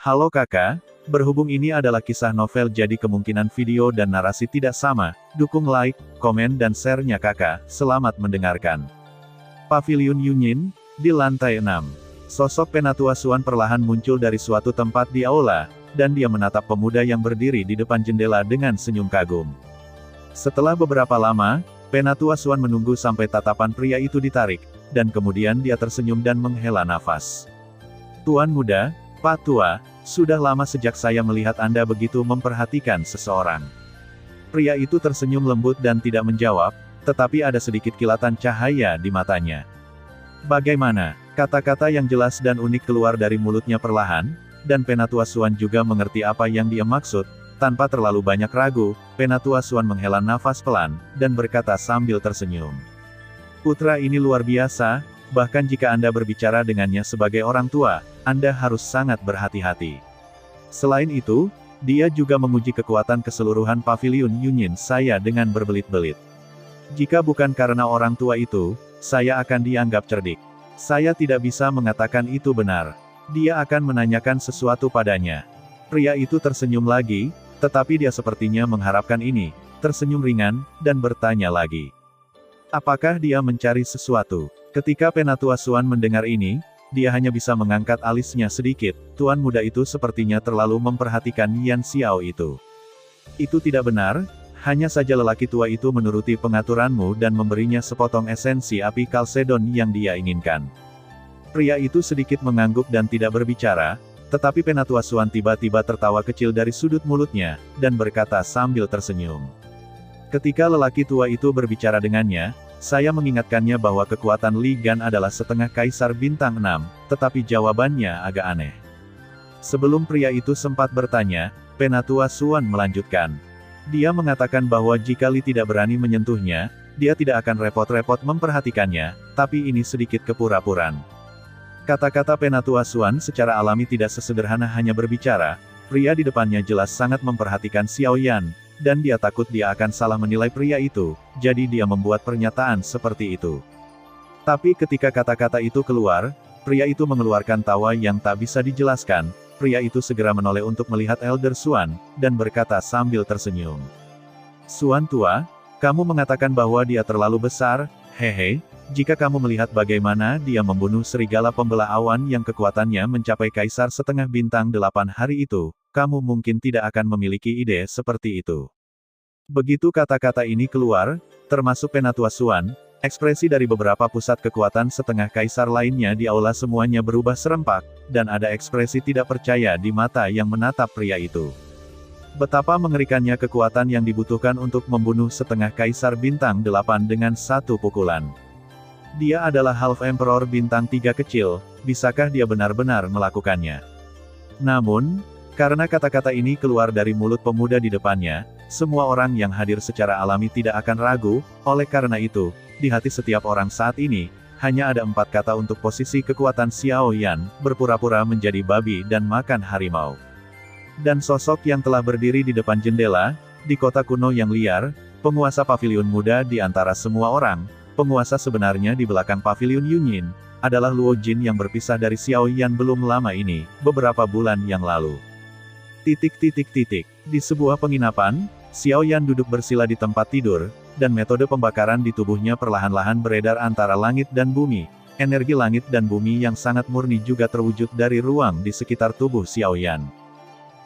Halo kakak, berhubung ini adalah kisah novel jadi kemungkinan video dan narasi tidak sama, dukung like, komen dan share-nya kakak, selamat mendengarkan. Paviliun Yunyin, di lantai 6. Sosok Penatua Xuan perlahan muncul dari suatu tempat di aula, dan dia menatap pemuda yang berdiri di depan jendela dengan senyum kagum. Setelah beberapa lama, Penatua Xuan menunggu sampai tatapan pria itu ditarik, dan kemudian dia tersenyum dan menghela nafas. Tuan muda, Pak Tua, sudah lama sejak saya melihat Anda begitu memperhatikan seseorang. Pria itu tersenyum lembut dan tidak menjawab, tetapi ada sedikit kilatan cahaya di matanya. Bagaimana? Kata-kata yang jelas dan unik keluar dari mulutnya perlahan, dan Penatua Xuan juga mengerti apa yang dia maksud. Tanpa terlalu banyak ragu, Penatua Xuan menghela nafas pelan, dan berkata sambil tersenyum. Putra ini luar biasa, bahkan jika Anda berbicara dengannya sebagai orang tua, Anda harus sangat berhati-hati. Selain itu, dia juga menguji kekuatan keseluruhan Paviliun Yunyin saya dengan berbelit-belit. Jika bukan karena orang tua itu, saya akan dianggap cerdik. Saya tidak bisa mengatakan itu benar. Dia akan menanyakan sesuatu padanya. Pria itu tersenyum lagi, tetapi dia sepertinya mengharapkan ini, tersenyum ringan, dan bertanya lagi. Apakah dia mencari sesuatu? Ketika Penatua Xuan mendengar ini, dia hanya bisa mengangkat alisnya sedikit. Tuan muda itu sepertinya terlalu memperhatikan Yan Xiao itu. Itu tidak benar, hanya saja lelaki tua itu menuruti pengaturanmu dan memberinya sepotong esensi api Kalsedon yang dia inginkan. Pria itu sedikit mengangguk dan tidak berbicara, tetapi Penatua Xuan tiba-tiba tertawa kecil dari sudut mulutnya, dan berkata sambil tersenyum. Ketika lelaki tua itu berbicara dengannya, saya mengingatkannya bahwa kekuatan Li Gan adalah setengah kaisar bintang 6, tetapi jawabannya agak aneh. Sebelum pria itu sempat bertanya, Penatua Xuan melanjutkan. Dia mengatakan bahwa jika Li tidak berani menyentuhnya, dia tidak akan repot-repot memperhatikannya, tapi ini sedikit kepura-puraan. Kata-kata Penatua Xuan secara alami tidak sesederhana hanya berbicara, pria di depannya jelas sangat memperhatikan Xiao Yan, dan dia takut dia akan salah menilai pria itu, jadi dia membuat pernyataan seperti itu. Tapi ketika kata-kata itu keluar, pria itu mengeluarkan tawa yang tak bisa dijelaskan, pria itu segera menoleh untuk melihat Elder Xuan, dan berkata sambil tersenyum. Xuan tua, kamu mengatakan bahwa dia terlalu besar, hehe. Jika kamu melihat bagaimana dia membunuh serigala pembelah awan yang kekuatannya mencapai kaisar setengah bintang 8 hari itu, kamu mungkin tidak akan memiliki ide seperti itu. Begitu kata-kata ini keluar, termasuk Penatua Xuan, ekspresi dari beberapa pusat kekuatan setengah kaisar lainnya di aula semuanya berubah serempak, dan ada ekspresi tidak percaya di mata yang menatap pria itu. Betapa mengerikannya kekuatan yang dibutuhkan untuk membunuh setengah kaisar bintang 8 dengan satu pukulan. Dia adalah Half Emperor bintang 3 kecil, bisakah dia benar-benar melakukannya? Namun, karena kata-kata ini keluar dari mulut pemuda di depannya, semua orang yang hadir secara alami tidak akan ragu, oleh karena itu, di hati setiap orang saat ini, hanya ada 4 kata untuk posisi kekuatan Xiao Yan, berpura-pura menjadi babi dan makan harimau. Dan sosok yang telah berdiri di depan jendela, di kota kuno yang liar, penguasa paviliun muda di antara semua orang, penguasa sebenarnya di belakang Paviliun Yunyin, adalah Luo Jin yang berpisah dari Xiao Yan belum lama ini, beberapa bulan yang lalu. Di sebuah penginapan, Xiao Yan duduk bersila di tempat tidur, dan metode pembakaran di tubuhnya perlahan-lahan beredar antara langit dan bumi. Energi langit dan bumi yang sangat murni juga terwujud dari ruang di sekitar tubuh Xiao Yan.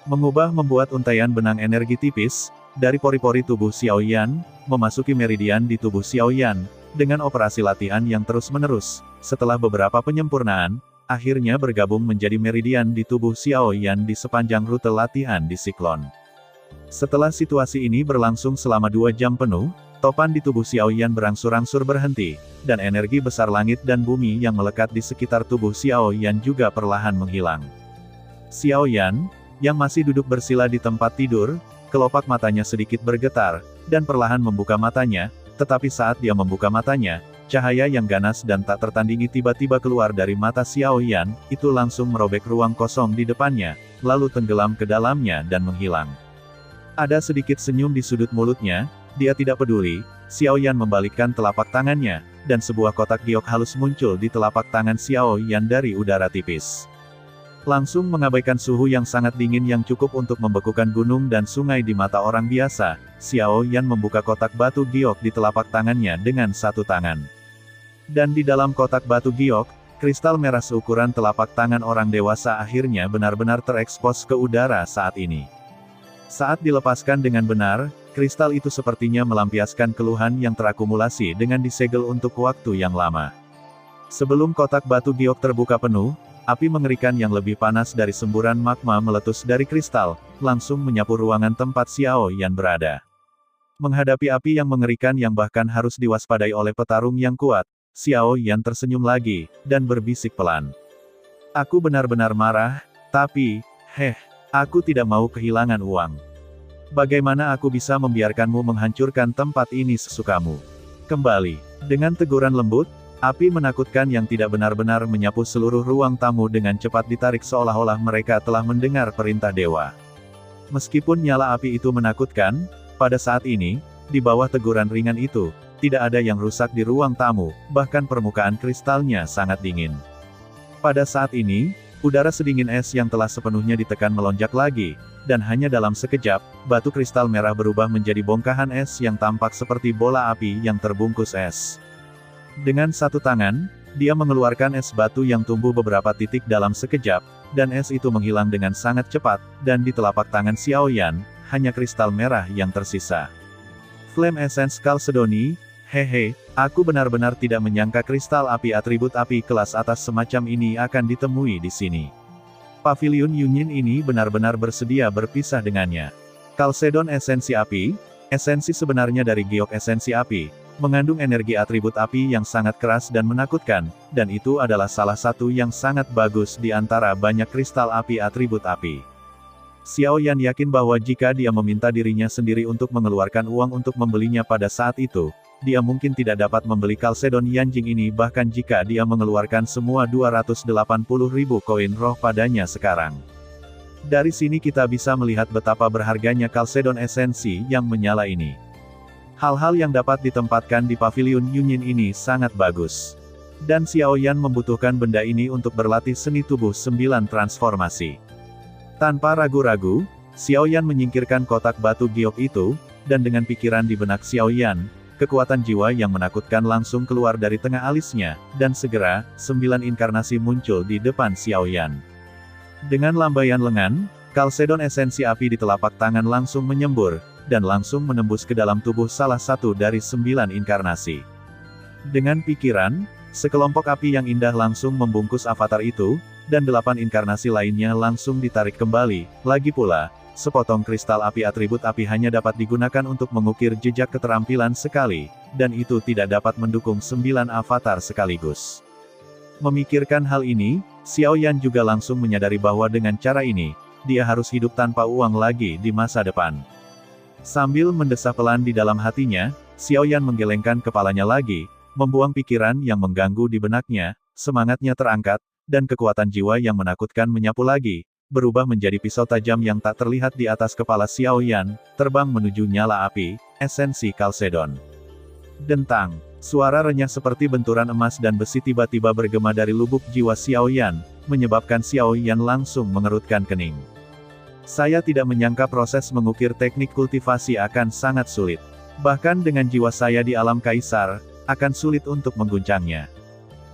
Membuat untaian benang energi tipis, dari pori-pori tubuh Xiao Yan, memasuki meridian di tubuh Xiao Yan, dengan operasi latihan yang terus-menerus, setelah beberapa penyempurnaan, akhirnya bergabung menjadi meridian di tubuh Xiao Yan di sepanjang rute latihan di siklon. Setelah situasi ini berlangsung selama 2 jam penuh, topan di tubuh Xiao Yan berangsur-angsur berhenti, dan energi besar langit dan bumi yang melekat di sekitar tubuh Xiao Yan juga perlahan menghilang. Xiao Yan, yang masih duduk bersila di tempat tidur, kelopak matanya sedikit bergetar, dan perlahan membuka matanya, tetapi saat dia membuka matanya, cahaya yang ganas dan tak tertandingi tiba-tiba keluar dari mata Xiao Yan, itu langsung merobek ruang kosong di depannya, lalu tenggelam ke dalamnya dan menghilang. Ada sedikit senyum di sudut mulutnya, dia tidak peduli, Xiao Yan membalikkan telapak tangannya, dan sebuah kotak giok halus muncul di telapak tangan Xiao Yan dari udara tipis. Langsung mengabaikan suhu yang sangat dingin yang cukup untuk membekukan gunung dan sungai di mata orang biasa, Xiao Yan membuka kotak batu giok di telapak tangannya dengan satu tangan. Dan di dalam kotak batu giok, kristal merah seukuran telapak tangan orang dewasa akhirnya benar-benar terekspos ke udara saat ini. Saat dilepaskan dengan benar, kristal itu sepertinya melampiaskan keluhan yang terakumulasi dengan disegel untuk waktu yang lama. Sebelum kotak batu giok terbuka penuh, api mengerikan yang lebih panas dari semburan magma meletus dari kristal, langsung menyapu ruangan tempat Xiao Yan berada. Menghadapi api yang mengerikan yang bahkan harus diwaspadai oleh petarung yang kuat, Xiao Yan tersenyum lagi, dan berbisik pelan. Aku benar-benar marah, tapi, aku tidak mau kehilangan uang. Bagaimana aku bisa membiarkanmu menghancurkan tempat ini sesukamu? Kembali. Dengan teguran lembut, api menakutkan yang tidak benar-benar menyapu seluruh ruang tamu dengan cepat ditarik seolah-olah mereka telah mendengar perintah dewa. Meskipun nyala api itu menakutkan, pada saat ini, di bawah teguran ringan itu, tidak ada yang rusak di ruang tamu, bahkan permukaan kristalnya sangat dingin. Pada saat ini, udara sedingin es yang telah sepenuhnya ditekan melonjak lagi, dan hanya dalam sekejap, batu kristal merah berubah menjadi bongkahan es yang tampak seperti bola api yang terbungkus es. Dengan satu tangan, dia mengeluarkan es batu yang tumbuh beberapa titik dalam sekejap, dan es itu menghilang dengan sangat cepat, dan di telapak tangan Xiao Yan, hanya kristal merah yang tersisa. Flame Essence Chalcedony, aku benar-benar tidak menyangka kristal api atribut api kelas atas semacam ini akan ditemui di sini. Pavilion Yunyin ini benar-benar bersedia berpisah dengannya. Chalcedon Esensi Api, esensi sebenarnya dari giok esensi api, mengandung energi atribut api yang sangat keras dan menakutkan, dan itu adalah salah satu yang sangat bagus di antara banyak kristal api atribut api. Xiao Yan yakin bahwa jika dia meminta dirinya sendiri untuk mengeluarkan uang untuk membelinya pada saat itu, dia mungkin tidak dapat membeli Chalcedon Yanjing ini bahkan jika dia mengeluarkan semua 280.000 koin roh padanya sekarang. Dari sini kita bisa melihat betapa berharganya Chalcedon esensi yang menyala ini. Hal-hal yang dapat ditempatkan di Pavilion Yunyin ini sangat bagus. Dan Xiao Yan membutuhkan benda ini untuk berlatih seni tubuh 9 transformasi. Tanpa ragu-ragu, Xiao Yan menyingkirkan kotak batu giok itu, dan dengan pikiran di benak Xiao Yan, kekuatan jiwa yang menakutkan langsung keluar dari tengah alisnya, dan segera, 9 inkarnasi muncul di depan Xiao Yan. Dengan lambaian lengan, Chalcedon esensi api di telapak tangan langsung menyembur, dan langsung menembus ke dalam tubuh salah satu dari 9 inkarnasi. Dengan pikiran, sekelompok api yang indah langsung membungkus avatar itu, dan 8 inkarnasi lainnya langsung ditarik kembali. Lagi pula, sepotong kristal api atribut api hanya dapat digunakan untuk mengukir jejak keterampilan sekali, dan itu tidak dapat mendukung 9 avatar sekaligus. Memikirkan hal ini, Xiao Yan juga langsung menyadari bahwa dengan cara ini, dia harus hidup tanpa uang lagi di masa depan. Sambil mendesah pelan di dalam hatinya, Xiao Yan menggelengkan kepalanya lagi, membuang pikiran yang mengganggu di benaknya, semangatnya terangkat, dan kekuatan jiwa yang menakutkan menyapu lagi, berubah menjadi pisau tajam yang tak terlihat di atas kepala Xiao Yan, terbang menuju nyala api, esensi Chalcedon. Dentang, suara renyah seperti benturan emas dan besi tiba-tiba bergema dari lubuk jiwa Xiao Yan, menyebabkan Xiao Yan langsung mengerutkan kening. Saya tidak menyangka proses mengukir teknik kultivasi akan sangat sulit. Bahkan dengan jiwa saya di alam kaisar, akan sulit untuk mengguncangnya.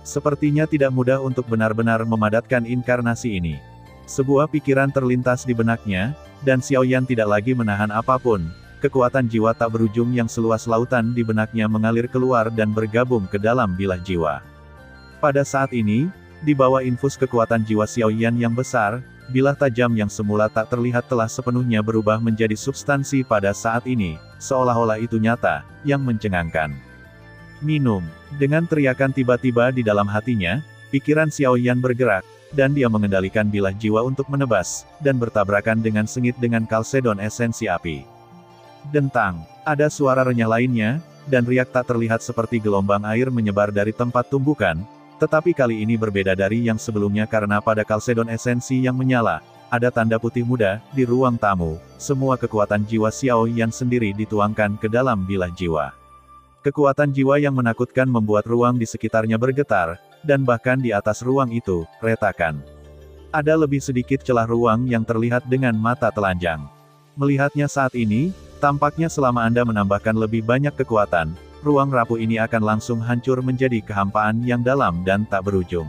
Sepertinya tidak mudah untuk benar-benar memadatkan inkarnasi ini. Sebuah pikiran terlintas di benaknya, dan Xiao Yan tidak lagi menahan apapun. Kekuatan jiwa tak berujung yang seluas lautan di benaknya mengalir keluar dan bergabung ke dalam bilah jiwa. Pada saat ini, di bawah infus kekuatan jiwa Xiao Yan yang besar, bilah tajam yang semula tak terlihat telah sepenuhnya berubah menjadi substansi pada saat ini, seolah-olah itu nyata, yang mencengangkan. Minum. Dengan teriakan tiba-tiba di dalam hatinya, pikiran Xiao Yan bergerak, dan dia mengendalikan bilah jiwa untuk menebas, dan bertabrakan dengan sengit dengan Chalcedon esensi api. Dentang. Ada suara renyah lainnya, dan riak tak terlihat seperti gelombang air menyebar dari tempat tumbukan, tetapi kali ini berbeda dari yang sebelumnya karena pada Chalcedon esensi yang menyala, ada tanda putih muda, di ruang tamu, semua kekuatan jiwa Xiao Yan sendiri dituangkan ke dalam bilah jiwa. Kekuatan jiwa yang menakutkan membuat ruang di sekitarnya bergetar, dan bahkan di atas ruang itu, retakan. Ada lebih sedikit celah ruang yang terlihat dengan mata telanjang. Melihatnya saat ini, tampaknya selama Anda menambahkan lebih banyak kekuatan, ruang rapuh ini akan langsung hancur menjadi kehampaan yang dalam dan tak berujung.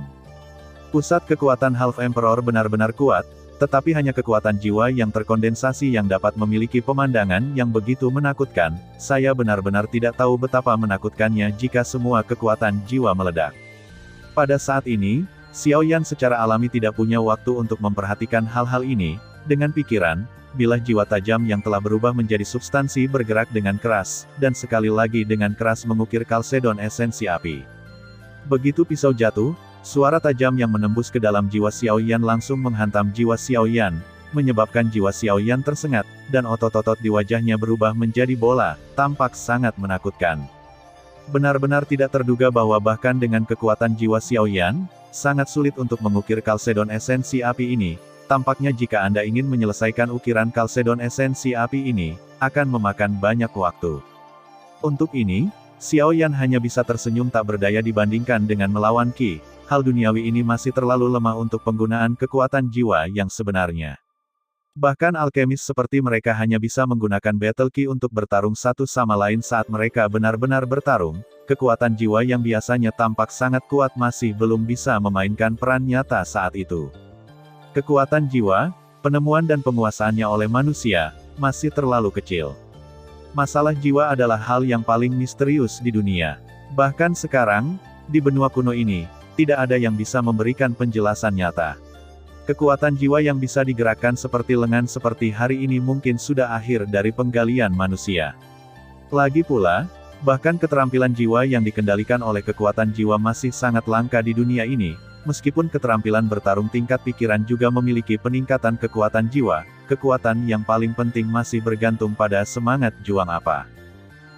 Pusat kekuatan Half Emperor benar-benar kuat, tetapi hanya kekuatan jiwa yang terkondensasi yang dapat memiliki pemandangan yang begitu menakutkan. Saya benar-benar tidak tahu betapa menakutkannya jika semua kekuatan jiwa meledak. Pada saat ini, Xiao Yan secara alami tidak punya waktu untuk memperhatikan hal-hal ini. Dengan pikiran, bilah jiwa tajam yang telah berubah menjadi substansi bergerak dengan keras, dan sekali lagi dengan keras mengukir kalsedon esensi api. Begitu pisau jatuh, suara tajam yang menembus ke dalam jiwa Xiao Yan langsung menghantam jiwa Xiao Yan, menyebabkan jiwa Xiao Yan tersengat, dan otot-otot di wajahnya berubah menjadi bola, tampak sangat menakutkan. Benar-benar tidak terduga bahwa bahkan dengan kekuatan jiwa Xiao Yan, sangat sulit untuk mengukir kalsedon esensi api ini. Tampaknya jika Anda ingin menyelesaikan ukiran kalsedon esensi api ini, akan memakan banyak waktu. Untuk ini, Xiao Yan hanya bisa tersenyum tak berdaya dibandingkan dengan melawan Qi. Hal duniawi ini masih terlalu lemah untuk penggunaan kekuatan jiwa yang sebenarnya. Bahkan alkemis seperti mereka hanya bisa menggunakan battle Qi untuk bertarung satu sama lain saat mereka benar-benar bertarung. Kekuatan jiwa yang biasanya tampak sangat kuat masih belum bisa memainkan peran nyata saat itu. Kekuatan jiwa, penemuan dan penguasaannya oleh manusia, masih terlalu kecil. Masalah jiwa adalah hal yang paling misterius di dunia. Bahkan sekarang, di benua kuno ini, tidak ada yang bisa memberikan penjelasan nyata. Kekuatan jiwa yang bisa digerakkan seperti lengan seperti hari ini mungkin sudah akhir dari penggalian manusia. Lagi pula, bahkan keterampilan jiwa yang dikendalikan oleh kekuatan jiwa masih sangat langka di dunia ini. Meskipun keterampilan bertarung tingkat pikiran juga memiliki peningkatan kekuatan jiwa, kekuatan yang paling penting masih bergantung pada semangat juang apa.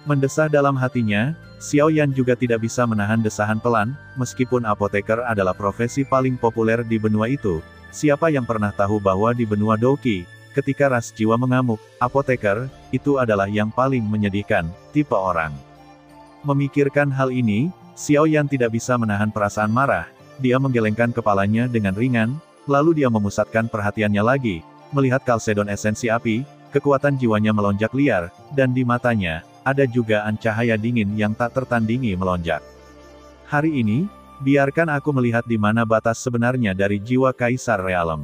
Mendesah dalam hatinya, Xiao Yan juga tidak bisa menahan desahan pelan. Meskipun apoteker adalah profesi paling populer di benua itu, siapa yang pernah tahu bahwa di benua Douqi, ketika ras jiwa mengamuk, apoteker, itu adalah yang paling menyedihkan, tipe orang. Memikirkan hal ini, Xiao Yan tidak bisa menahan perasaan marah. Dia menggelengkan kepalanya dengan ringan, lalu dia memusatkan perhatiannya lagi, melihat kalsedon esensi api, kekuatan jiwanya melonjak liar, dan di matanya, ada juga cahaya dingin yang tak tertandingi melonjak. Hari ini, biarkan aku melihat di mana batas sebenarnya dari jiwa Kaisar Realem.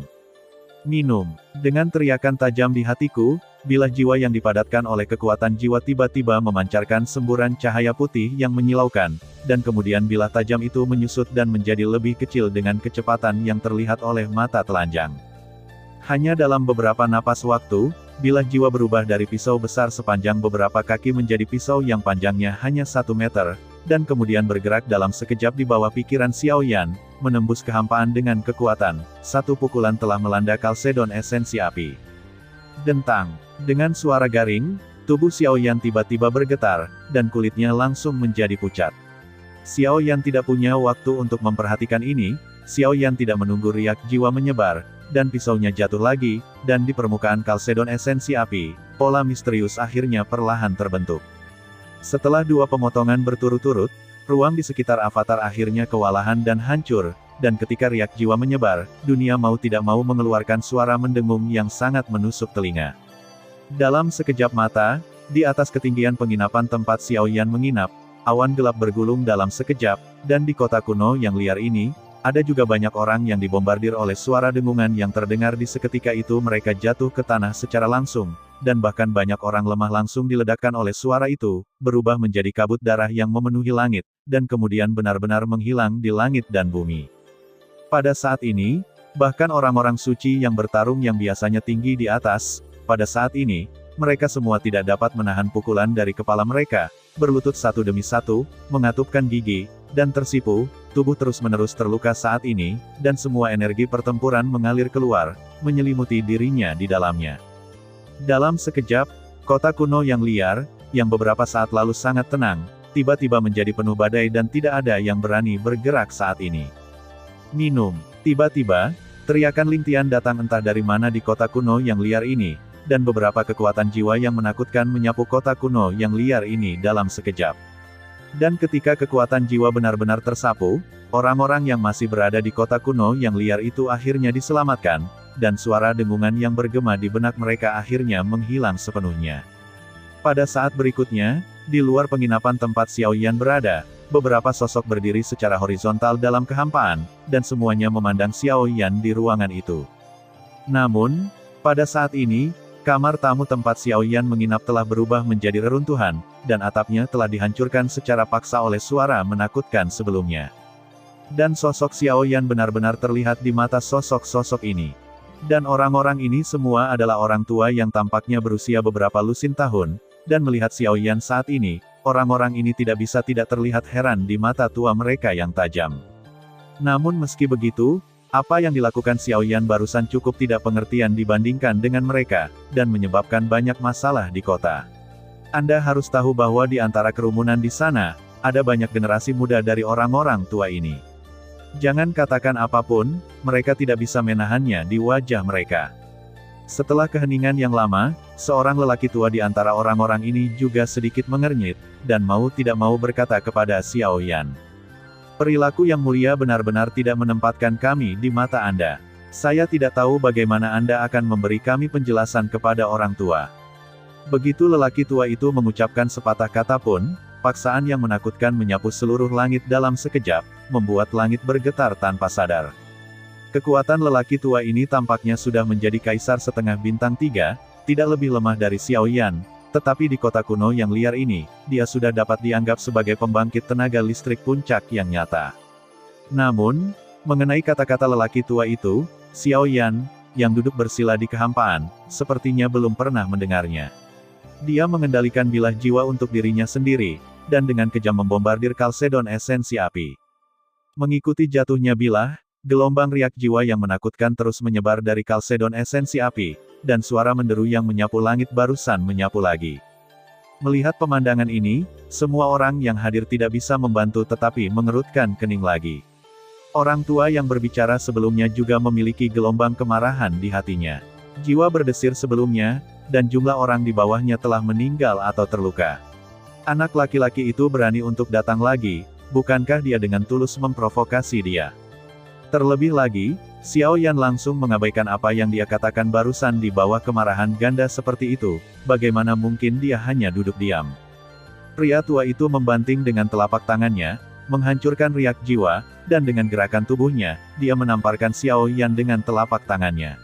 Minum. Dengan teriakan tajam di hatiku, bilah jiwa yang dipadatkan oleh kekuatan jiwa tiba-tiba memancarkan semburan cahaya putih yang menyilaukan, dan kemudian bilah tajam itu menyusut dan menjadi lebih kecil dengan kecepatan yang terlihat oleh mata telanjang. Hanya dalam beberapa napas waktu, bilah jiwa berubah dari pisau besar sepanjang beberapa kaki menjadi pisau yang panjangnya hanya 1 meter, dan kemudian bergerak dalam sekejap di bawah pikiran Xiao Yan, menembus kehampaan dengan kekuatan. Satu pukulan telah melanda kalsedon esensi api. Dentang. Dengan suara garing, tubuh Xiao Yan tiba-tiba bergetar, dan kulitnya langsung menjadi pucat. Xiao Yan tidak punya waktu untuk memperhatikan ini. Xiao Yan tidak menunggu riak jiwa menyebar, dan pisaunya jatuh lagi, dan di permukaan kalsedon esensi api, pola misterius akhirnya perlahan terbentuk. Setelah 2 pemotongan berturut-turut, ruang di sekitar avatar akhirnya kewalahan dan hancur, dan ketika riak jiwa menyebar, dunia mau tidak mau mengeluarkan suara mendengung yang sangat menusuk telinga. Dalam sekejap mata, di atas ketinggian penginapan tempat Xiao Yan menginap, awan gelap bergulung dalam sekejap, dan di kota kuno yang liar ini, ada juga banyak orang yang dibombardir oleh suara dengungan yang terdengar di seketika itu. Mereka jatuh ke tanah secara langsung, dan bahkan banyak orang lemah langsung diledakkan oleh suara itu, berubah menjadi kabut darah yang memenuhi langit, dan kemudian benar-benar menghilang di langit dan bumi. Pada saat ini, bahkan orang-orang suci yang bertarung yang biasanya tinggi di atas, pada saat ini, mereka semua tidak dapat menahan pukulan dari kepala mereka, berlutut satu demi satu, mengatupkan gigi, dan tersipu. Tubuh terus-menerus terluka saat ini, dan semua energi pertempuran mengalir keluar, menyelimuti dirinya di dalamnya. Dalam sekejap, kota kuno yang liar, yang beberapa saat lalu sangat tenang, tiba-tiba menjadi penuh badai dan tidak ada yang berani bergerak saat ini. Minum. Tiba-tiba, teriakan Lingtian datang entah dari mana di kota kuno yang liar ini, dan beberapa kekuatan jiwa yang menakutkan menyapu kota kuno yang liar ini dalam sekejap. Dan ketika kekuatan jiwa benar-benar tersapu, orang-orang yang masih berada di kota kuno yang liar itu akhirnya diselamatkan, dan suara dengungan yang bergema di benak mereka akhirnya menghilang sepenuhnya. Pada saat berikutnya, di luar penginapan tempat Xiao Yan berada, beberapa sosok berdiri secara horizontal dalam kehampaan, dan semuanya memandang Xiao Yan di ruangan itu. Namun, pada saat ini, kamar tamu tempat Xiao Yan menginap telah berubah menjadi reruntuhan, dan atapnya telah dihancurkan secara paksa oleh suara menakutkan sebelumnya. Dan sosok Xiao Yan benar-benar terlihat di mata sosok-sosok ini. Dan orang-orang ini semua adalah orang tua yang tampaknya berusia beberapa lusin tahun, dan melihat Xiao Yan saat ini, orang-orang ini tidak bisa tidak terlihat heran di mata tua mereka yang tajam. Namun meski begitu, apa yang dilakukan Xiao Yan barusan cukup tidak pengertian dibandingkan dengan mereka, dan menyebabkan banyak masalah di kota. Anda harus tahu bahwa di antara kerumunan di sana, ada banyak generasi muda dari orang-orang tua ini. Jangan katakan apapun, mereka tidak bisa menahannya di wajah mereka. Setelah keheningan yang lama, seorang lelaki tua di antara orang-orang ini juga sedikit mengernyit, dan mau tidak mau berkata kepada Xiao Yan. Perilaku yang mulia benar-benar tidak menempatkan kami di mata Anda. Saya tidak tahu bagaimana Anda akan memberi kami penjelasan kepada orang tua. Begitu lelaki tua itu mengucapkan sepatah kata pun, paksaan yang menakutkan menyapu seluruh langit dalam sekejap, membuat langit bergetar tanpa sadar. Kekuatan lelaki tua ini tampaknya sudah menjadi kaisar setengah bintang 3, tidak lebih lemah dari Xiao Yan, tetapi di kota kuno yang liar ini, dia sudah dapat dianggap sebagai pembangkit tenaga listrik puncak yang nyata. Namun, mengenai kata-kata lelaki tua itu, Xiao Yan, yang duduk bersila di kehampaan, sepertinya belum pernah mendengarnya. Dia mengendalikan bilah jiwa untuk dirinya sendiri, dan dengan kejam membombardir Kalsedon esensi api. Mengikuti jatuhnya bilah, gelombang riak jiwa yang menakutkan terus menyebar dari Kalsedon esensi api, dan suara menderu yang menyapu langit barusan menyapu lagi. Melihat pemandangan ini, semua orang yang hadir tidak bisa membantu tetapi mengerutkan kening lagi. Orang tua yang berbicara sebelumnya juga memiliki gelombang kemarahan di hatinya. Jiwa berdesir sebelumnya, dan jumlah orang di bawahnya telah meninggal atau terluka. Anak laki-laki itu berani untuk datang lagi, bukankah dia dengan tulus memprovokasi dia? Terlebih lagi, Xiao Yan langsung mengabaikan apa yang dia katakan barusan di bawah kemarahan ganda seperti itu, bagaimana mungkin dia hanya duduk diam. Pria tua itu membanting dengan telapak tangannya, menghancurkan riak jiwa, dan dengan gerakan tubuhnya, dia menamparkan Xiao Yan dengan telapak tangannya.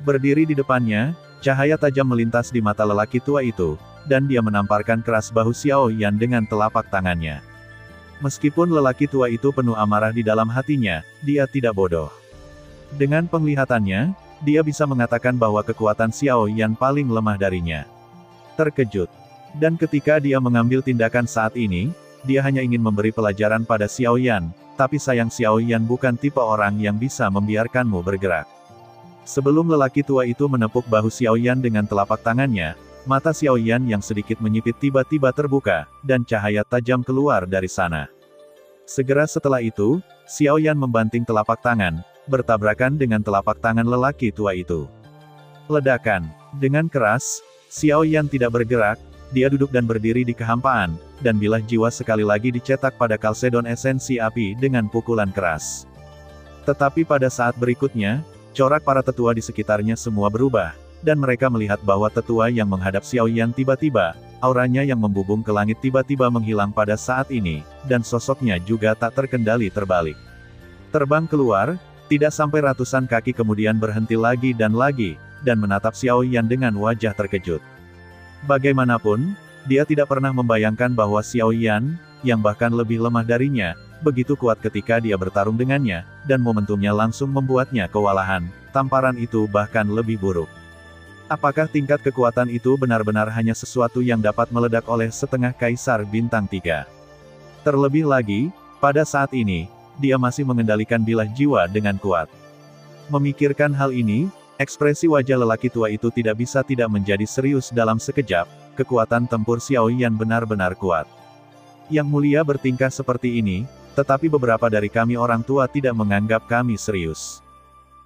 Berdiri di depannya, cahaya tajam melintas di mata lelaki tua itu, dan dia menamparkan keras bahu Xiao Yan dengan telapak tangannya. Meskipun lelaki tua itu penuh amarah di dalam hatinya, dia tidak bodoh. Dengan penglihatannya, dia bisa mengatakan bahwa kekuatan Xiao Yan paling lemah darinya. Terkejut. Dan ketika dia mengambil tindakan saat ini, dia hanya ingin memberi pelajaran pada Xiao Yan, tapi sayang Xiao Yan bukan tipe orang yang bisa membiarkanmu bergerak. Sebelum lelaki tua itu menepuk bahu Xiao Yan dengan telapak tangannya, mata Xiao Yan yang sedikit menyipit tiba-tiba terbuka, dan cahaya tajam keluar dari sana. Segera setelah itu, Xiao Yan membanting telapak tangan, bertabrakan dengan telapak tangan lelaki tua itu. Ledakan. Dengan keras, Xiao Yan tidak bergerak, dia duduk dan berdiri di kehampaan, dan bilah jiwa sekali lagi dicetak pada Kalsedon esensi api dengan pukulan keras. Tetapi pada saat berikutnya, corak para tetua di sekitarnya semua berubah, dan mereka melihat bahwa tetua yang menghadap Xiao Yan tiba-tiba, auranya yang membubung ke langit tiba-tiba menghilang pada saat ini, dan sosoknya juga tak terkendali terbalik. Terbang keluar, tidak sampai ratusan kaki kemudian berhenti lagi, dan menatap Xiao Yan dengan wajah terkejut. Bagaimanapun, dia tidak pernah membayangkan bahwa Xiao Yan, yang bahkan lebih lemah darinya, begitu kuat ketika dia bertarung dengannya, dan momentumnya langsung membuatnya kewalahan. Tamparan itu bahkan lebih buruk. Apakah tingkat kekuatan itu benar-benar hanya sesuatu yang dapat meledak oleh setengah kaisar bintang 3? Terlebih lagi, pada saat ini, dia masih mengendalikan bilah jiwa dengan kuat. Memikirkan hal ini, ekspresi wajah lelaki tua itu tidak bisa tidak menjadi serius dalam sekejap. Kekuatan tempur Xiao Yan benar-benar kuat. Yang mulia bertingkah seperti ini, tetapi beberapa dari kami orang tua tidak menganggap kami serius.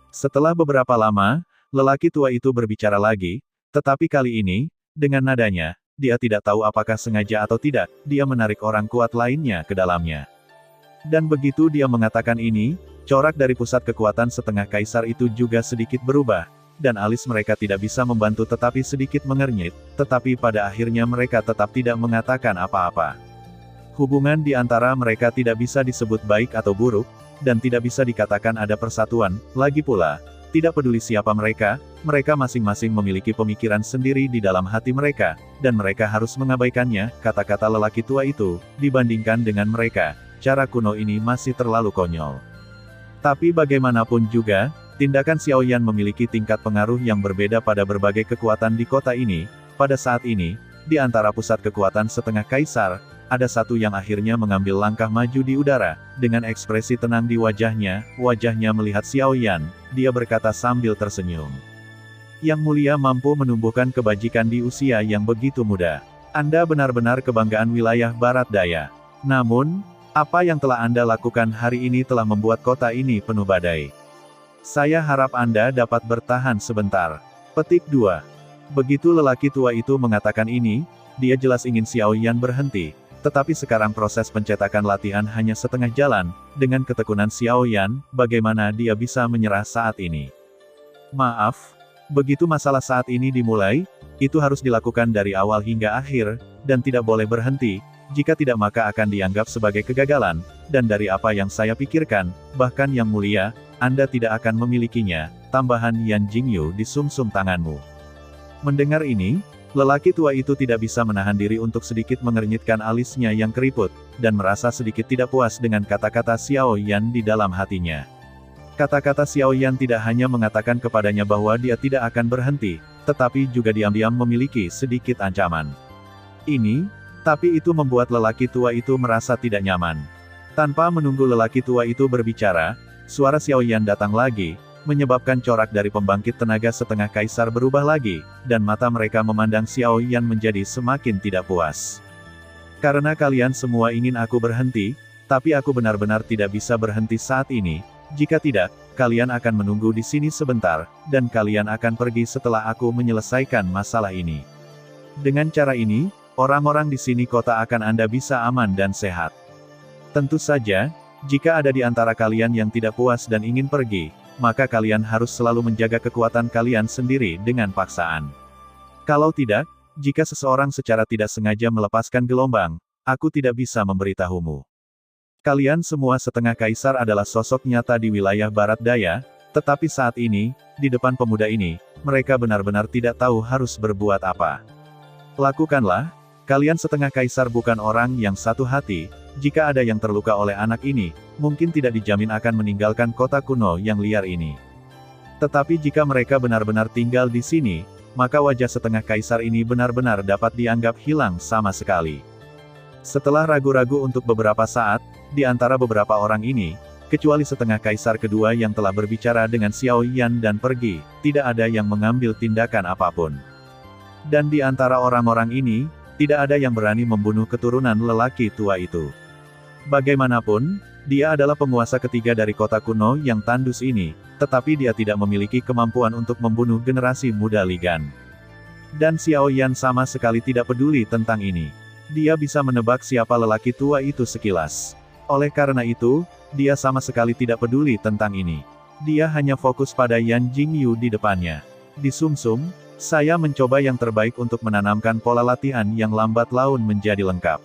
Setelah beberapa lama, lelaki tua itu berbicara lagi, tetapi kali ini, dengan nadanya, dia tidak tahu apakah sengaja atau tidak, dia menarik orang kuat lainnya ke dalamnya. Dan begitu dia mengatakan ini, corak dari pusat kekuatan setengah kaisar itu juga sedikit berubah, dan alis mereka tidak bisa membantu tetapi sedikit mengernyit, tetapi pada akhirnya mereka tetap tidak mengatakan apa-apa. Hubungan di antara mereka tidak bisa disebut baik atau buruk, dan tidak bisa dikatakan ada persatuan, lagi pula, tidak peduli siapa mereka masing-masing memiliki pemikiran sendiri di dalam hati mereka, dan mereka harus mengabaikannya, kata-kata lelaki tua itu, dibandingkan dengan mereka. Cara kuno ini masih terlalu konyol. Tapi bagaimanapun juga, tindakan Xiaoyan memiliki tingkat pengaruh yang berbeda pada berbagai kekuatan di kota ini. Pada saat ini, di antara pusat kekuatan setengah kaisar, ada satu yang akhirnya mengambil langkah maju di udara. Dengan ekspresi tenang di wajahnya melihat Xiaoyan, dia berkata sambil tersenyum. Yang mulia mampu menumbuhkan kebajikan di usia yang begitu muda. Anda benar-benar kebanggaan wilayah Barat Daya. Namun, apa yang telah Anda lakukan hari ini telah membuat kota ini penuh badai. Saya harap Anda dapat bertahan sebentar. Petik 2. Begitu lelaki tua itu mengatakan ini, dia jelas ingin Xiaoyan berhenti. Tetapi sekarang proses pencetakan latihan hanya setengah jalan, dengan ketekunan Xiaoyan, bagaimana dia bisa menyerah saat ini? Maaf, begitu masalah saat ini dimulai, itu harus dilakukan dari awal hingga akhir, dan tidak boleh berhenti. Jika tidak maka akan dianggap sebagai kegagalan, dan dari apa yang saya pikirkan, bahkan yang mulia, Anda tidak akan memilikinya, tambahan Yan Jingyu di sumsum tanganmu. Mendengar ini, lelaki tua itu tidak bisa menahan diri untuk sedikit mengernyitkan alisnya yang keriput, dan merasa sedikit tidak puas dengan kata-kata Xiaoyan di dalam hatinya. Kata-kata Xiaoyan tidak hanya mengatakan kepadanya bahwa dia tidak akan berhenti, tetapi juga diam-diam memiliki sedikit ancaman. Tapi itu membuat lelaki tua itu merasa tidak nyaman. Tanpa menunggu lelaki tua itu berbicara, suara Xiaoyan datang lagi, menyebabkan corak dari pembangkit tenaga setengah kaisar berubah lagi, dan mata mereka memandang Xiaoyan menjadi semakin tidak puas. Karena kalian semua ingin aku berhenti, tapi aku benar-benar tidak bisa berhenti saat ini. Jika tidak, kalian akan menunggu di sini sebentar, dan kalian akan pergi setelah aku menyelesaikan masalah ini. Dengan cara ini, orang-orang di sini kota akan Anda bisa aman dan sehat. Tentu saja, jika ada di antara kalian yang tidak puas dan ingin pergi, maka kalian harus selalu menjaga kekuatan kalian sendiri dengan paksaan. Kalau tidak, jika seseorang secara tidak sengaja melepaskan gelombang, aku tidak bisa memberitahumu. Kalian semua setengah kaisar adalah sosok nyata di wilayah Barat Daya, tetapi saat ini, di depan pemuda ini, mereka benar-benar tidak tahu harus berbuat apa. Lakukanlah. Kalian setengah kaisar bukan orang yang satu hati, jika ada yang terluka oleh anak ini, mungkin tidak dijamin akan meninggalkan kota kuno yang liar ini. Tetapi jika mereka benar-benar tinggal di sini, maka wajah setengah kaisar ini benar-benar dapat dianggap hilang sama sekali. Setelah ragu-ragu untuk beberapa saat, di antara beberapa orang ini, kecuali setengah kaisar kedua yang telah berbicara dengan Xiaoyan dan pergi, tidak ada yang mengambil tindakan apapun. Dan di antara orang-orang ini, tidak ada yang berani membunuh keturunan lelaki tua itu. Bagaimanapun, dia adalah penguasa ketiga dari kota kuno yang tandus ini, tetapi dia tidak memiliki kemampuan untuk membunuh generasi muda Ligan. Dan Xiaoyan sama sekali tidak peduli tentang ini. Dia bisa menebak siapa lelaki tua itu sekilas. Oleh karena itu, dia sama sekali tidak peduli tentang ini. Dia hanya fokus pada Yan Jingyu di depannya. Di sumsum, saya mencoba yang terbaik untuk menanamkan pola latihan yang lambat laun menjadi lengkap.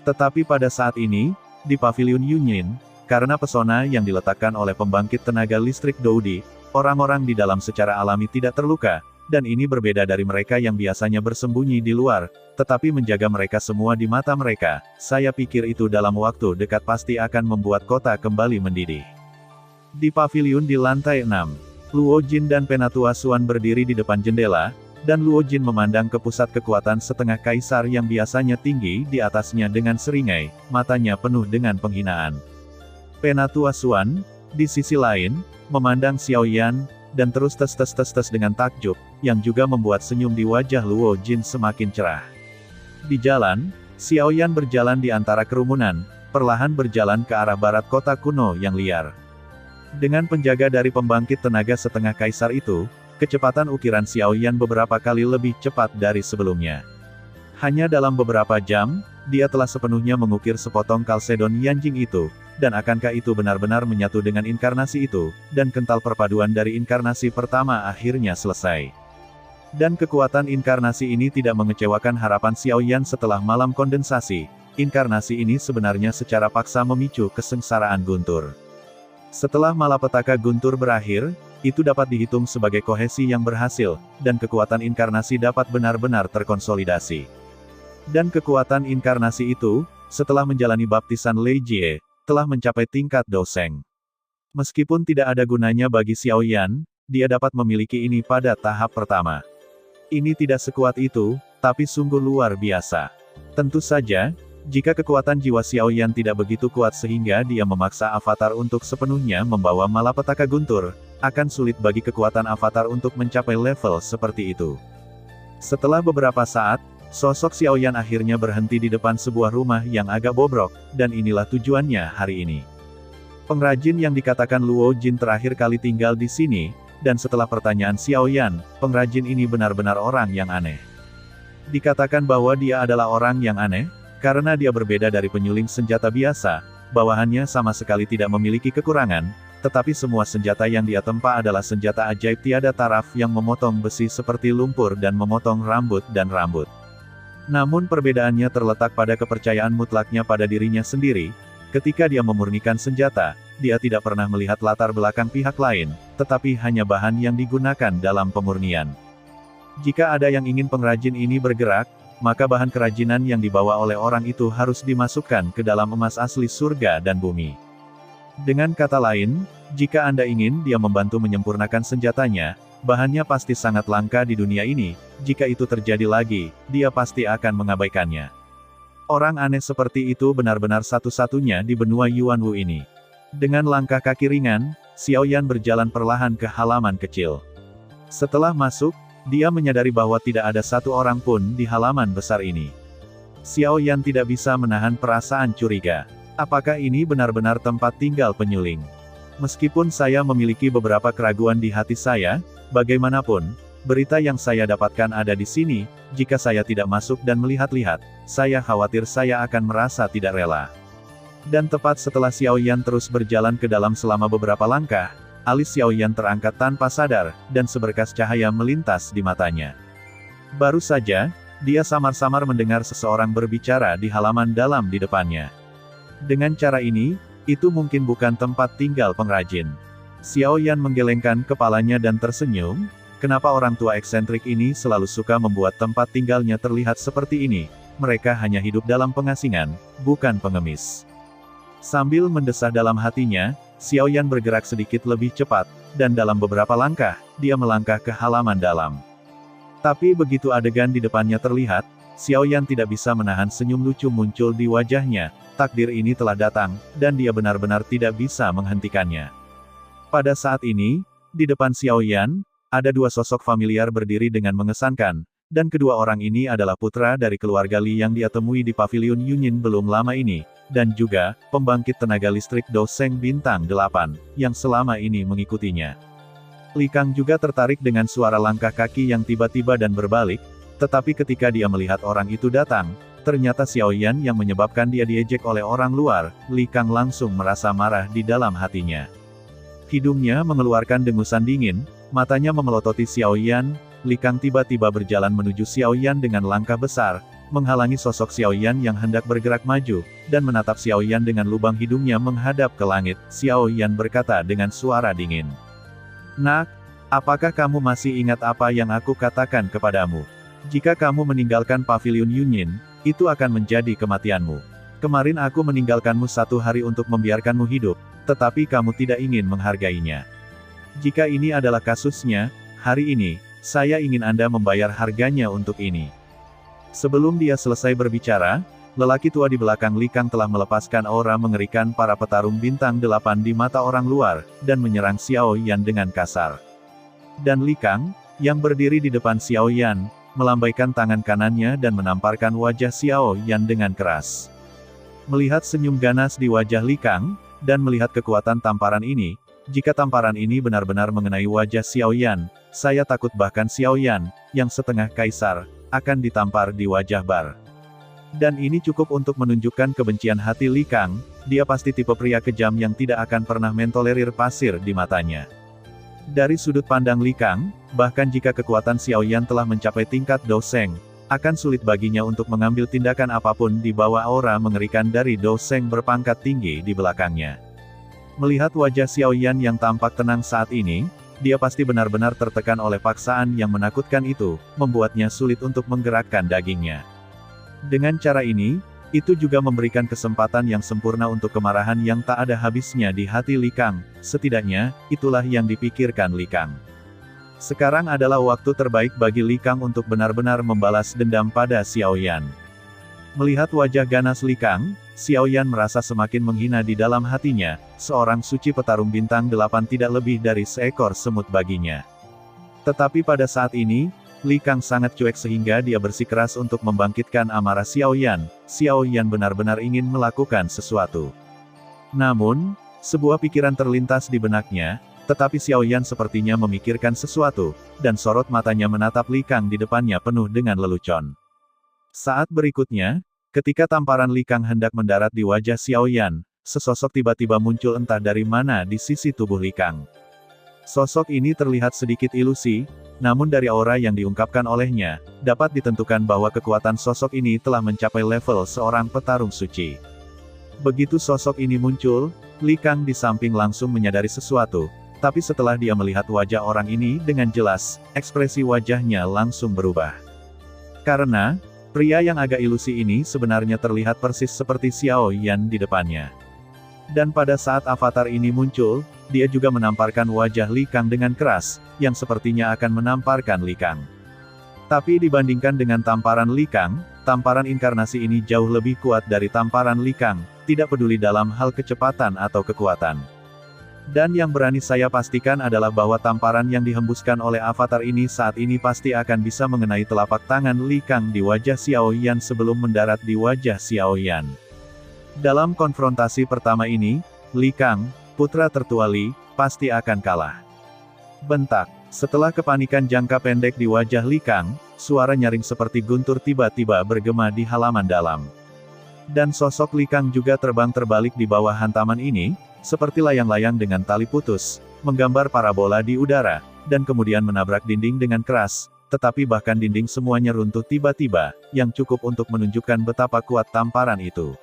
Tetapi pada saat ini, di Paviliun Yunyin, karena pesona yang diletakkan oleh pembangkit tenaga listrik Doudi, orang-orang di dalam secara alami tidak terluka, dan ini berbeda dari mereka yang biasanya bersembunyi di luar, tetapi menjaga mereka semua di mata mereka. Saya pikir itu dalam waktu dekat pasti akan membuat kota kembali mendidih. Di paviliun di lantai 6. Luo Jin dan Penatua Xuan berdiri di depan jendela, dan Luo Jin memandang ke pusat kekuatan setengah kaisar yang biasanya tinggi di atasnya dengan seringai, matanya penuh dengan penghinaan. Penatua Xuan, di sisi lain, memandang Xiaoyan, dan terus tes dengan takjub, yang juga membuat senyum di wajah Luo Jin semakin cerah. Di jalan, Xiaoyan berjalan di antara kerumunan, perlahan berjalan ke arah barat kota kuno yang liar. Dengan penjaga dari pembangkit tenaga setengah kaisar itu, kecepatan ukiran Xiaoyan beberapa kali lebih cepat dari sebelumnya. Hanya dalam beberapa jam, dia telah sepenuhnya mengukir sepotong Kalsedon Yanjing itu, dan akankah itu benar-benar menyatu dengan inkarnasi itu, dan kental perpaduan dari inkarnasi pertama akhirnya selesai. Dan kekuatan inkarnasi ini tidak mengecewakan harapan Xiao Yan setelah malam kondensasi. Inkarnasi ini sebenarnya secara paksa memicu kesengsaraan Guntur. Setelah malapetaka Guntur berakhir, itu dapat dihitung sebagai kohesi yang berhasil, dan kekuatan inkarnasi dapat benar-benar terkonsolidasi. Dan kekuatan inkarnasi itu, setelah menjalani baptisan Lei Jie, telah mencapai tingkat Doseng. Meskipun tidak ada gunanya bagi Xiao Yan, dia dapat memiliki ini pada tahap pertama. Ini tidak sekuat itu, tapi sungguh luar biasa. Tentu saja, jika kekuatan jiwa Xiao Yan tidak begitu kuat sehingga dia memaksa avatar untuk sepenuhnya membawa malapetaka Guntur, akan sulit bagi kekuatan avatar untuk mencapai level seperti itu. Setelah beberapa saat, sosok Xiao Yan akhirnya berhenti di depan sebuah rumah yang agak bobrok, dan inilah tujuannya hari ini. Pengrajin yang dikatakan Luo Jin terakhir kali tinggal di sini, dan setelah pertanyaan Xiao Yan, pengrajin ini benar-benar orang yang aneh. Dikatakan bahwa dia adalah orang yang aneh, karena dia berbeda dari penyuling senjata biasa, bawahannya sama sekali tidak memiliki kekurangan, tetapi semua senjata yang dia tempa adalah senjata ajaib tiada taraf yang memotong besi seperti lumpur dan memotong rambut dan rambut. Namun perbedaannya terletak pada kepercayaan mutlaknya pada dirinya sendiri. Ketika dia memurnikan senjata, dia tidak pernah melihat latar belakang pihak lain, tetapi hanya bahan yang digunakan dalam pemurnian. Jika ada yang ingin pengrajin ini bergerak, maka bahan kerajinan yang dibawa oleh orang itu harus dimasukkan ke dalam emas asli surga dan bumi. Dengan kata lain, jika Anda ingin dia membantu menyempurnakan senjatanya, bahannya pasti sangat langka di dunia ini. Jika itu terjadi lagi, dia pasti akan mengabaikannya. Orang aneh seperti itu benar-benar satu-satunya di benua Yuanwu ini. Dengan langkah kaki ringan, Xiao Yan berjalan perlahan ke halaman kecil. Setelah masuk, dia menyadari bahwa tidak ada satu orang pun di halaman besar ini. Xiao Yan tidak bisa menahan perasaan curiga. Apakah ini benar-benar tempat tinggal penyuling? Meskipun saya memiliki beberapa keraguan di hati saya, bagaimanapun, berita yang saya dapatkan ada di sini. Jika saya tidak masuk dan melihat-lihat, saya khawatir saya akan merasa tidak rela. Dan tepat setelah Xiao Yan terus berjalan ke dalam selama beberapa langkah, alis Xiao Yan terangkat tanpa sadar, dan seberkas cahaya melintas di matanya. Baru saja, dia samar-samar mendengar seseorang berbicara di halaman dalam di depannya. Dengan cara ini, itu mungkin bukan tempat tinggal pengrajin. Xiao Yan menggelengkan kepalanya dan tersenyum. Kenapa orang tua eksentrik ini selalu suka membuat tempat tinggalnya terlihat seperti ini? Mereka hanya hidup dalam pengasingan, bukan pengemis. Sambil mendesah dalam hatinya, Xiao Yan bergerak sedikit lebih cepat, dan dalam beberapa langkah, dia melangkah ke halaman dalam. Tapi begitu adegan di depannya terlihat, Xiao Yan tidak bisa menahan senyum lucu muncul di wajahnya. Takdir ini telah datang, dan dia benar-benar tidak bisa menghentikannya. Pada saat ini, di depan Xiao Yan, ada dua sosok familiar berdiri dengan mengesankan, dan kedua orang ini adalah putra dari keluarga Li yang dia temui di pavilion Yunyin belum lama ini, dan juga pembangkit tenaga listrik Doseng Bintang 8, yang selama ini mengikutinya. Li Kang juga tertarik dengan suara langkah kaki yang tiba-tiba dan berbalik, tetapi ketika dia melihat orang itu datang, ternyata Xiao Yan yang menyebabkan dia diejek oleh orang luar. Li Kang langsung merasa marah di dalam hatinya. Hidungnya mengeluarkan dengusan dingin, matanya memelototi Xiao Yan. Li Kang tiba-tiba berjalan menuju Xiao Yan dengan langkah besar, menghalangi sosok Xiao Yan yang hendak bergerak maju, dan menatap Xiao Yan dengan lubang hidungnya menghadap ke langit. Xiao Yan berkata dengan suara dingin. "Nak, apakah kamu masih ingat apa yang aku katakan kepadamu? Jika kamu meninggalkan pavilion Yunyin, itu akan menjadi kematianmu. Kemarin aku meninggalkanmu 1 hari untuk membiarkanmu hidup, tetapi kamu tidak ingin menghargainya. Jika ini adalah kasusnya, hari ini, saya ingin Anda membayar harganya untuk ini." Sebelum dia selesai berbicara, lelaki tua di belakang Li Kang telah melepaskan aura mengerikan para petarung bintang 8 di mata orang luar, dan menyerang Xiao Yan dengan kasar. Dan Li Kang, yang berdiri di depan Xiao Yan, melambaikan tangan kanannya dan menamparkan wajah Xiao Yan dengan keras. Melihat senyum ganas di wajah Li Kang, dan melihat kekuatan tamparan ini, jika tamparan ini benar-benar mengenai wajah Xiao Yan, saya takut bahkan Xiao Yan, yang setengah kaisar, akan ditampar di wajah Bar. Dan ini cukup untuk menunjukkan kebencian hati Li Kang, dia pasti tipe pria kejam yang tidak akan pernah mentolerir pasir di matanya. Dari sudut pandang Li Kang, bahkan jika kekuatan Xiao Yan telah mencapai tingkat Do Sheng, akan sulit baginya untuk mengambil tindakan apapun di bawah aura mengerikan dari Do Sheng berpangkat tinggi di belakangnya. Melihat wajah Xiao Yan yang tampak tenang saat ini, dia pasti benar-benar tertekan oleh paksaan yang menakutkan itu, membuatnya sulit untuk menggerakkan dagingnya. Dengan cara ini, itu juga memberikan kesempatan yang sempurna untuk kemarahan yang tak ada habisnya di hati Li Kang, setidaknya, itulah yang dipikirkan Li Kang. Sekarang adalah waktu terbaik bagi Li Kang untuk benar-benar membalas dendam pada Xiao Yan. Melihat wajah ganas Li Kang, Xiao Yan merasa semakin menghina di dalam hatinya, seorang suci petarung bintang 8 tidak lebih dari seekor semut baginya. Tetapi pada saat ini, Li Kang sangat cuek sehingga dia bersikeras untuk membangkitkan amarah Xiao Yan. Xiao Yan benar-benar ingin melakukan sesuatu. Namun, sebuah pikiran terlintas di benaknya, tetapi Xiao Yan sepertinya memikirkan sesuatu, dan sorot matanya menatap Li Kang di depannya penuh dengan lelucon. Saat berikutnya, ketika tamparan Li Kang hendak mendarat di wajah Xiao Yan, sesosok tiba-tiba muncul entah dari mana di sisi tubuh Li Kang. Sosok ini terlihat sedikit ilusi, namun dari aura yang diungkapkan olehnya, dapat ditentukan bahwa kekuatan sosok ini telah mencapai level seorang petarung suci. Begitu sosok ini muncul, Li Kang di samping langsung menyadari sesuatu, tapi setelah dia melihat wajah orang ini dengan jelas, ekspresi wajahnya langsung berubah. Karena, pria yang agak ilusi ini sebenarnya terlihat persis seperti Xiao Yan di depannya. Dan pada saat avatar ini muncul, dia juga menamparkan wajah Li Kang dengan keras, yang sepertinya akan menamparkan Li Kang. Tapi dibandingkan dengan tamparan Li Kang, tamparan inkarnasi ini jauh lebih kuat dari tamparan Li Kang, tidak peduli dalam hal kecepatan atau kekuatan. Dan yang berani saya pastikan adalah bahwa tamparan yang dihembuskan oleh avatar ini saat ini pasti akan bisa mengenai telapak tangan Li Kang di wajah Xiao Yan sebelum mendarat di wajah Xiao Yan. Dalam konfrontasi pertama ini, Li Kang, putra tertua Li, pasti akan kalah. Bentak. Setelah kepanikan jangka pendek di wajah Li Kang, suara nyaring seperti guntur tiba-tiba bergema di halaman dalam. Dan sosok Li Kang juga terbang terbalik di bawah hantaman ini, seperti layang-layang dengan tali putus, menggambar parabola di udara, dan kemudian menabrak dinding dengan keras, tetapi bahkan dinding semuanya runtuh tiba-tiba, yang cukup untuk menunjukkan betapa kuat tamparan itu.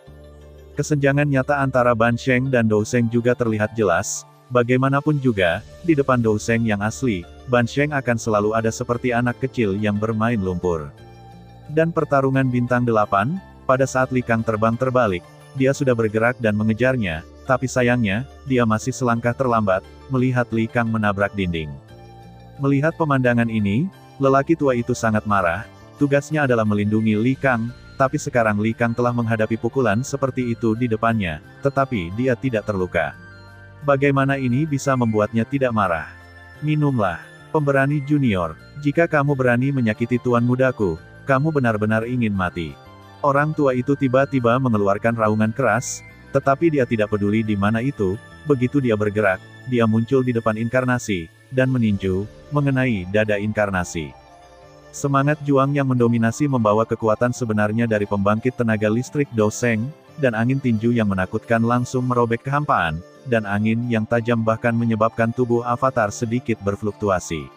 Kesenjangan nyata antara Ban Sheng dan Dou Sheng juga terlihat jelas, bagaimanapun juga, di depan Dou Sheng yang asli, Ban Sheng akan selalu ada seperti anak kecil yang bermain lumpur. Dan pertarungan bintang 8, pada saat Li Kang terbang terbalik, dia sudah bergerak dan mengejarnya, tapi sayangnya, dia masih selangkah terlambat, melihat Li Kang menabrak dinding. Melihat pemandangan ini, lelaki tua itu sangat marah, tugasnya adalah melindungi Li Kang, tapi sekarang Li Kang telah menghadapi pukulan seperti itu di depannya, tetapi dia tidak terluka. Bagaimana ini bisa membuatnya tidak marah? Minumlah. Pemberani junior, jika kamu berani menyakiti tuan mudaku, kamu benar-benar ingin mati. Orang tua itu tiba-tiba mengeluarkan raungan keras, tetapi dia tidak peduli di mana itu, begitu dia bergerak, dia muncul di depan inkarnasi, dan meninju, mengenai dada inkarnasi. Semangat juang yang mendominasi membawa kekuatan sebenarnya dari pembangkit tenaga listrik Dou Sheng, dan angin tinju yang menakutkan langsung merobek kehampaan, dan angin yang tajam bahkan menyebabkan tubuh avatar sedikit berfluktuasi.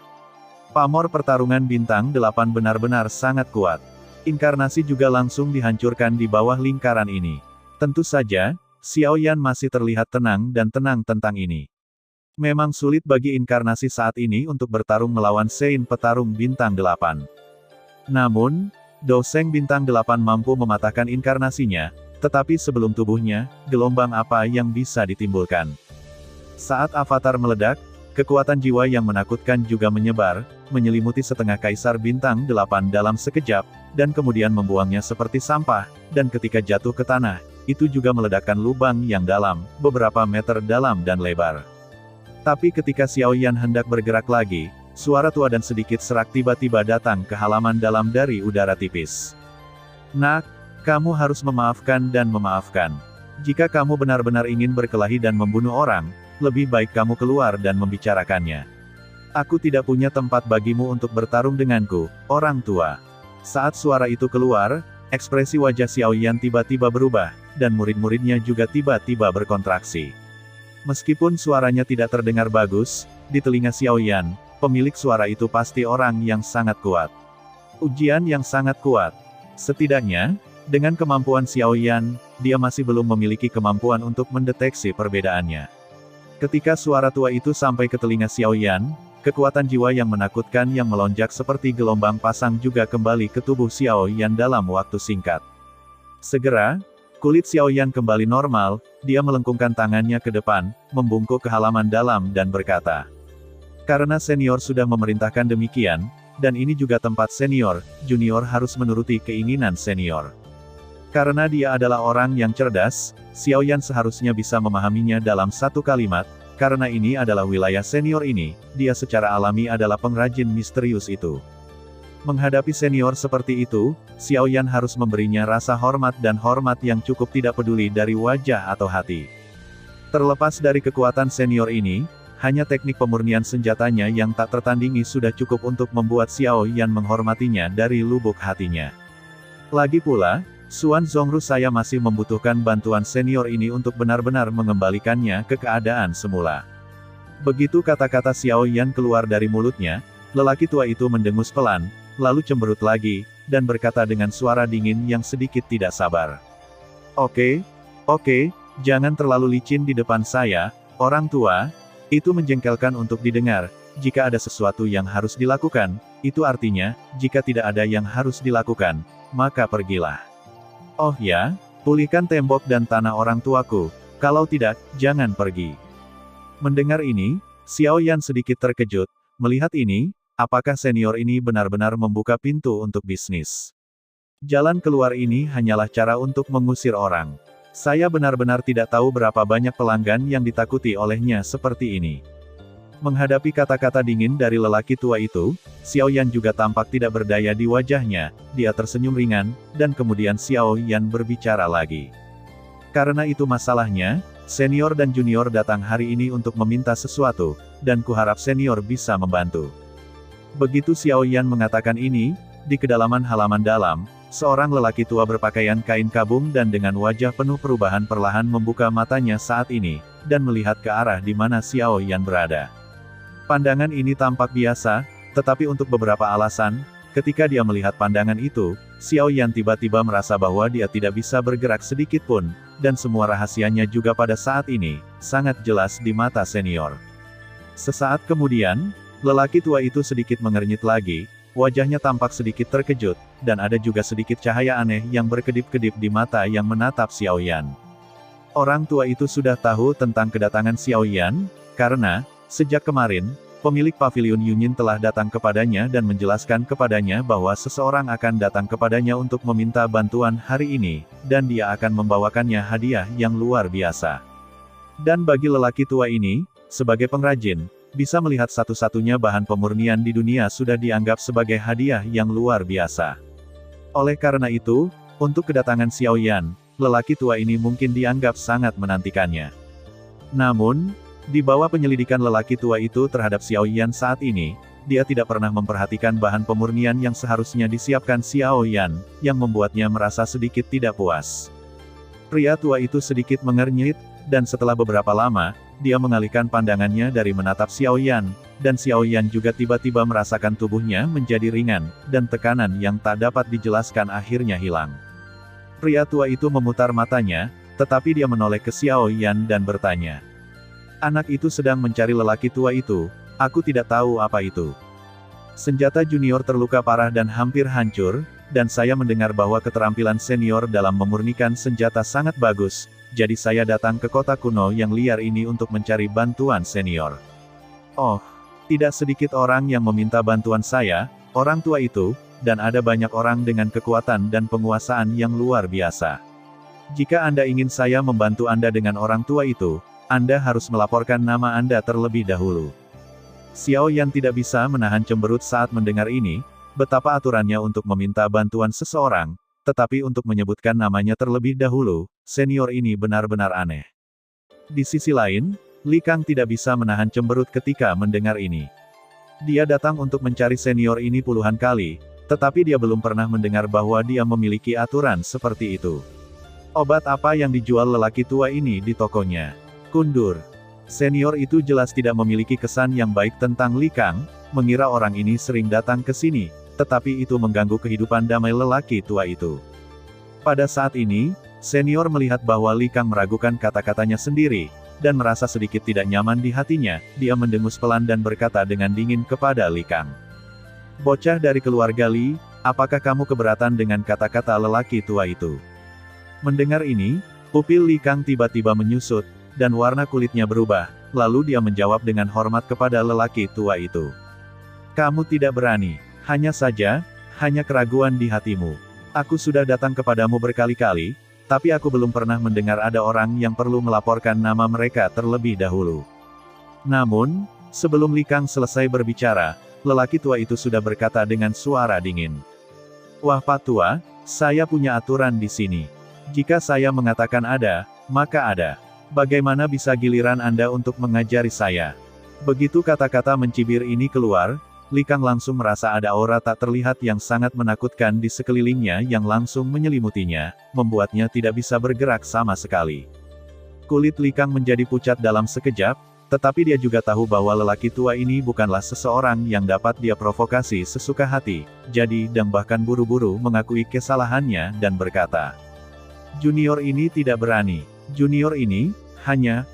Pamor pertarungan bintang 8 benar-benar sangat kuat. Inkarnasi juga langsung dihancurkan di bawah lingkaran ini. Tentu saja, Xiao Yan masih terlihat tenang dan tenang tentang ini. Memang sulit bagi inkarnasi saat ini untuk bertarung melawan Sein petarung bintang 8. Namun, Dou Sheng bintang 8 mampu mematahkan inkarnasinya, tetapi sebelum tubuhnya, gelombang apa yang bisa ditimbulkan. Saat avatar meledak, kekuatan jiwa yang menakutkan juga menyebar, menyelimuti setengah kaisar bintang 8 dalam sekejap, dan kemudian membuangnya seperti sampah, dan ketika jatuh ke tanah, itu juga meledakkan lubang yang dalam, beberapa meter dalam dan lebar. Tapi ketika Xiao Yan hendak bergerak lagi, suara tua dan sedikit serak tiba-tiba datang ke halaman dalam dari udara tipis. Nak, kamu harus memaafkan dan memaafkan. Jika kamu benar-benar ingin berkelahi dan membunuh orang, lebih baik kamu keluar dan membicarakannya. Aku tidak punya tempat bagimu untuk bertarung denganku, orang tua. Saat suara itu keluar, ekspresi wajah Xiao Yan tiba-tiba berubah, dan murid-muridnya juga tiba-tiba berkontraksi. Meskipun suaranya tidak terdengar bagus, di telinga Xiao Yan, pemilik suara itu pasti orang yang sangat kuat. Ujian yang sangat kuat. Setidaknya, dengan kemampuan Xiao Yan, dia masih belum memiliki kemampuan untuk mendeteksi perbedaannya. Ketika suara tua itu sampai ke telinga Xiao Yan, kekuatan jiwa yang menakutkan yang melonjak seperti gelombang pasang juga kembali ke tubuh Xiao Yan dalam waktu singkat. Segera, kulit Xiao Yan kembali normal, dia melengkungkan tangannya ke depan, membungkuk ke halaman dalam dan berkata, "Karena senior sudah memerintahkan demikian, dan ini juga tempat senior, junior harus menuruti keinginan senior." Karena dia adalah orang yang cerdas, Xiao Yan seharusnya bisa memahaminya dalam satu kalimat. Karena ini adalah wilayah senior ini, dia secara alami adalah pengrajin misterius itu. Menghadapi senior seperti itu, Xiao Yan harus memberinya rasa hormat dan hormat yang cukup tidak peduli dari wajah atau hati. Terlepas dari kekuatan senior ini, hanya teknik pemurnian senjatanya yang tak tertandingi sudah cukup untuk membuat Xiao Yan menghormatinya dari lubuk hatinya. Lagi pula, Xuan Zongru, saya masih membutuhkan bantuan senior ini untuk benar-benar mengembalikannya ke keadaan semula. Begitu kata-kata Xiao Yan keluar dari mulutnya, lelaki tua itu mendengus pelan, lalu cemberut lagi, dan berkata dengan suara dingin yang sedikit tidak sabar. Oke, jangan terlalu licin di depan saya, orang tua." Itu menjengkelkan untuk didengar. Jika ada sesuatu yang harus dilakukan, itu artinya, jika tidak ada yang harus dilakukan, maka pergilah. Oh ya, pulihkan tembok dan tanah orang tuaku, kalau tidak, jangan pergi. Mendengar ini, Xiao Yan sedikit terkejut, melihat ini, apakah senior ini benar-benar membuka pintu untuk bisnis? Jalan keluar ini hanyalah cara untuk mengusir orang. Saya benar-benar tidak tahu berapa banyak pelanggan yang ditakuti olehnya seperti ini. Menghadapi kata-kata dingin dari lelaki tua itu, Xiao Yan juga tampak tidak berdaya di wajahnya, dia tersenyum ringan, dan kemudian Xiao Yan berbicara lagi. "Karena itu masalahnya, senior dan junior datang hari ini untuk meminta sesuatu, dan kuharap senior bisa membantu." Begitu Xiao Yan mengatakan ini, di kedalaman halaman dalam, seorang lelaki tua berpakaian kain kabung dan dengan wajah penuh perubahan perlahan membuka matanya saat ini, dan melihat ke arah di mana Xiao Yan berada. Pandangan ini tampak biasa, tetapi untuk beberapa alasan, ketika dia melihat pandangan itu, Xiao Yan tiba-tiba merasa bahwa dia tidak bisa bergerak sedikit pun, dan semua rahasianya juga pada saat ini, sangat jelas di mata senior. Sesaat kemudian, lelaki tua itu sedikit mengernyit lagi, wajahnya tampak sedikit terkejut, dan ada juga sedikit cahaya aneh yang berkedip-kedip di mata yang menatap Xiao Yan. Orang tua itu sudah tahu tentang kedatangan Xiao Yan, karena, sejak kemarin, pemilik pavilion Yunyin telah datang kepadanya dan menjelaskan kepadanya bahwa seseorang akan datang kepadanya untuk meminta bantuan hari ini, dan dia akan membawakannya hadiah yang luar biasa. Dan bagi lelaki tua ini, sebagai pengrajin, bisa melihat satu-satunya bahan pemurnian di dunia sudah dianggap sebagai hadiah yang luar biasa. Oleh karena itu, untuk kedatangan Xiao Yan, lelaki tua ini mungkin dianggap sangat menantikannya. Namun, di bawah penyelidikan lelaki tua itu terhadap Xiao Yan saat ini, dia tidak pernah memperhatikan bahan pemurnian yang seharusnya disiapkan Xiao Yan, yang membuatnya merasa sedikit tidak puas. Pria tua itu sedikit mengernyit, dan setelah beberapa lama, dia mengalihkan pandangannya dari menatap Xiao Yan, dan Xiao Yan juga tiba-tiba merasakan tubuhnya menjadi ringan, dan tekanan yang tak dapat dijelaskan akhirnya hilang. Pria tua itu memutar matanya, tetapi dia menoleh ke Xiao Yan dan bertanya. "Anak itu sedang mencari lelaki tua itu, aku tidak tahu apa itu. Senjata junior terluka parah dan hampir hancur, dan saya mendengar bahwa keterampilan senior dalam memurnikan senjata sangat bagus, jadi saya datang ke kota kuno yang liar ini untuk mencari bantuan senior." Oh, tidak sedikit orang yang meminta bantuan saya, orang tua itu, dan ada banyak orang dengan kekuatan dan penguasaan yang luar biasa. Jika Anda ingin saya membantu Anda dengan orang tua itu, Anda harus melaporkan nama Anda terlebih dahulu. Xiao Yan tidak bisa menahan cemberut saat mendengar ini, betapa aturannya untuk meminta bantuan seseorang, tetapi untuk menyebutkan namanya terlebih dahulu, senior ini benar-benar aneh. Di sisi lain, Li Kang tidak bisa menahan cemberut ketika mendengar ini. Dia datang untuk mencari senior ini puluhan kali, Tetapi dia belum pernah mendengar bahwa dia memiliki aturan seperti itu. Obat apa yang dijual lelaki tua ini di tokonya? Kundur. Senior itu jelas tidak memiliki kesan yang baik tentang Li Kang, mengira orang ini sering datang ke sini, tetapi itu mengganggu kehidupan damai lelaki tua itu. Pada saat ini, senior melihat bahwa Li Kang meragukan kata-katanya sendiri, dan merasa sedikit tidak nyaman di hatinya. Dia mendengus pelan dan berkata dengan dingin kepada Li Kang. Bocah dari keluarga Li, apakah kamu keberatan dengan kata-kata lelaki tua itu? Mendengar ini, pupil Li Kang tiba-tiba menyusut, dan warna kulitnya berubah, lalu dia menjawab dengan hormat kepada lelaki tua itu. Kamu tidak berani, hanya keraguan di hatimu. Aku sudah datang kepadamu berkali-kali, tapi aku belum pernah mendengar ada orang yang perlu melaporkan nama mereka terlebih dahulu. Namun, sebelum Li Kang selesai berbicara, lelaki tua itu sudah berkata dengan suara dingin. Wah Pak Tua, saya punya aturan di sini. Jika saya mengatakan ada, maka ada. Bagaimana bisa giliran Anda untuk mengajari saya? Begitu kata-kata mencibir ini keluar, Li Kang langsung merasa ada aura tak terlihat yang sangat menakutkan di sekelilingnya yang langsung menyelimutinya, membuatnya tidak bisa bergerak sama sekali. Kulit Li Kang menjadi pucat dalam sekejap, tetapi dia juga tahu bahwa lelaki tua ini bukanlah seseorang yang dapat dia provokasi sesuka hati, jadi dan bahkan buru-buru mengakui kesalahannya dan berkata, junior ini tidak berani, junior ini, hanya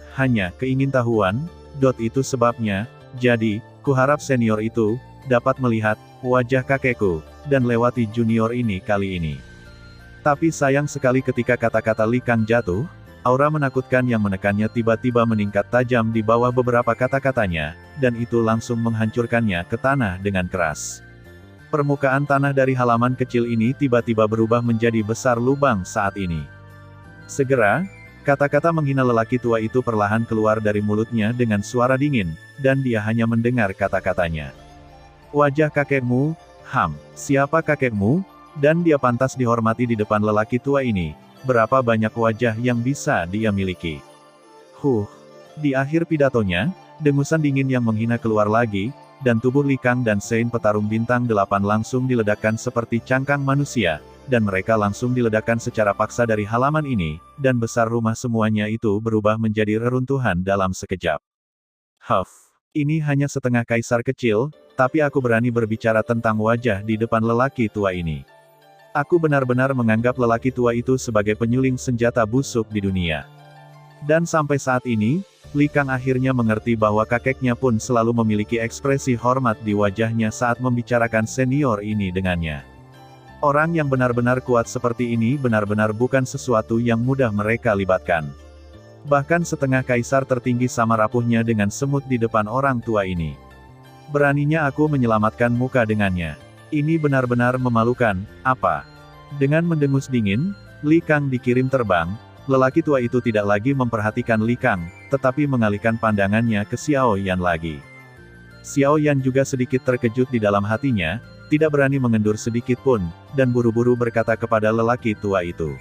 keingintahuan, itu sebabnya, jadi, kuharap senior itu, dapat melihat, wajah kakekku, dan lewati junior ini kali ini. Tapi sayang sekali ketika kata-kata Li Kang jatuh, aura menakutkan yang menekannya tiba-tiba meningkat tajam di bawah beberapa kata-katanya, dan itu langsung menghancurkannya ke tanah dengan keras. Permukaan tanah dari halaman kecil ini tiba-tiba berubah menjadi besar lubang saat ini. Segera, kata-kata menghina lelaki tua itu perlahan keluar dari mulutnya dengan suara dingin, dan dia hanya mendengar kata-katanya. Wajah kakekmu, siapa kakekmu? Dan dia pantas dihormati di depan lelaki tua ini. Berapa banyak wajah yang bisa dia miliki. Di akhir pidatonya, dengusan dingin yang menghina keluar lagi, dan tubuh Li Kang dan Sein petarung bintang 8 langsung diledakkan seperti cangkang manusia, dan mereka langsung diledakkan secara paksa dari halaman ini, dan besar rumah semuanya itu berubah menjadi reruntuhan dalam sekejap. Ini hanya setengah kaisar kecil, tapi aku berani berbicara tentang wajah di depan lelaki tua ini. Aku benar-benar menganggap lelaki tua itu sebagai penyuling senjata busuk di dunia. Dan sampai saat ini, Li Kang akhirnya mengerti bahwa kakeknya pun selalu memiliki ekspresi hormat di wajahnya saat membicarakan senior ini dengannya. Orang yang benar-benar kuat seperti ini benar-benar bukan sesuatu yang mudah mereka libatkan. Bahkan setengah kaisar tertinggi sama rapuhnya dengan semut di depan orang tua ini. Beraninya aku menyelamatkan muka dengannya. Ini benar-benar memalukan, apa? Dengan mendengus dingin, Li Kang dikirim terbang. Lelaki tua itu tidak lagi memperhatikan Li Kang, tetapi mengalihkan pandangannya ke Xiao Yan lagi. Xiao Yan juga sedikit terkejut di dalam hatinya, tidak berani mengendur sedikit pun, dan buru-buru berkata kepada lelaki tua itu.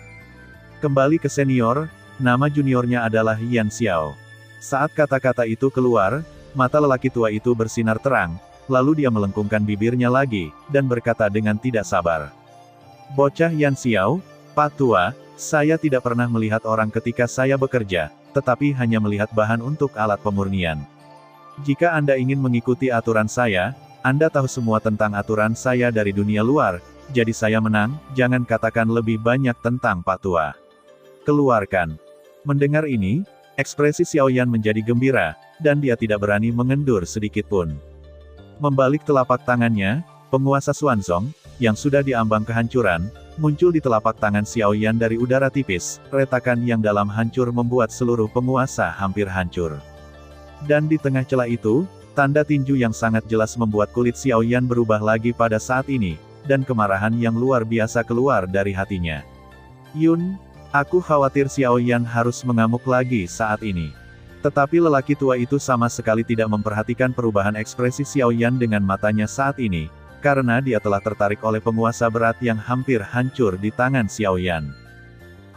Kembali ke senior, nama juniornya adalah Yan Xiao. Saat kata-kata itu keluar, mata lelaki tua itu bersinar terang, lalu dia melengkungkan bibirnya lagi, dan berkata dengan tidak sabar. Bocah Yan Xiao, Pak Tua, saya tidak pernah melihat orang ketika saya bekerja, tetapi hanya melihat bahan untuk alat pemurnian. Jika Anda ingin mengikuti aturan saya, Anda tahu semua tentang aturan saya dari dunia luar, jadi saya menang, jangan katakan lebih banyak tentang Pak Tua. Keluarkan. Mendengar ini, ekspresi Xiao Yan menjadi gembira, dan dia tidak berani mengendur sedikit pun. Membalik telapak tangannya, penguasa Xuanzong, yang sudah diambang kehancuran, muncul di telapak tangan Xiao Yan dari udara tipis, retakan yang dalam hancur membuat seluruh penguasa hampir hancur. Dan di tengah celah itu, tanda tinju yang sangat jelas membuat kulit Xiao Yan berubah lagi pada saat ini, dan kemarahan yang luar biasa keluar dari hatinya. Yun, aku khawatir Xiao Yan harus mengamuk lagi saat ini. Tetapi lelaki tua itu sama sekali tidak memperhatikan perubahan ekspresi Xiao Yan dengan matanya saat ini, karena dia telah tertarik oleh penguasa berat yang hampir hancur di tangan Xiao Yan.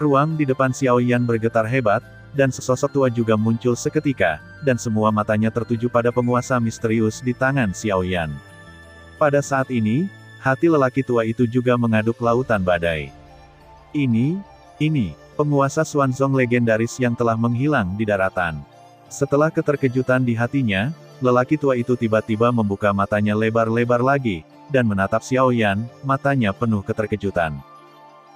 Ruang di depan Xiao Yan bergetar hebat, dan sesosok tua juga muncul seketika, dan semua matanya tertuju pada penguasa misterius di tangan Xiao Yan. Pada saat ini, Hati lelaki tua itu juga mengaduk lautan badai. Ini, penguasa Xuanzong legendaris yang telah menghilang di daratan. Setelah keterkejutan di hatinya, lelaki tua itu tiba-tiba membuka matanya lebar-lebar lagi, dan menatap Xiao Yan, matanya penuh keterkejutan.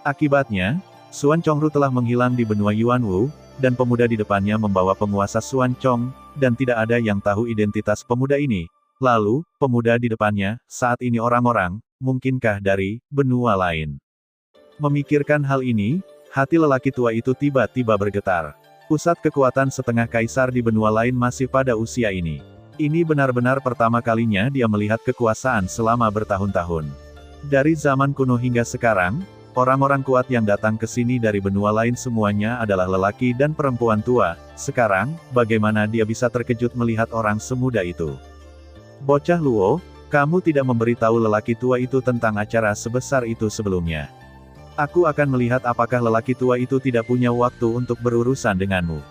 Akibatnya, Xuan Chongru telah menghilang di benua Yuanwu, dan pemuda di depannya membawa penguasa Xuan Chong, dan tidak ada yang tahu identitas pemuda ini. Lalu, pemuda di depannya, saat ini orang-orang, mungkinkah dari benua lain? Memikirkan hal ini, hati lelaki tua itu tiba-tiba bergetar. Pusat kekuatan setengah kaisar di benua lain masih pada usia ini. Ini benar-benar pertama kalinya dia melihat kekuasaan selama bertahun-tahun. Dari zaman kuno hingga sekarang, orang-orang kuat yang datang ke sini dari benua lain semuanya adalah lelaki dan perempuan tua. Sekarang, bagaimana dia bisa terkejut melihat orang semuda itu? Bocah Luo, kamu tidak memberitahu lelaki tua itu tentang acara sebesar itu sebelumnya. Aku akan melihat apakah lelaki tua itu tidak punya waktu untuk berurusan denganmu.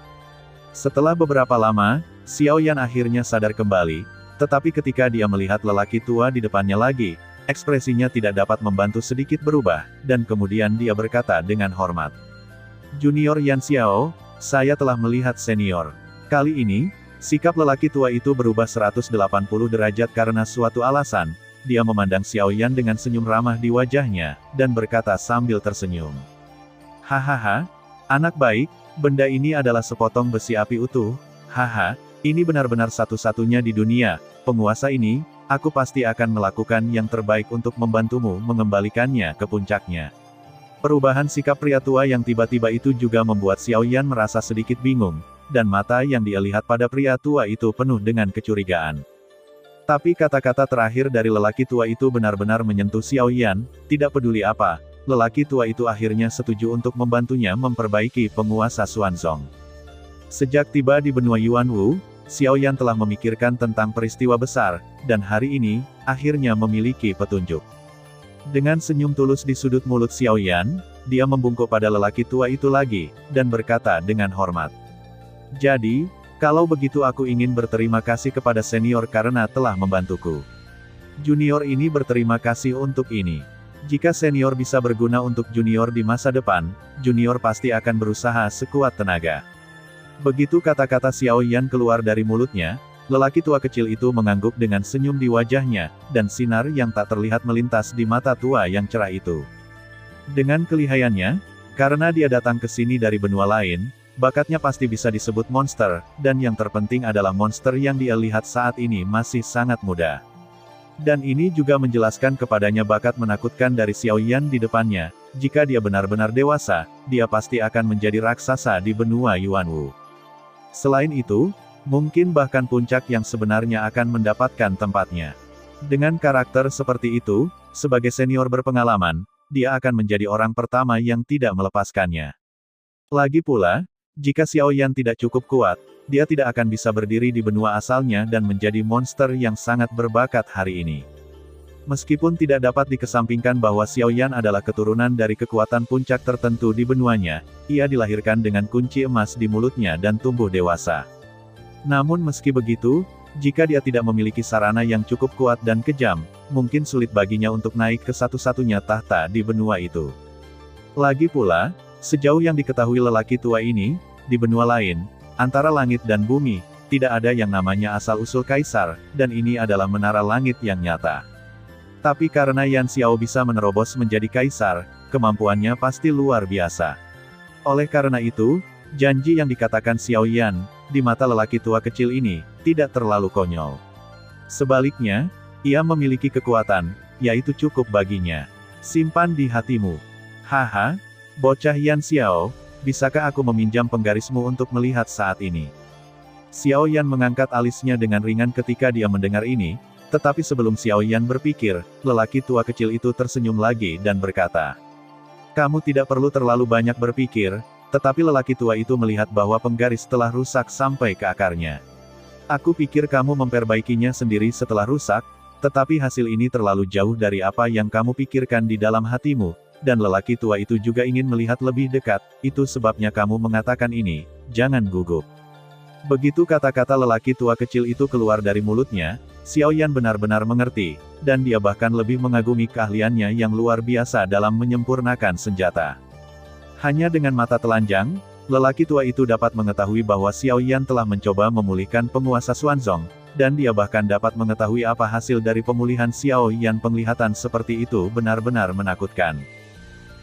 Setelah beberapa lama, Xiao Yan akhirnya sadar kembali, tetapi ketika dia melihat lelaki tua di depannya lagi, ekspresinya tidak dapat membantu sedikit berubah, dan kemudian dia berkata dengan hormat. Junior Yan Xiao, saya telah melihat senior. Kali ini, sikap lelaki tua itu berubah 180 derajat karena suatu alasan. Dia memandang Xiao Yan dengan senyum ramah di wajahnya, dan berkata sambil tersenyum. Hahaha, anak baik, benda ini adalah sepotong besi api utuh. Haha, ini benar-benar satu-satunya di dunia. Penguasa ini, aku pasti akan melakukan yang terbaik untuk membantumu mengembalikannya ke puncaknya. Perubahan sikap pria tua yang tiba-tiba itu juga membuat Xiao Yan merasa sedikit bingung, dan mata yang dia lihat pada pria tua itu penuh dengan kecurigaan. Tapi kata-kata terakhir dari lelaki tua itu benar-benar menyentuh Xiao Yan, tidak peduli apa, lelaki tua itu akhirnya setuju untuk membantunya memperbaiki penguasa Xuanzong. Sejak tiba di benua Yuanwu, Xiao Yan telah memikirkan tentang peristiwa besar, dan hari ini, akhirnya memiliki petunjuk. Dengan senyum tulus di sudut mulut Xiao Yan, dia membungkuk pada lelaki tua itu lagi, dan berkata dengan hormat. Jadi, kalau begitu aku ingin berterima kasih kepada senior karena telah membantuku. Junior ini berterima kasih untuk ini. Jika senior bisa berguna untuk junior di masa depan, junior pasti akan berusaha sekuat tenaga. Begitu kata-kata Xiao Yan keluar dari mulutnya, lelaki tua kecil itu mengangguk dengan senyum di wajahnya, dan sinar yang tak terlihat melintas di mata tua yang cerah itu. Dengan kelihayannya, karena dia datang ke sini dari benua lain, bakatnya pasti bisa disebut monster, dan yang terpenting adalah monster yang dia lihat saat ini masih sangat muda. Dan ini juga menjelaskan kepadanya bakat menakutkan dari Xiao Yan di depannya. Jika dia benar-benar dewasa, dia pasti akan menjadi raksasa di benua Yuanwu. Selain itu, mungkin bahkan puncak yang sebenarnya akan mendapatkan tempatnya. Dengan karakter seperti itu, sebagai senior berpengalaman, dia akan menjadi orang pertama yang tidak melepaskannya. Lagi pula, jika Xiao Yan tidak cukup kuat, dia tidak akan bisa berdiri di benua asalnya dan menjadi monster yang sangat berbakat hari ini. Meskipun tidak dapat dikesampingkan bahwa Xiao Yan adalah keturunan dari kekuatan puncak tertentu di benuanya, ia dilahirkan dengan kunci emas di mulutnya dan tumbuh dewasa. Namun meski begitu, jika dia tidak memiliki sarana yang cukup kuat dan kejam, mungkin sulit baginya untuk naik ke satu-satunya tahta di benua itu. Lagi pula, sejauh yang diketahui lelaki tua ini, di benua lain, antara langit dan bumi, tidak ada yang namanya asal-usul kaisar, dan ini adalah menara langit yang nyata. Tapi karena Yan Xiao bisa menerobos menjadi kaisar, kemampuannya pasti luar biasa. Oleh karena itu, janji yang dikatakan Xiao Yan, di mata lelaki tua kecil ini, tidak terlalu konyol. Sebaliknya, ia memiliki kekuatan, yaitu cukup baginya. Simpan di hatimu. Haha, bocah Yan Xiao, bisakah aku meminjam penggarismu untuk melihat saat ini? Xiao Yan mengangkat alisnya dengan ringan ketika dia mendengar ini, tetapi sebelum Xiao Yan berpikir, lelaki tua kecil itu tersenyum lagi dan berkata, kamu tidak perlu terlalu banyak berpikir, tetapi lelaki tua itu melihat bahwa penggaris telah rusak sampai ke akarnya. Aku pikir kamu memperbaikinya sendiri setelah rusak, tetapi hasil ini terlalu jauh dari apa yang kamu pikirkan di dalam hatimu, dan lelaki tua itu juga ingin melihat lebih dekat, itu sebabnya kamu mengatakan ini, jangan gugup. Begitu kata-kata lelaki tua kecil itu keluar dari mulutnya, Xiao Yan benar-benar mengerti, dan dia bahkan lebih mengagumi keahliannya yang luar biasa dalam menyempurnakan senjata. Hanya dengan mata telanjang, lelaki tua itu dapat mengetahui bahwa Xiao Yan telah mencoba memulihkan penguasa Xuanzong, dan dia bahkan dapat mengetahui apa hasil dari pemulihan Xiao Yan. Penglihatan seperti itu benar-benar menakutkan.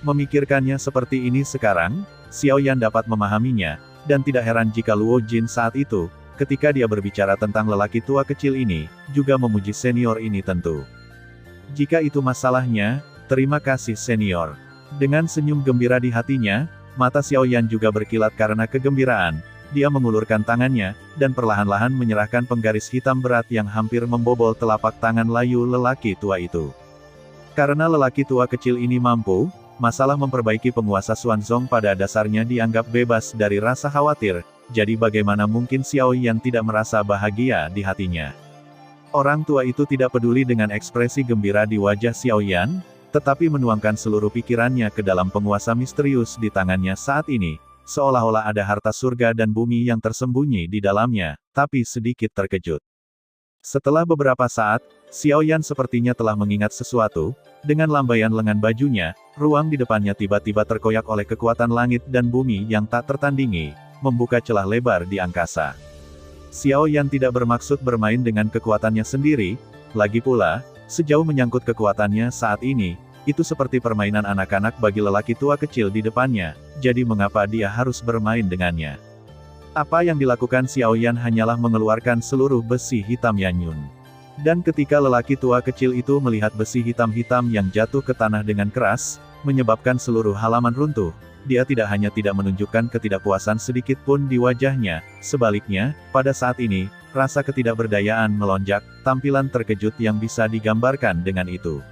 Memikirkannya seperti ini sekarang, Xiao Yan dapat memahaminya, dan tidak heran jika Luo Jin saat itu, ketika dia berbicara tentang lelaki tua kecil ini, juga memuji senior ini tentu. Jika itu masalahnya, terima kasih senior. Dengan senyum gembira di hatinya, mata Xiao Yan juga berkilat karena kegembiraan. Dia mengulurkan tangannya, dan perlahan-lahan menyerahkan penggaris hitam berat yang hampir membobol telapak tangan layu lelaki tua itu. Karena lelaki tua kecil ini mampu, masalah memperbaiki penguasa Xuanzong pada dasarnya dianggap bebas dari rasa khawatir. Jadi bagaimana mungkin Xiao Yan tidak merasa bahagia di hatinya? Orang tua itu tidak peduli dengan ekspresi gembira di wajah Xiao Yan, tetapi menuangkan seluruh pikirannya ke dalam penguasa misterius di tangannya saat ini, seolah-olah ada harta surga dan bumi yang tersembunyi di dalamnya, tapi sedikit terkejut. Setelah beberapa saat, Xiao Yan sepertinya telah mengingat sesuatu. Dengan lambaian lengan bajunya, ruang di depannya tiba-tiba terkoyak oleh kekuatan langit dan bumi yang tak tertandingi, membuka celah lebar di angkasa. Xiao Yan tidak bermaksud bermain dengan kekuatannya sendiri, lagi pula, sejauh menyangkut kekuatannya saat ini, itu seperti permainan anak-anak bagi lelaki tua kecil di depannya, jadi mengapa dia harus bermain dengannya? Apa yang dilakukan Xiao Yan hanyalah mengeluarkan seluruh besi hitam Yanyun. Dan ketika lelaki tua kecil itu melihat besi hitam-hitam yang jatuh ke tanah dengan keras, menyebabkan seluruh halaman runtuh, dia tidak hanya tidak menunjukkan ketidakpuasan sedikit pun di wajahnya, sebaliknya, pada saat ini, rasa ketidakberdayaan melonjak, tampilan terkejut yang bisa digambarkan dengan itu.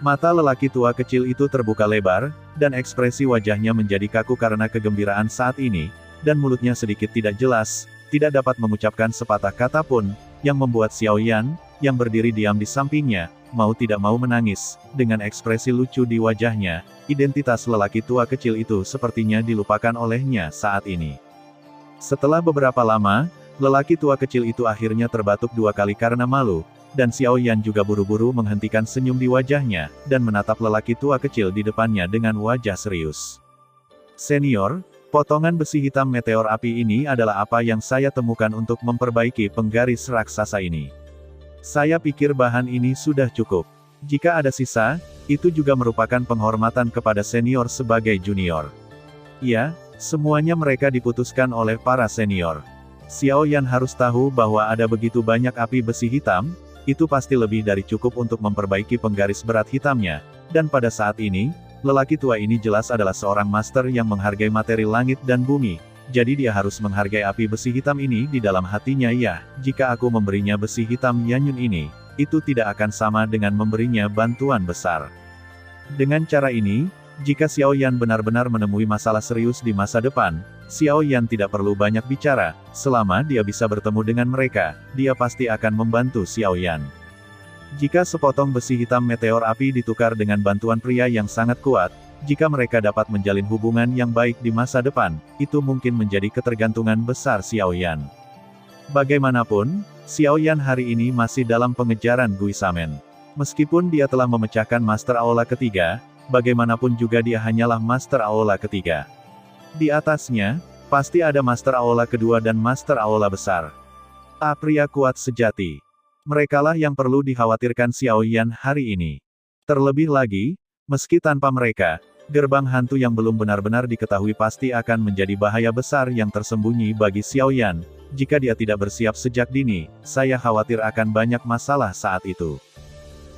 Mata lelaki tua kecil itu terbuka lebar, dan ekspresi wajahnya menjadi kaku karena kegembiraan saat ini, dan mulutnya sedikit tidak jelas, tidak dapat mengucapkan sepatah kata pun, yang membuat Xiao Yan, yang berdiri diam di sampingnya, mau tidak mau menangis. Dengan ekspresi lucu di wajahnya, identitas lelaki tua kecil itu sepertinya dilupakan olehnya saat ini. Setelah beberapa lama, lelaki tua kecil itu akhirnya terbatuk 2 kali karena malu, dan Xiao Yan juga buru-buru menghentikan senyum di wajahnya, dan menatap lelaki tua kecil di depannya dengan wajah serius. Senior, potongan besi hitam meteor api ini adalah apa yang saya temukan untuk memperbaiki penggaris raksasa ini. Saya pikir bahan ini sudah cukup. Jika ada sisa, itu juga merupakan penghormatan kepada senior sebagai junior. Ya, semuanya mereka diputuskan oleh para senior. Xiao Yan harus tahu bahwa ada begitu banyak api besi hitam, itu pasti lebih dari cukup untuk memperbaiki penggaris berat hitamnya, dan pada saat ini, lelaki tua ini jelas adalah seorang master yang menghargai materi langit dan bumi, jadi dia harus menghargai api besi hitam ini di dalam hatinya. Ya, jika aku memberinya besi hitam Yanyun ini, itu tidak akan sama dengan memberinya bantuan besar. Dengan cara ini, jika Xiao Yan benar-benar menemui masalah serius di masa depan, Xiao Yan tidak perlu banyak bicara, selama dia bisa bertemu dengan mereka, dia pasti akan membantu Xiao Yan. Jika sepotong besi hitam meteor api ditukar dengan bantuan pria yang sangat kuat, jika mereka dapat menjalin hubungan yang baik di masa depan, itu mungkin menjadi ketergantungan besar Xiao Yan. Bagaimanapun, Xiao Yan hari ini masih dalam pengejaran Guisamen. Meskipun dia telah memecahkan Master Aula ketiga, bagaimanapun juga dia hanyalah Master Aula ketiga. Di atasnya, pasti ada Master Aula kedua dan Master Aula besar. Pria kuat sejati. Merekalah yang perlu dikhawatirkan Xiao Yan hari ini. Terlebih lagi, meski tanpa mereka, gerbang hantu yang belum benar-benar diketahui pasti akan menjadi bahaya besar yang tersembunyi bagi Xiao Yan. Jika dia tidak bersiap sejak dini, saya khawatir akan banyak masalah saat itu.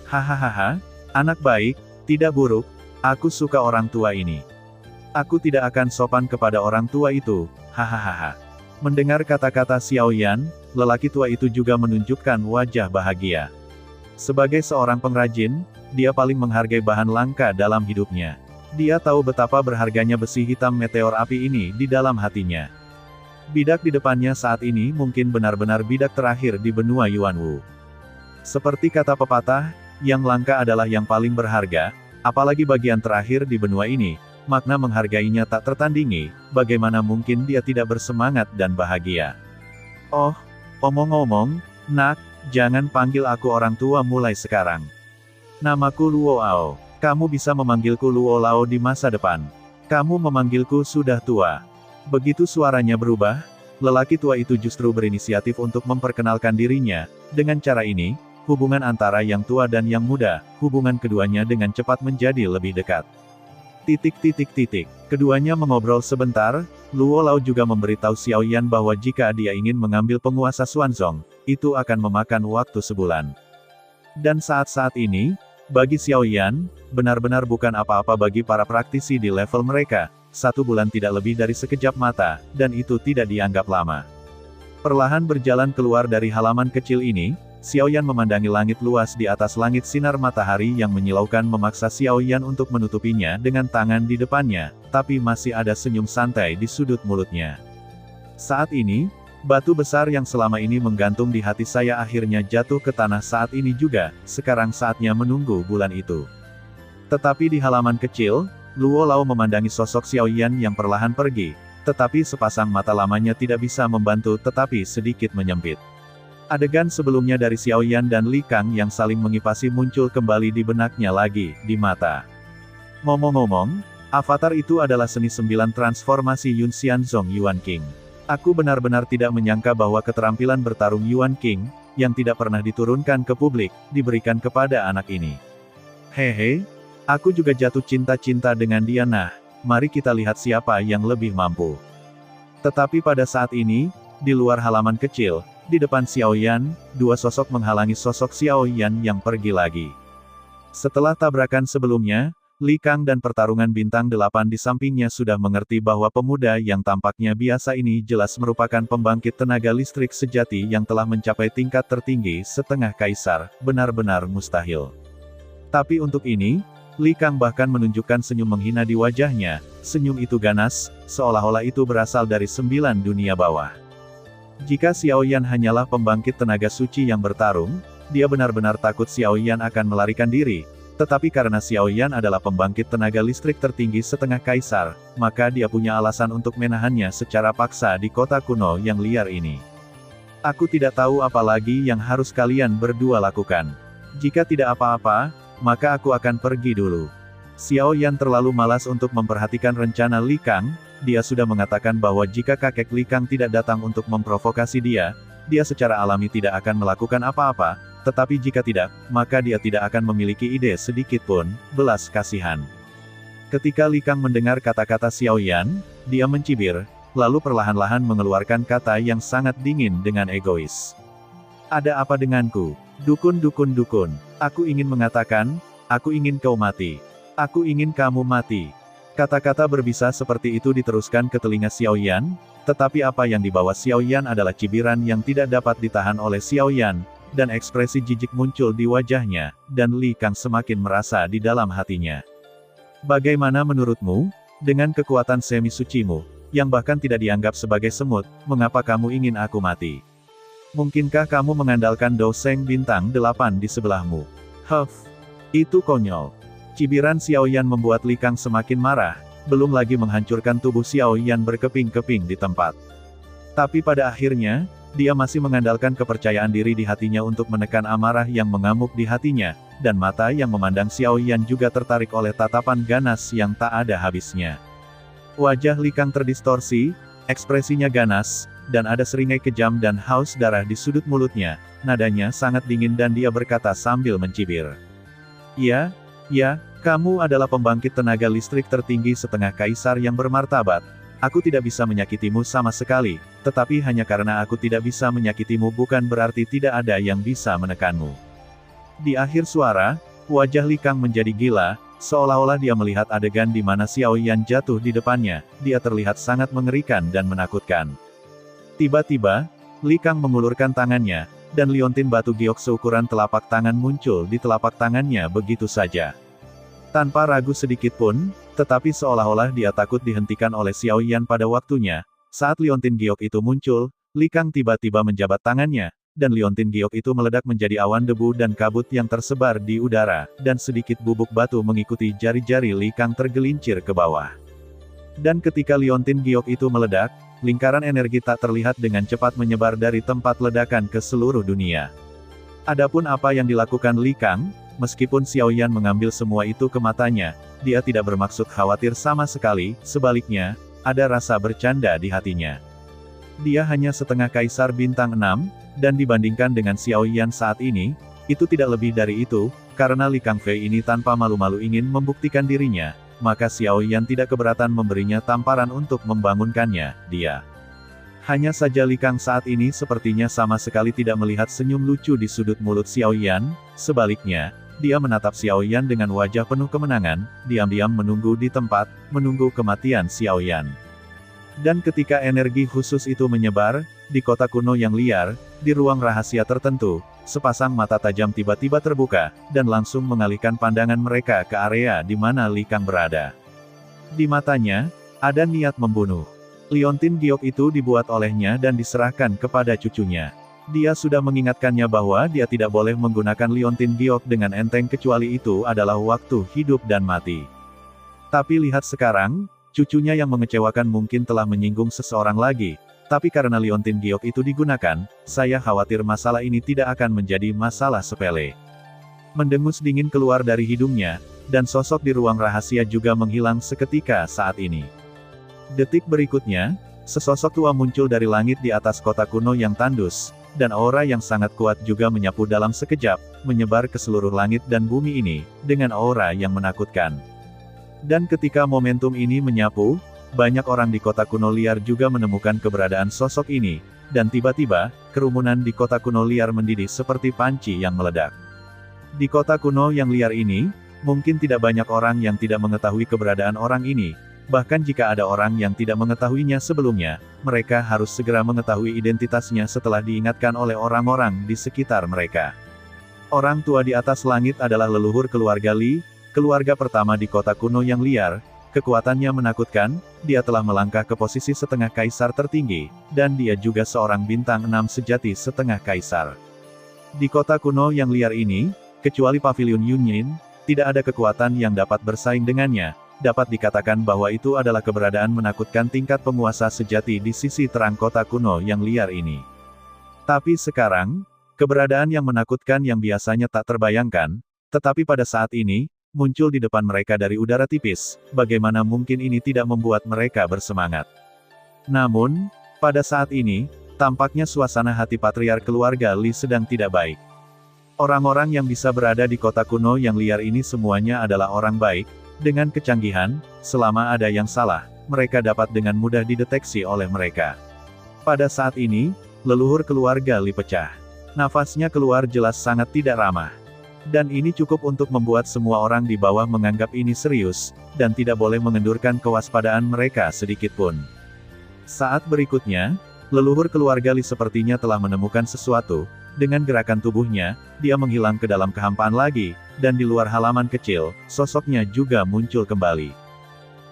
Hahaha, anak baik, tidak buruk, aku suka orang tua ini. Aku tidak akan sopan kepada orang tua itu, hahaha. Mendengar kata-kata Xiao Yan, lelaki tua itu juga menunjukkan wajah bahagia. Sebagai seorang pengrajin, dia paling menghargai bahan langka dalam hidupnya. Dia tahu betapa berharganya besi hitam meteor api ini di dalam hatinya. Bidak di depannya saat ini mungkin benar-benar bidak terakhir di benua Yuanwu. Seperti kata pepatah, yang langka adalah yang paling berharga, apalagi bagian terakhir di benua ini. Makna menghargainya tak tertandingi, bagaimana mungkin dia tidak bersemangat dan bahagia. Oh, omong-omong, nak, Jangan panggil aku orang tua mulai sekarang. Namaku Luo Ao. Kamu bisa memanggilku Luo Lao di masa depan. Kamu memanggilku sudah tua. Begitu suaranya berubah, lelaki tua itu justru berinisiatif untuk memperkenalkan dirinya. Dengan cara ini, hubungan antara yang tua dan yang muda, hubungan keduanya dengan cepat menjadi lebih dekat. Keduanya mengobrol sebentar. Luo Lao juga memberitahu Xiao Yan bahwa jika dia ingin mengambil penguasa Xuanzong, itu akan memakan waktu sebulan. Dan saat-saat ini, bagi Xiao Yan, benar-benar bukan apa-apa bagi para praktisi di level mereka. 1 bulan tidak lebih dari sekejap mata, dan itu tidak dianggap lama. Perlahan berjalan keluar dari halaman kecil ini, Xiao Yan memandangi langit luas di atas langit sinar matahari yang menyilaukan memaksa Xiao Yan untuk menutupinya dengan tangan di depannya, tapi masih ada senyum santai di sudut mulutnya. Saat ini, batu besar yang selama ini menggantung di hati saya akhirnya jatuh ke tanah saat ini juga, sekarang saatnya menunggu bulan itu. Tetapi di halaman kecil, Luo Lao memandangi sosok Xiao Yan yang perlahan pergi, tetapi sepasang mata lamanya tidak bisa membantu tetapi sedikit menyempit. Adegan sebelumnya dari Xiao Yan dan Li Kang yang saling mengipasi muncul kembali di benaknya lagi, di mata. Ngomong-ngomong, avatar itu adalah seni 9 transformasi Yun Xianzong Yuan King. Aku benar-benar tidak menyangka bahwa keterampilan bertarung Yuan King, yang tidak pernah diturunkan ke publik, diberikan kepada anak ini. Hehe, aku juga jatuh cinta-cinta dengan dia. Nah, mari kita lihat siapa yang lebih mampu. Tetapi pada saat ini, di luar halaman kecil, di depan Xiao Yan, 2 sosok menghalangi sosok Xiao Yan yang pergi lagi. Setelah tabrakan sebelumnya, Li Kang dan pertarungan bintang 8 di sampingnya sudah mengerti bahwa pemuda yang tampaknya biasa ini jelas merupakan pembangkit tenaga listrik sejati yang telah mencapai tingkat tertinggi setengah kaisar, benar-benar mustahil. Tapi untuk ini, Li Kang bahkan menunjukkan senyum menghina di wajahnya. Senyum itu ganas, seolah-olah itu berasal dari 9 dunia bawah. Jika Xiao Yan hanyalah pembangkit tenaga suci yang bertarung, dia benar-benar takut Xiao Yan akan melarikan diri. Tetapi karena Xiao Yan adalah pembangkit tenaga listrik tertinggi setengah kaisar, maka dia punya alasan untuk menahannya secara paksa di kota kuno yang liar ini. Aku tidak tahu apa lagi yang harus kalian berdua lakukan. Jika tidak apa-apa, maka aku akan pergi dulu. Xiao Yan terlalu malas untuk memperhatikan rencana Li Kang. Dia sudah mengatakan bahwa jika kakek Li Kang tidak datang untuk memprovokasi dia secara alami tidak akan melakukan apa-apa, tetapi jika tidak, maka dia tidak akan memiliki ide sedikit pun, belas kasihan. Ketika Li Kang mendengar kata-kata Xiao Yan, dia mencibir, lalu perlahan-lahan mengeluarkan kata yang sangat dingin dengan egois. Ada apa denganku? Dukun. Aku ingin mengatakan, aku ingin kau mati. Aku ingin kamu mati. Kata-kata berbisa seperti itu diteruskan ke telinga Xiao Yan, tetapi apa yang dibawa Xiao Yan adalah cibiran yang tidak dapat ditahan oleh Xiao Yan, dan ekspresi jijik muncul di wajahnya, dan Li Kang semakin merasa di dalam hatinya. Bagaimana menurutmu, dengan kekuatan semi sucimu, yang bahkan tidak dianggap sebagai semut, mengapa kamu ingin aku mati? Mungkinkah kamu mengandalkan doseng bintang 8 di sebelahmu? Itu konyol. Cibiran Xiao Yan membuat Li Kang semakin marah, belum lagi menghancurkan tubuh Xiao Yan berkeping-keping di tempat. Tapi pada akhirnya, dia masih mengandalkan kepercayaan diri di hatinya untuk menekan amarah yang mengamuk di hatinya, dan mata yang memandang Xiao Yan juga tertarik oleh tatapan ganas yang tak ada habisnya. Wajah Li Kang terdistorsi, ekspresinya ganas, dan ada seringai kejam dan haus darah di sudut mulutnya, nadanya sangat dingin dan dia berkata sambil mencibir. Ya, kamu adalah pembangkit tenaga listrik tertinggi setengah kaisar yang bermartabat. Aku tidak bisa menyakitimu sama sekali, tetapi hanya karena aku tidak bisa menyakitimu bukan berarti tidak ada yang bisa menekanmu. Di akhir suara, wajah Li Kang menjadi gila, seolah-olah dia melihat adegan di mana Xiao Yan jatuh di depannya, dia terlihat sangat mengerikan dan menakutkan. Tiba-tiba, Li Kang mengulurkan tangannya, dan liontin batu giok seukuran telapak tangan muncul di telapak tangannya begitu saja. Tanpa ragu sedikit pun, tetapi seolah-olah dia takut dihentikan oleh Xiao Yan pada waktunya, saat liontin giok itu muncul, Li Kang tiba-tiba menjabat tangannya, dan liontin giok itu meledak menjadi awan debu dan kabut yang tersebar di udara, dan sedikit bubuk batu mengikuti jari-jari Li Kang tergelincir ke bawah. Dan ketika liontin giok itu meledak, lingkaran energi tak terlihat dengan cepat menyebar dari tempat ledakan ke seluruh dunia. Adapun apa yang dilakukan Li Kang, meskipun Xiaoyan mengambil semua itu ke matanya, dia tidak bermaksud khawatir sama sekali, sebaliknya, ada rasa bercanda di hatinya. Dia hanya setengah kaisar bintang 6, dan dibandingkan dengan Xiaoyan saat ini, itu tidak lebih dari itu, karena Li Kangfei ini tanpa malu-malu ingin membuktikan dirinya, maka Xiaoyan tidak keberatan memberinya tamparan untuk membangunkannya, dia. Hanya saja Li Kang saat ini sepertinya sama sekali tidak melihat senyum lucu di sudut mulut Xiaoyan, sebaliknya, dia menatap Xiaoyan dengan wajah penuh kemenangan, diam-diam menunggu di tempat, menunggu kematian Xiaoyan. Dan ketika energi khusus itu menyebar, di kota kuno yang liar, di ruang rahasia tertentu, sepasang mata tajam tiba-tiba terbuka, dan langsung mengalihkan pandangan mereka ke area di mana Li Kang berada. Di matanya, ada niat membunuh. Liontin Giok itu dibuat olehnya dan diserahkan kepada cucunya. Dia sudah mengingatkannya bahwa dia tidak boleh menggunakan Liontin Giok dengan enteng kecuali itu adalah waktu hidup dan mati. Tapi lihat sekarang, cucunya yang mengecewakan mungkin telah menyinggung seseorang lagi, tapi karena Liontin Giok itu digunakan, saya khawatir masalah ini tidak akan menjadi masalah sepele. Mendengus dingin keluar dari hidungnya, dan sosok di ruang rahasia juga menghilang seketika saat ini. Detik berikutnya, sesosok tua muncul dari langit di atas kota kuno yang tandus, dan aura yang sangat kuat juga menyapu dalam sekejap, menyebar ke seluruh langit dan bumi ini, dengan aura yang menakutkan. Dan ketika momentum ini menyapu, banyak orang di kota kuno liar juga menemukan keberadaan sosok ini, dan tiba-tiba, kerumunan di kota kuno liar mendidih seperti panci yang meledak. Di kota kuno yang liar ini, mungkin tidak banyak orang yang tidak mengetahui keberadaan orang ini. Bahkan jika ada orang yang tidak mengetahuinya sebelumnya, mereka harus segera mengetahui identitasnya setelah diingatkan oleh orang-orang di sekitar mereka. Orang tua di atas langit adalah leluhur keluarga Li, keluarga pertama di kota kuno yang liar. Kekuatannya menakutkan, dia telah melangkah ke posisi setengah kaisar tertinggi, dan dia juga seorang bintang 6 sejati setengah kaisar. Di kota kuno yang liar ini, kecuali Pavilion Yunyin, tidak ada kekuatan yang dapat bersaing dengannya. Dapat dikatakan bahwa itu adalah keberadaan menakutkan tingkat penguasa sejati di sisi terang kota kuno yang liar ini. Tapi sekarang, keberadaan yang menakutkan yang biasanya tak terbayangkan, tetapi pada saat ini, muncul di depan mereka dari udara tipis, bagaimana mungkin ini tidak membuat mereka bersemangat. Namun, pada saat ini, tampaknya suasana hati patriark keluarga Li sedang tidak baik. Orang-orang yang bisa berada di kota kuno yang liar ini semuanya adalah orang baik. Dengan kecanggihan, selama ada yang salah, mereka dapat dengan mudah dideteksi oleh mereka. Pada saat ini, leluhur keluarga Li pecah. Nafasnya keluar jelas sangat tidak ramah. Dan ini cukup untuk membuat semua orang di bawah menganggap ini serius, dan tidak boleh mengendurkan kewaspadaan mereka sedikitpun. Saat berikutnya, leluhur keluarga Li sepertinya telah menemukan sesuatu. Dengan gerakan tubuhnya, dia menghilang ke dalam kehampaan lagi, dan di luar halaman kecil, sosoknya juga muncul kembali.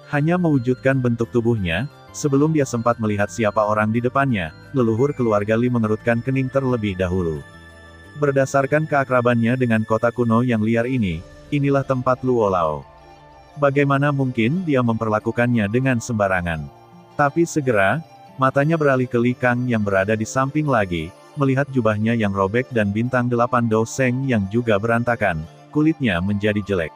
Hanya mewujudkan bentuk tubuhnya, sebelum dia sempat melihat siapa orang di depannya, leluhur keluarga Li mengerutkan kening terlebih dahulu. Berdasarkan keakrabannya dengan kota kuno yang liar ini, inilah tempat Luo Lao. Bagaimana mungkin dia memperlakukannya dengan sembarangan? Tapi segera, matanya beralih ke Li Kang yang berada di samping lagi, melihat jubahnya yang robek dan bintang 8 doseng yang juga berantakan, kulitnya menjadi jelek.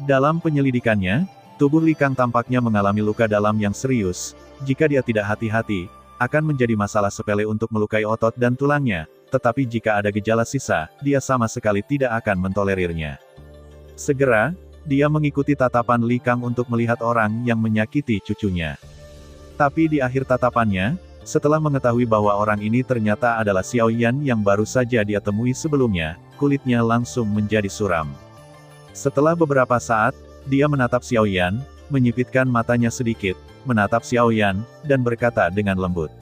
Dalam penyelidikannya, tubuh Li Kang tampaknya mengalami luka dalam yang serius. Jika dia tidak hati-hati, akan menjadi masalah sepele untuk melukai otot dan tulangnya, tetapi jika ada gejala sisa, dia sama sekali tidak akan mentolerirnya. Segera, dia mengikuti tatapan Li Kang untuk melihat orang yang menyakiti cucunya. Tapi di akhir tatapannya, setelah mengetahui bahwa orang ini ternyata adalah Xiaoyan yang baru saja dia temui sebelumnya, kulitnya langsung menjadi suram. Setelah beberapa saat, dia menatap Xiaoyan, menyipitkan matanya sedikit, menatap Xiaoyan, dan berkata dengan lembut.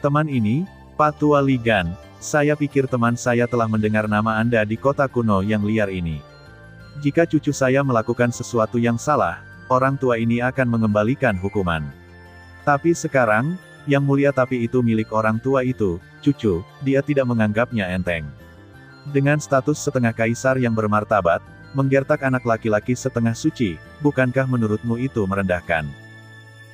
Teman ini, Pak Tua Li Gan, saya pikir teman saya telah mendengar nama Anda di kota kuno yang liar ini. Jika cucu saya melakukan sesuatu yang salah, orang tua ini akan mengembalikan hukuman. Tapi sekarang, yang mulia tapi itu milik orang tua itu, cucu, dia tidak menganggapnya enteng. Dengan status setengah kaisar yang bermartabat, menggertak anak laki-laki setengah suci, bukankah menurutmu itu merendahkan?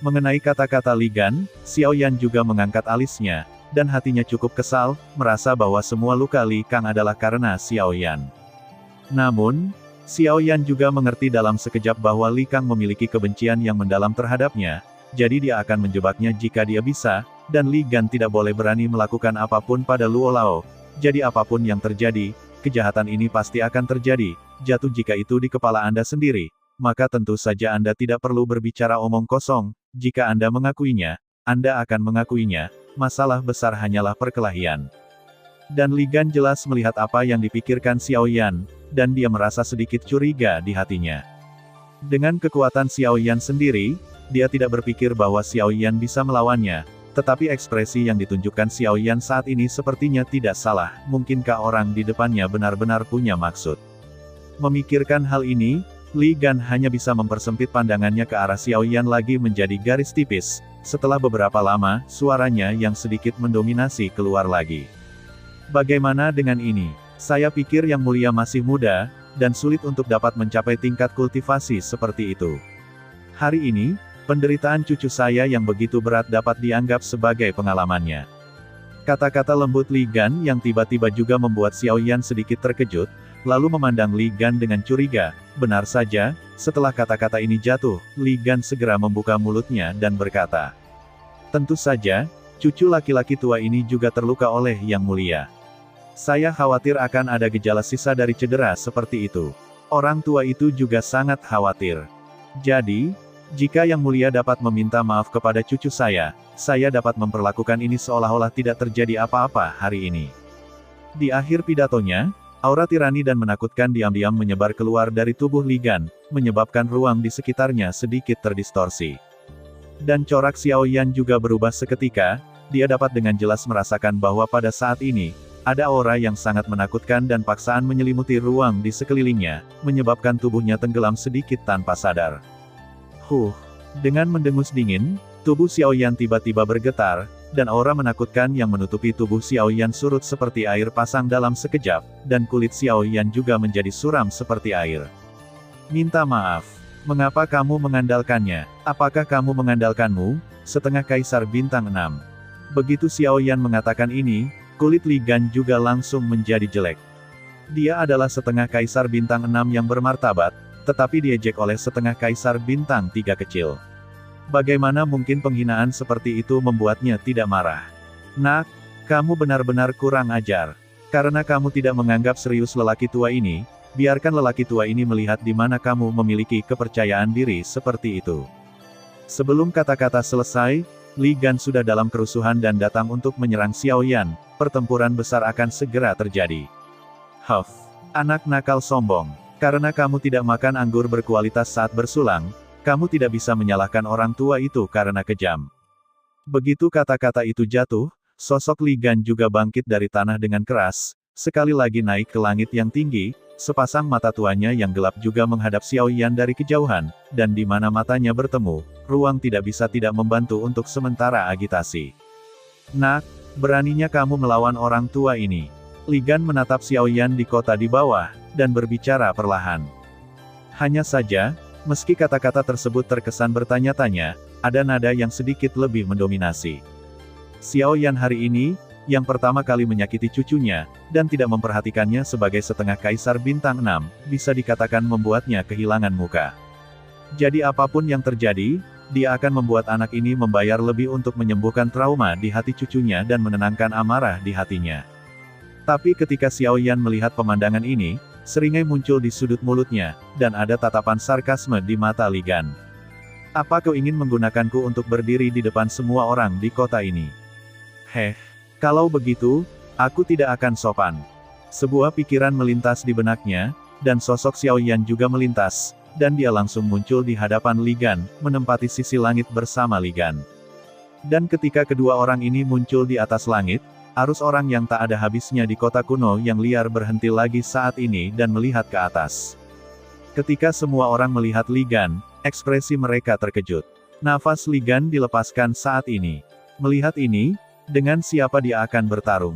Mengenai kata-kata Li Gan, Xiao Yan juga mengangkat alisnya, dan hatinya cukup kesal, merasa bahwa semua luka Li Kang adalah karena Xiao Yan. Namun, Xiao Yan juga mengerti dalam sekejap bahwa Li Kang memiliki kebencian yang mendalam terhadapnya, jadi dia akan menjebaknya jika dia bisa, dan Li Gan tidak boleh berani melakukan apapun pada Luo Lao. Jadi apapun yang terjadi, kejahatan ini pasti akan terjadi, jatuh jika itu di kepala Anda sendiri, maka tentu saja Anda tidak perlu berbicara omong kosong, jika Anda mengakuinya, Anda akan mengakuinya, masalah besar hanyalah perkelahian. Dan Li Gan jelas melihat apa yang dipikirkan Xiao Yan, dan dia merasa sedikit curiga di hatinya. Dengan kekuatan Xiao Yan sendiri, dia tidak berpikir bahwa Xiao Yan bisa melawannya, tetapi ekspresi yang ditunjukkan Xiao Yan saat ini sepertinya tidak salah, mungkinkah orang di depannya benar-benar punya maksud. Memikirkan hal ini, Li Gan hanya bisa mempersempit pandangannya ke arah Xiao Yan lagi menjadi garis tipis. Setelah beberapa lama, suaranya yang sedikit mendominasi keluar lagi. Bagaimana dengan ini? Saya pikir Yang Mulia masih muda, dan sulit untuk dapat mencapai tingkat kultivasi seperti itu. Hari ini, penderitaan cucu saya yang begitu berat dapat dianggap sebagai pengalamannya. Kata-kata lembut Li Gan yang tiba-tiba juga membuat Xiao Yan sedikit terkejut, lalu memandang Li Gan dengan curiga. Benar saja, setelah kata-kata ini jatuh, Li Gan segera membuka mulutnya dan berkata, "Tentu saja, cucu laki-laki tua ini juga terluka oleh Yang Mulia. Saya khawatir akan ada gejala sisa dari cedera seperti itu. Orang tua itu juga sangat khawatir. Jadi, jika Yang Mulia dapat meminta maaf kepada cucu saya dapat memperlakukan ini seolah-olah tidak terjadi apa-apa hari ini." Di akhir pidatonya, aura tirani dan menakutkan diam-diam menyebar keluar dari tubuh Li Gan, menyebabkan ruang di sekitarnya sedikit terdistorsi. Dan corak Xiao Yan juga berubah seketika, dia dapat dengan jelas merasakan bahwa pada saat ini, ada aura yang sangat menakutkan dan paksaan menyelimuti ruang di sekelilingnya, menyebabkan tubuhnya tenggelam sedikit tanpa sadar. Dengan mendengus dingin, tubuh Xiao Yan tiba-tiba bergetar, dan aura menakutkan yang menutupi tubuh Xiao Yan surut seperti air pasang dalam sekejap, dan kulit Xiao Yan juga menjadi suram seperti air. "Minta maaf. Mengapa kamu mengandalkannya? Apakah kamu mengandalkanmu, setengah kaisar bintang 6? Begitu Xiao Yan mengatakan ini, kulit Li Gan juga langsung menjadi jelek. Dia adalah setengah kaisar bintang 6 yang bermartabat, tetapi diejek oleh setengah kaisar bintang 3 kecil. Bagaimana mungkin penghinaan seperti itu membuatnya tidak marah? Nak, kamu benar-benar kurang ajar. Karena kamu tidak menganggap serius lelaki tua ini, biarkan lelaki tua ini melihat di mana kamu memiliki kepercayaan diri seperti itu." Sebelum kata-kata selesai, Li Gan sudah dalam kerusuhan dan datang untuk menyerang Xiao Yan. Pertempuran besar akan segera terjadi. Anak nakal sombong. Karena kamu tidak makan anggur berkualitas saat bersulang, kamu tidak bisa menyalahkan orang tua itu karena kejam. Begitu kata-kata itu jatuh, sosok Li Gan juga bangkit dari tanah dengan keras, sekali lagi naik ke langit yang tinggi, sepasang mata tuanya yang gelap juga menghadap Xiao Yan dari kejauhan, dan di mana matanya bertemu, ruang tidak bisa tidak membantu untuk sementara agitasi. "Nak, beraninya kamu melawan orang tua ini." Li Gan menatap Xiao Yan di kota di bawah, dan berbicara perlahan. Hanya saja, meski kata-kata tersebut terkesan bertanya-tanya, ada nada yang sedikit lebih mendominasi. Xiao Yan hari ini, yang pertama kali menyakiti cucunya, dan tidak memperhatikannya sebagai setengah kaisar bintang 6, bisa dikatakan membuatnya kehilangan muka. Jadi apapun yang terjadi, dia akan membuat anak ini membayar lebih untuk menyembuhkan trauma di hati cucunya dan menenangkan amarah di hatinya. Tapi ketika Xiao Yan melihat pemandangan ini, seringai muncul di sudut mulutnya, dan ada tatapan sarkasme di mata Li Gan. "Apa kau ingin menggunakanku untuk berdiri di depan semua orang di kota ini? Kalau begitu, aku tidak akan sopan." Sebuah pikiran melintas di benaknya, dan sosok Xiao Yan juga melintas, dan dia langsung muncul di hadapan Li Gan, menempati sisi langit bersama Li Gan. Dan ketika kedua orang ini muncul di atas langit, arus orang yang tak ada habisnya di kota kuno yang liar berhenti lagi saat ini dan melihat ke atas. Ketika semua orang melihat Li Gan, ekspresi mereka terkejut. Nafas Li Gan dilepaskan saat ini. Melihat ini, dengan siapa dia akan bertarung?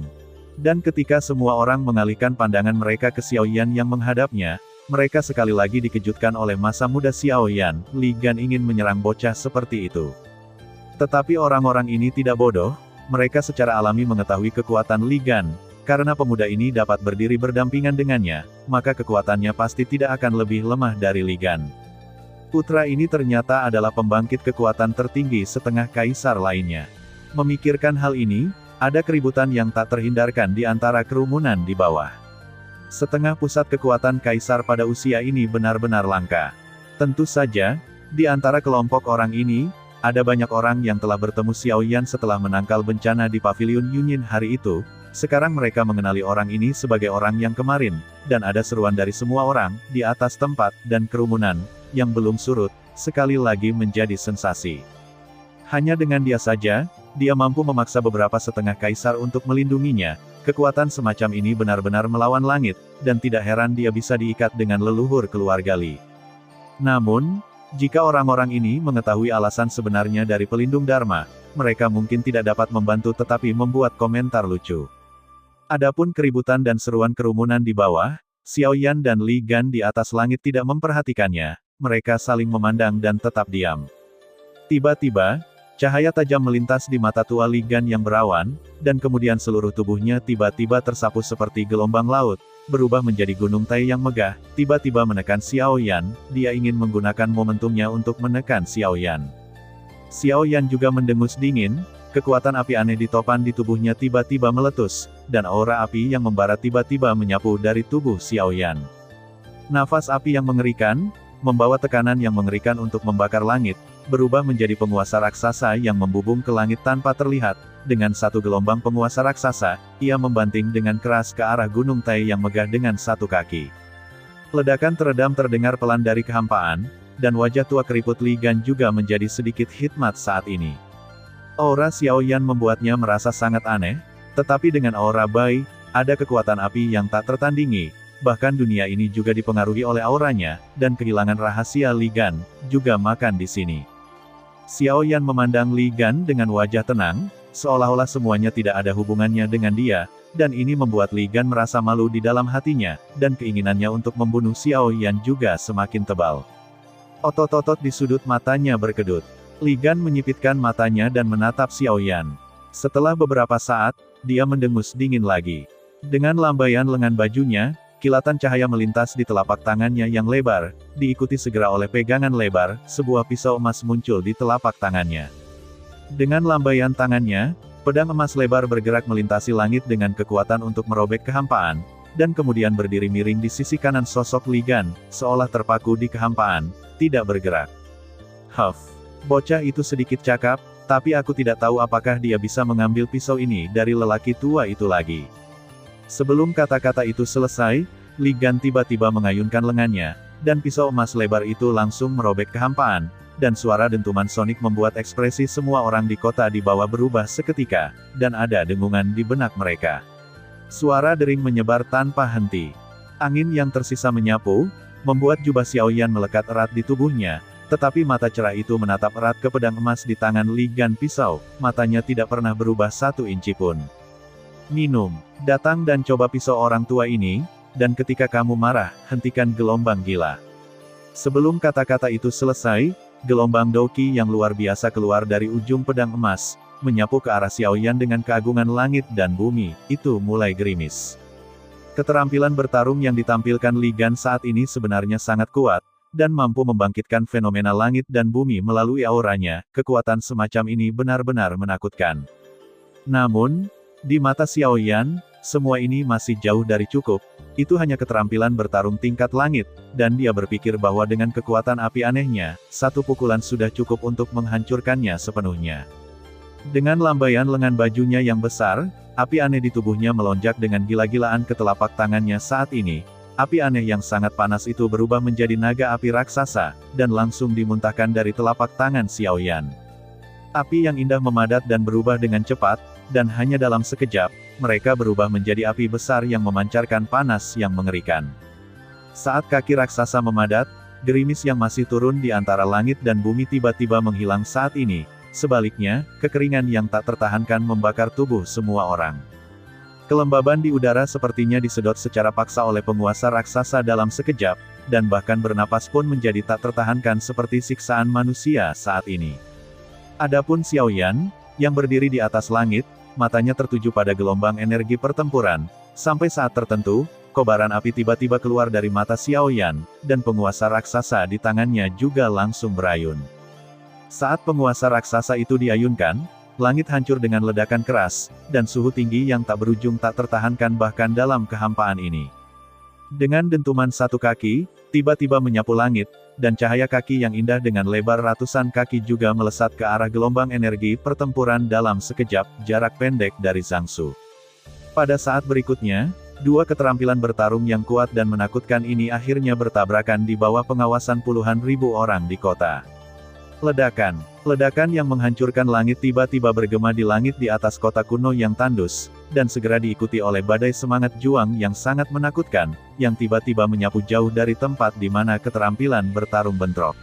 Dan ketika semua orang mengalihkan pandangan mereka ke Xiao Yan yang menghadapnya, mereka sekali lagi dikejutkan oleh masa muda Xiao Yan. Li Gan ingin menyerang bocah seperti itu. Tetapi orang-orang ini tidak bodoh, mereka secara alami mengetahui kekuatan Li Gan. Karena pemuda ini dapat berdiri berdampingan dengannya, maka kekuatannya pasti tidak akan lebih lemah dari Li Gan. Putra ini ternyata adalah pembangkit kekuatan tertinggi setengah kaisar lainnya. Memikirkan hal ini, ada keributan yang tak terhindarkan di antara kerumunan di bawah. Setengah pusat kekuatan kaisar pada usia ini benar-benar langka. Tentu saja, di antara kelompok orang ini, ada banyak orang yang telah bertemu Xiao Yan setelah menangkal bencana di Paviliun Yunyin hari itu. Sekarang mereka mengenali orang ini sebagai orang yang kemarin, dan ada seruan dari semua orang, di atas tempat, dan kerumunan, yang belum surut, sekali lagi menjadi sensasi. Hanya dengan dia saja, dia mampu memaksa beberapa setengah kaisar untuk melindunginya. Kekuatan semacam ini benar-benar melawan langit, dan tidak heran dia bisa diikat dengan leluhur keluarga Li. Namun, jika orang-orang ini mengetahui alasan sebenarnya dari pelindung Dharma, mereka mungkin tidak dapat membantu tetapi membuat komentar lucu. Adapun keributan dan seruan kerumunan di bawah, Xiao Yan dan Li Gan di atas langit tidak memperhatikannya, mereka saling memandang dan tetap diam. Tiba-tiba, cahaya tajam melintas di mata tua Li Gan yang berawan, dan kemudian seluruh tubuhnya tiba-tiba tersapu seperti gelombang laut, berubah menjadi gunung Tai yang megah, tiba-tiba menekan Xiao Yan, dia ingin menggunakan momentumnya untuk menekan Xiao Yan. Xiao Yan juga mendengus dingin, kekuatan api aneh di topan di tubuhnya tiba-tiba meletus, dan aura api yang membara tiba-tiba menyapu dari tubuh Xiao Yan. Nafas api yang mengerikan, membawa tekanan yang mengerikan untuk membakar langit, berubah menjadi penguasa raksasa yang membubung ke langit tanpa terlihat. Dengan satu gelombang penguasa raksasa, ia membanting dengan keras ke arah gunung Tai yang megah dengan satu kaki. Ledakan teredam terdengar pelan dari kehampaan, dan wajah tua keriput Li Gan juga menjadi sedikit hikmat saat ini. Aura Xiao Yan membuatnya merasa sangat aneh, tetapi dengan aura Bai, ada kekuatan api yang tak tertandingi, bahkan dunia ini juga dipengaruhi oleh auranya, dan kehilangan rahasia Li Gan, juga makan di sini. Xiao Yan memandang Li Gan dengan wajah tenang, seolah-olah semuanya tidak ada hubungannya dengan dia, dan ini membuat Li Gan merasa malu di dalam hatinya, dan keinginannya untuk membunuh Xiao Yan juga semakin tebal. Otot-otot di sudut matanya berkedut. Li Gan menyipitkan matanya dan menatap Xiao Yan. Setelah beberapa saat, dia mendengus dingin lagi. Dengan lambaian lengan bajunya, kilatan cahaya melintas di telapak tangannya yang lebar, diikuti segera oleh pegangan lebar, sebuah pisau emas muncul di telapak tangannya. Dengan lambaian tangannya, pedang emas lebar bergerak melintasi langit dengan kekuatan untuk merobek kehampaan, dan kemudian berdiri miring di sisi kanan sosok Li Gan, seolah terpaku di kehampaan, tidak bergerak. Huff. Bocah itu sedikit cakap, tapi aku tidak tahu apakah dia bisa mengambil pisau ini dari lelaki tua itu lagi. Sebelum kata-kata itu selesai, Li Gan tiba-tiba mengayunkan lengannya, dan pisau emas lebar itu langsung merobek kehampaan, dan suara dentuman sonik membuat ekspresi semua orang di kota di bawah berubah seketika, dan ada dengungan di benak mereka. Suara dering menyebar tanpa henti. Angin yang tersisa menyapu, membuat jubah Xiao Yan melekat erat di tubuhnya, tetapi mata cerah itu menatap erat ke pedang emas di tangan Li Gan pisau, matanya tidak pernah berubah 1 inci pun. Minum, datang dan coba pisau orang tua ini, dan ketika kamu marah, hentikan gelombang gila. Sebelum kata-kata itu selesai, gelombang Douqi yang luar biasa keluar dari ujung pedang emas, menyapu ke arah Xiao Yan dengan keagungan langit dan bumi, itu mulai gerimis. Keterampilan bertarung yang ditampilkan Li Gan saat ini sebenarnya sangat kuat, dan mampu membangkitkan fenomena langit dan bumi melalui auranya, kekuatan semacam ini benar-benar menakutkan. Namun, di mata Xiao Yan, semua ini masih jauh dari cukup, itu hanya keterampilan bertarung tingkat langit, dan dia berpikir bahwa dengan kekuatan api anehnya, 1 pukulan sudah cukup untuk menghancurkannya sepenuhnya. Dengan lambaian lengan bajunya yang besar, api aneh di tubuhnya melonjak dengan gila-gilaan ke telapak tangannya saat ini. Api aneh yang sangat panas itu berubah menjadi naga api raksasa, dan langsung dimuntahkan dari telapak tangan Xiao Yan. Api yang indah memadat dan berubah dengan cepat, dan hanya dalam sekejap, mereka berubah menjadi api besar yang memancarkan panas yang mengerikan. Saat kaki raksasa memadat, gerimis yang masih turun di antara langit dan bumi tiba-tiba menghilang saat ini. Sebaliknya, kekeringan yang tak tertahankan membakar tubuh semua orang. Kelembaban di udara sepertinya disedot secara paksa oleh penguasa raksasa dalam sekejap, dan bahkan bernapas pun menjadi tak tertahankan seperti siksaan manusia saat ini. Adapun Xiao Yan, yang berdiri di atas langit, matanya tertuju pada gelombang energi pertempuran. Sampai saat tertentu, kobaran api tiba-tiba keluar dari mata Xiao Yan, dan penguasa raksasa di tangannya juga langsung berayun. Saat penguasa raksasa itu diayunkan, langit hancur dengan ledakan keras, dan suhu tinggi yang tak berujung tak tertahankan bahkan dalam kehampaan ini. Dengan dentuman satu kaki, tiba-tiba menyapu langit, dan cahaya kaki yang indah dengan lebar ratusan kaki juga melesat ke arah gelombang energi pertempuran dalam sekejap, jarak pendek dari Zhangsu. Pada saat berikutnya, dua keterampilan bertarung yang kuat dan menakutkan ini akhirnya bertabrakan di bawah pengawasan puluhan ribu orang di kota. Ledakan yang menghancurkan langit tiba-tiba bergema di langit di atas kota kuno yang tandus, dan segera diikuti oleh badai semangat juang yang sangat menakutkan, yang tiba-tiba menyapu jauh dari tempat di mana keterampilan bertarung bentrok.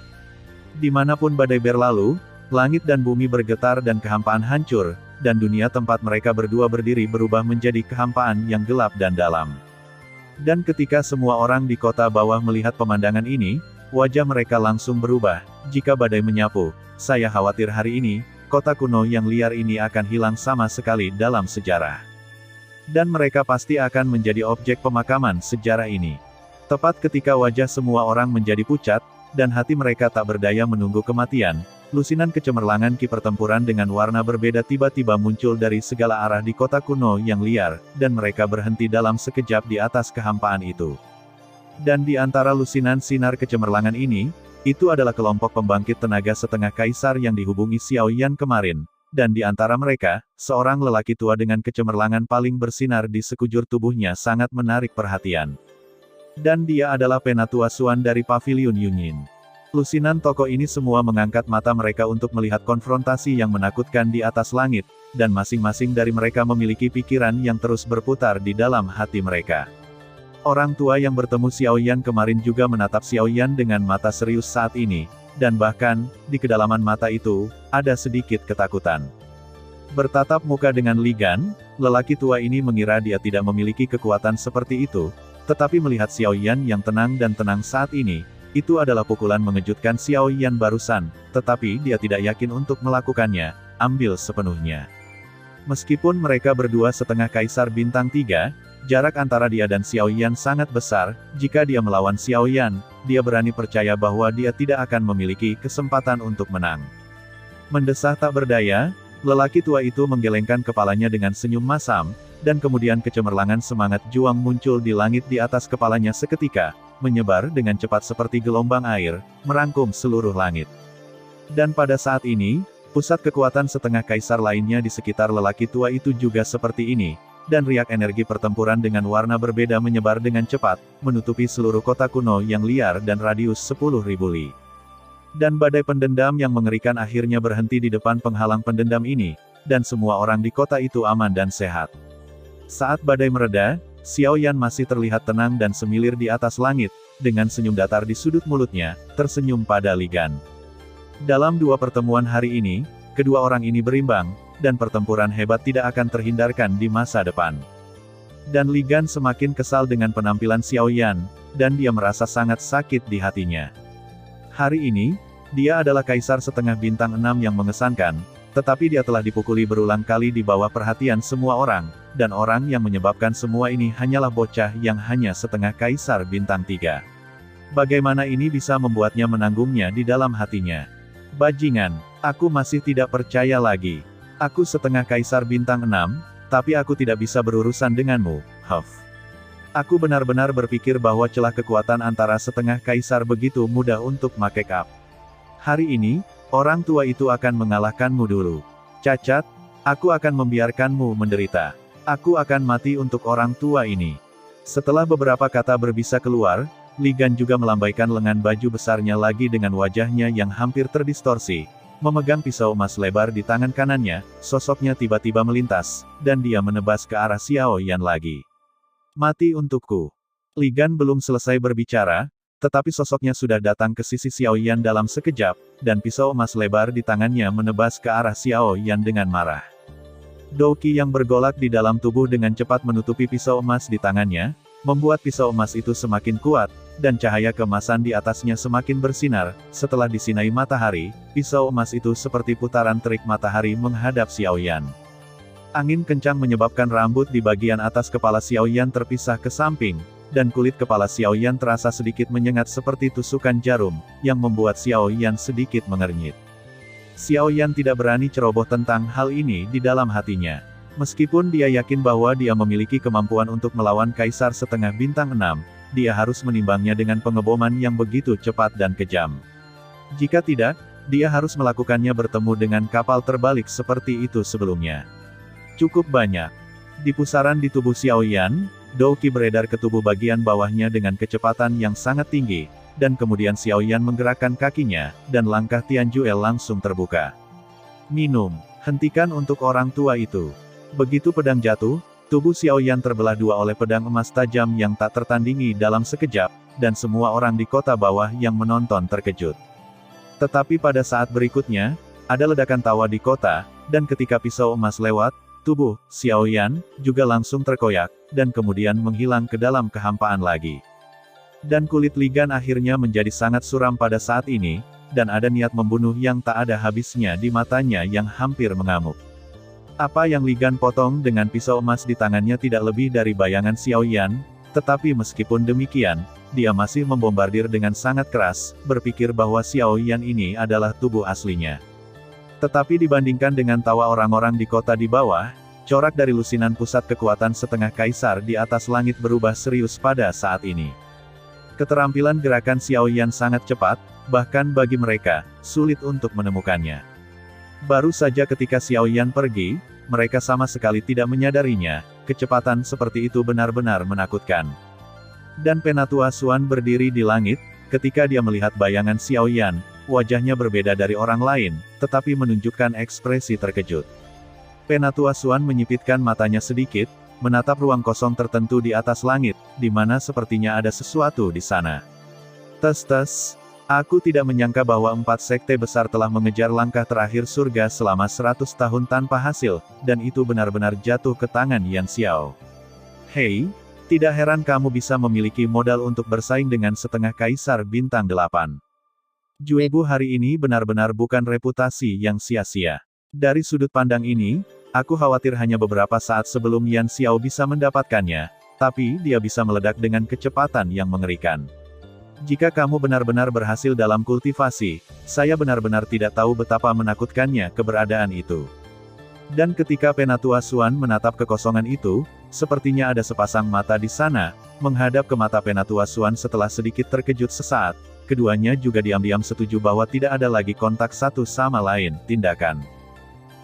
Dimanapun badai berlalu, langit dan bumi bergetar dan kehampaan hancur, dan dunia tempat mereka berdua berdiri berubah menjadi kehampaan yang gelap dan dalam. Dan ketika semua orang di kota bawah melihat pemandangan ini, wajah mereka langsung berubah. Jika badai menyapu, saya khawatir hari ini, kota kuno yang liar ini akan hilang sama sekali dalam sejarah. Dan mereka pasti akan menjadi objek pemakaman sejarah ini. Tepat ketika wajah semua orang menjadi pucat, dan hati mereka tak berdaya menunggu kematian, lusinan kecemerlangan ki pertempuran dengan warna berbeda tiba-tiba muncul dari segala arah di kota kuno yang liar, dan mereka berhenti dalam sekejap di atas kehampaan itu. Dan di antara lusinan sinar kecemerlangan ini, itu adalah kelompok pembangkit tenaga setengah kaisar yang dihubungi Xiao Yan kemarin, dan di antara mereka, seorang lelaki tua dengan kecemerlangan paling bersinar di sekujur tubuhnya sangat menarik perhatian. Dan dia adalah Penatua Xuan dari Paviliun Yunyin. Lusinan tokoh ini semua mengangkat mata mereka untuk melihat konfrontasi yang menakutkan di atas langit, dan masing-masing dari mereka memiliki pikiran yang terus berputar di dalam hati mereka. Orang tua yang bertemu Xiao Yan kemarin juga menatap Xiao Yan dengan mata serius saat ini, dan bahkan, di kedalaman mata itu, ada sedikit ketakutan. Bertatap muka dengan Li Gan, lelaki tua ini mengira dia tidak memiliki kekuatan seperti itu, tetapi melihat Xiao Yan yang tenang dan tenang saat ini, itu adalah pukulan mengejutkan Xiao Yan barusan, tetapi dia tidak yakin untuk melakukannya, ambil sepenuhnya. Meskipun mereka berdua setengah kaisar bintang 3, jarak antara dia dan Xiao Yan sangat besar. Jika dia melawan Xiao Yan, dia berani percaya bahwa dia tidak akan memiliki kesempatan untuk menang. Mendesah tak berdaya, lelaki tua itu menggelengkan kepalanya dengan senyum masam, dan kemudian kecemerlangan semangat juang muncul di langit di atas kepalanya seketika, menyebar dengan cepat seperti gelombang air, merangkum seluruh langit. Dan pada saat ini, pusat kekuatan setengah kaisar lainnya di sekitar lelaki tua itu juga seperti ini, dan riak energi pertempuran dengan warna berbeda menyebar dengan cepat, menutupi seluruh kota kuno yang liar dan radius 10.000 li. Dan badai pendendam yang mengerikan akhirnya berhenti di depan penghalang pendendam ini, dan semua orang di kota itu aman dan sehat. Saat badai mereda, Xiao Yan masih terlihat tenang dan semilir di atas langit, dengan senyum datar di sudut mulutnya, tersenyum pada Li Gan. Dalam dua pertemuan hari ini, kedua orang ini berimbang, dan pertempuran hebat tidak akan terhindarkan di masa depan. Dan Li Gan semakin kesal dengan penampilan Xiao Yan, dan dia merasa sangat sakit di hatinya. Hari ini, dia adalah kaisar setengah bintang 6 yang mengesankan, tetapi dia telah dipukuli berulang kali di bawah perhatian semua orang, dan orang yang menyebabkan semua ini hanyalah bocah yang hanya setengah kaisar bintang 3. Bagaimana ini bisa membuatnya menanggungnya di dalam hatinya? Bajingan, aku masih tidak percaya lagi. Aku setengah kaisar bintang 6, tapi aku tidak bisa berurusan denganmu, Huff. Aku benar-benar berpikir bahwa celah kekuatan antara setengah kaisar begitu mudah untuk make up. Hari ini, orang tua itu akan mengalahkanmu dulu. Cacat, aku akan membiarkanmu menderita. Aku akan mati untuk orang tua ini. Setelah beberapa kata berbisa keluar, Li Gan juga melambaikan lengan baju besarnya lagi dengan wajahnya yang hampir terdistorsi. Memegang pisau emas lebar di tangan kanannya, sosoknya tiba-tiba melintas, dan dia menebas ke arah Xiao Yan lagi. Mati untukku. Li Gan belum selesai berbicara, tetapi sosoknya sudah datang ke sisi Xiao Yan dalam sekejap, dan pisau emas lebar di tangannya menebas ke arah Xiao Yan dengan marah. Douqi yang bergolak di dalam tubuh dengan cepat menutupi pisau emas di tangannya, membuat pisau emas itu semakin kuat, dan cahaya keemasan di atasnya semakin bersinar. Setelah disinai matahari, pisau emas itu seperti putaran terik matahari menghadap Xiaoyan. Angin kencang menyebabkan rambut di bagian atas kepala Xiaoyan terpisah ke samping, dan kulit kepala Xiaoyan terasa sedikit menyengat seperti tusukan jarum, yang membuat Xiaoyan sedikit mengernyit. Xiaoyan tidak berani ceroboh tentang hal ini di dalam hatinya. Meskipun dia yakin bahwa dia memiliki kemampuan untuk melawan Kaisar setengah bintang 6, dia harus menimbangnya dengan pengeboman yang begitu cepat dan kejam. Jika tidak, dia harus melakukannya bertemu dengan kapal terbalik seperti itu sebelumnya. Cukup banyak. Di pusaran di tubuh Xiaoyan, Dou Qi beredar ke tubuh bagian bawahnya dengan kecepatan yang sangat tinggi, dan kemudian Xiaoyan menggerakkan kakinya, dan langkah Tianjuel langsung terbuka. Minum. Hentikan untuk orang tua itu. Begitu pedang jatuh, tubuh Xiaoyan terbelah dua oleh pedang emas tajam yang tak tertandingi dalam sekejap, dan semua orang di kota bawah yang menonton terkejut. Tetapi pada saat berikutnya, ada ledakan tawa di kota, dan ketika pisau emas lewat, tubuh Xiaoyan juga langsung terkoyak, dan kemudian menghilang ke dalam kehampaan lagi. Dan kulit Li Gan akhirnya menjadi sangat suram pada saat ini, dan ada niat membunuh yang tak ada habisnya di matanya yang hampir mengamuk. Apa yang Li Gan potong dengan pisau emas di tangannya tidak lebih dari bayangan Xiaoyan, tetapi meskipun demikian, dia masih membombardir dengan sangat keras, berpikir bahwa Xiaoyan ini adalah tubuh aslinya. Tetapi dibandingkan dengan tawa orang-orang di kota di bawah, corak dari lusinan pusat kekuatan setengah kaisar di atas langit berubah serius pada saat ini. Keterampilan gerakan Xiaoyan sangat cepat, bahkan bagi mereka, sulit untuk menemukannya. Baru saja ketika Xiaoyan pergi, mereka sama sekali tidak menyadarinya, kecepatan seperti itu benar-benar menakutkan. Dan Penatua Xuan berdiri di langit, ketika dia melihat bayangan Xiaoyan, wajahnya berbeda dari orang lain, tetapi menunjukkan ekspresi terkejut. Penatua Xuan menyipitkan matanya sedikit, menatap ruang kosong tertentu di atas langit, di mana sepertinya ada sesuatu di sana. Tes. Aku tidak menyangka bahwa 4 sekte besar telah mengejar langkah terakhir surga selama 100 tahun tanpa hasil, dan itu benar-benar jatuh ke tangan Yan Xiao. Hei, tidak heran kamu bisa memiliki modal untuk bersaing dengan setengah kaisar bintang 8. Juebu hari ini benar-benar bukan reputasi yang sia-sia. Dari sudut pandang ini, aku khawatir hanya beberapa saat sebelum Yan Xiao bisa mendapatkannya, tapi dia bisa meledak dengan kecepatan yang mengerikan. Jika kamu benar-benar berhasil dalam kultivasi, saya benar-benar tidak tahu betapa menakutkannya keberadaan itu. Dan ketika Penatua Xuan menatap kekosongan itu, sepertinya ada sepasang mata di sana, menghadap ke mata Penatua Xuan setelah sedikit terkejut sesaat, keduanya juga diam-diam setuju bahwa tidak ada lagi kontak satu sama lain, tindakan.